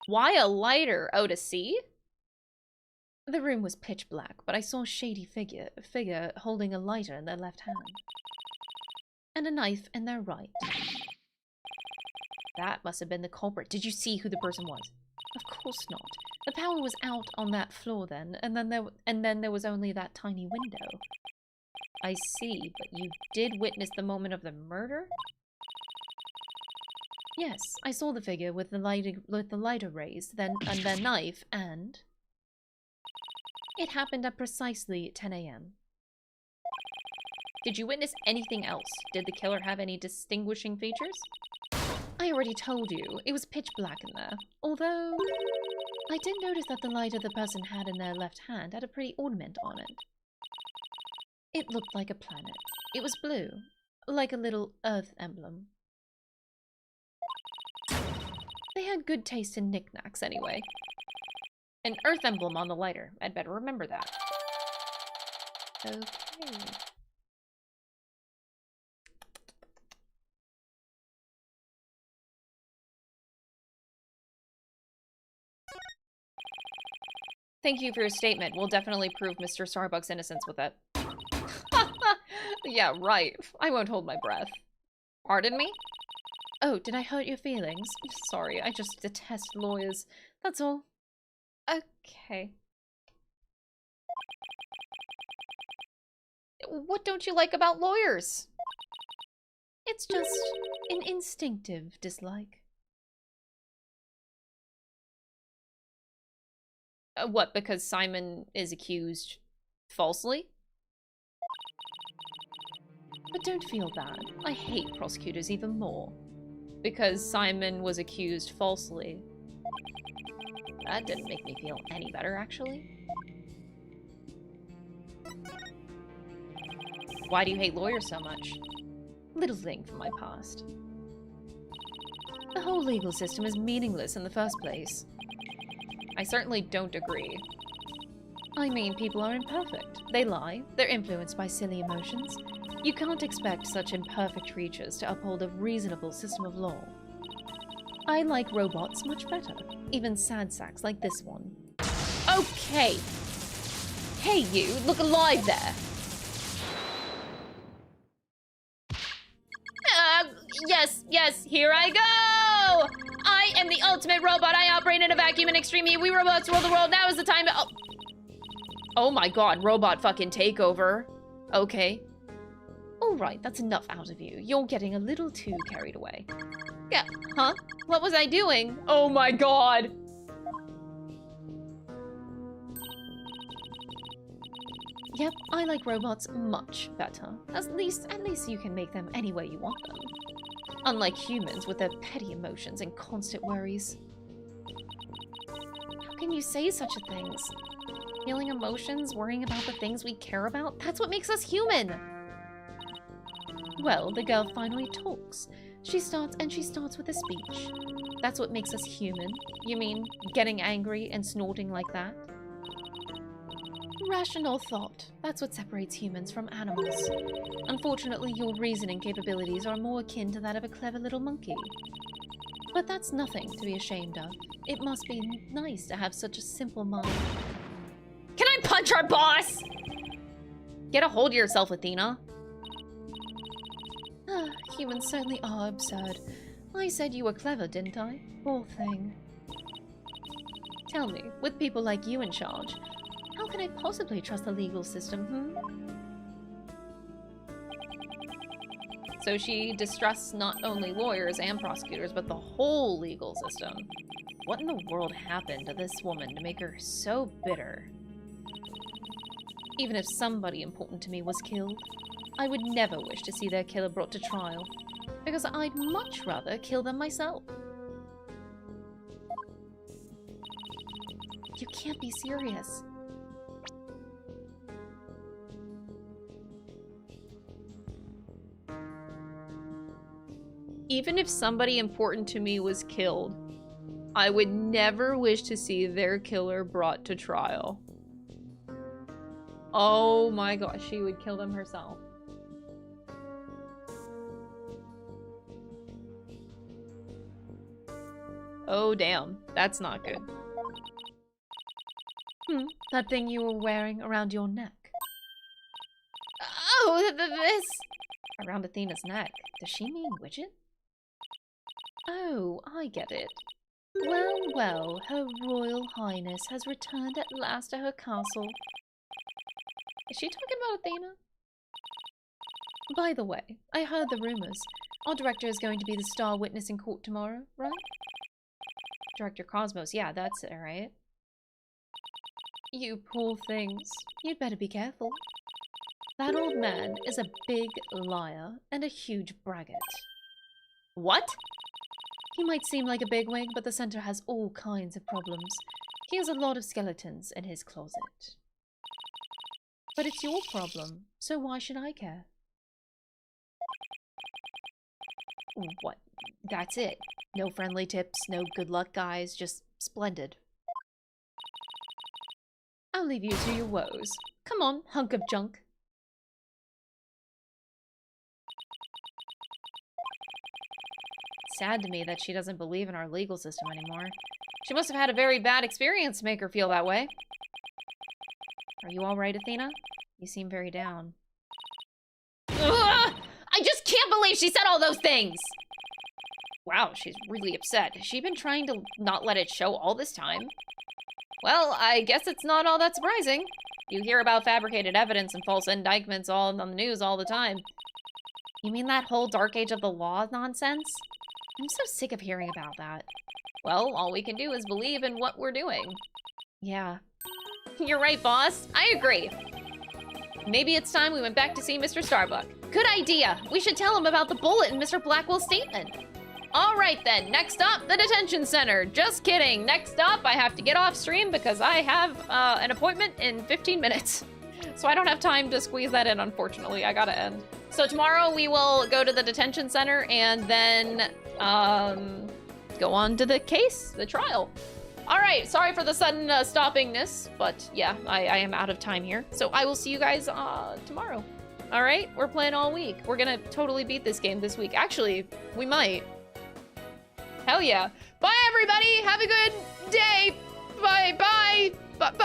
Why a lighter? Oh, to see? The room was pitch black, but I saw a shady figure holding a lighter in their left hand. And a knife in their right. That must have been the culprit. Did you see who the person was? Of course not. The power was out on that floor then, and then there was only that tiny window. I see, but you did witness the moment of the murder? Yes, I saw the figure with the lighter raised, and their knife, and it happened at precisely 10 a.m. Did you witness anything else? Did the killer have any distinguishing features? I already told you, it was pitch black in there. Although, I did notice that the lighter the person had in their left hand had a pretty ornament on it. It looked like a planet. It was blue, like a little Earth emblem. They had good taste in knickknacks anyway. An Earth emblem on the lighter. I'd better remember that. Okay. Thank you for your statement. We'll definitely prove Mr. Starbuck's innocence with it. Yeah, right. I won't hold my breath. Pardon me? Oh, did I hurt your feelings? Sorry, I just detest lawyers. That's all. Okay. What don't you like about lawyers? It's just an instinctive dislike. What, because Simon is accused falsely? But don't feel bad. I hate prosecutors even more. Because Simon was accused falsely. That didn't make me feel any better, actually. Why do you hate lawyers so much? Little thing from my past. The whole legal system is meaningless in the first place. I certainly don't agree. I mean, people are imperfect. They lie. They're influenced by silly emotions. You can't expect such imperfect creatures to uphold a reasonable system of law. I like robots much better. Even sad sacks like this one. Okay! Hey you, look alive there! Yes, here I go! I am the ultimate robot. I operate in a vacuum in extreme heat. We robots rule the world. Now is the time to... Oh my god, robot fucking takeover. Okay. Alright, that's enough out of you. You're getting a little too carried away. Yeah, huh? What was I doing? Oh my god! Yep, I like robots much better. At least you can make them any way you want them. Unlike humans with their petty emotions and constant worries. How can you say such a things? Feeling emotions, worrying about the things we care about? That's what makes us human! Well, the girl finally talks. She starts with a speech. That's what makes us human. You mean getting angry and snorting like that? Rational thought. That's what separates humans from animals. Unfortunately, your reasoning capabilities are more akin to that of a clever little monkey. But that's nothing to be ashamed of. It must be nice to have such a simple mind. Can I punch our boss? Get a hold of yourself, Athena. Humans certainly are absurd. I said you were clever, didn't I? Poor thing. Tell me, with people like you in charge, how can I possibly trust the legal system, So she distrusts not only lawyers and prosecutors, but the whole legal system. What in the world happened to this woman to make her so bitter? Even if somebody important to me was killed, I would never wish to see their killer brought to trial, because I'd much rather kill them myself. You can't be serious. Even if somebody important to me was killed, I would never wish to see their killer brought to trial. Oh my gosh, she would kill them herself. Oh damn, that's not good. That thing you were wearing around your neck. Oh, this! Around Athena's neck. Does she mean widget? Oh, I get it. Well, well, Her Royal Highness has returned at last to her castle. Is she talking about Athena? By the way, I heard the rumors. Our director is going to be the star witness in court tomorrow, right? Director Cosmos, yeah, that's it, right? You poor things. You'd better be careful. That old man is a big liar and a huge braggart. What? He might seem like a bigwig, but the center has all kinds of problems. He has a lot of skeletons in his closet. But it's your problem, so why should I care? What? That's it. No friendly tips, no good luck guys, just splendid. I'll leave you to your woes. Come on, hunk of junk. Sad to me that she doesn't believe in our legal system anymore. She must have had a very bad experience to make her feel that way. Are you alright, Athena? You seem very down. Ugh! I just can't believe she said all those things! Wow, she's really upset. Has she been trying to not let it show all this time? Well, I guess it's not all that surprising. You hear about fabricated evidence and false indictments all on the news all the time. You mean that whole Dark Age of the Law nonsense? I'm so sick of hearing about that. Well, all we can do is believe in what we're doing. Yeah. You're right, boss. I agree. Maybe it's time we went back to see Mr. Starbuck. Good idea. We should tell him about the bullet in Mr. Blackwell's statement. All right then, next up, the detention center. Just kidding. Next up, I have to get off stream because I have an appointment in 15 minutes. So I don't have time to squeeze that in, unfortunately. I gotta end. So tomorrow we will go to the detention center and then go on to the case, the trial. All right, sorry for the sudden stoppingness, but yeah, I am out of time here. So I will see you guys tomorrow. All right, we're playing all week. We're gonna totally beat this game this week. Actually, we might. Hell yeah. Bye, everybody. Have a good day. Bye, bye. Bye, bye.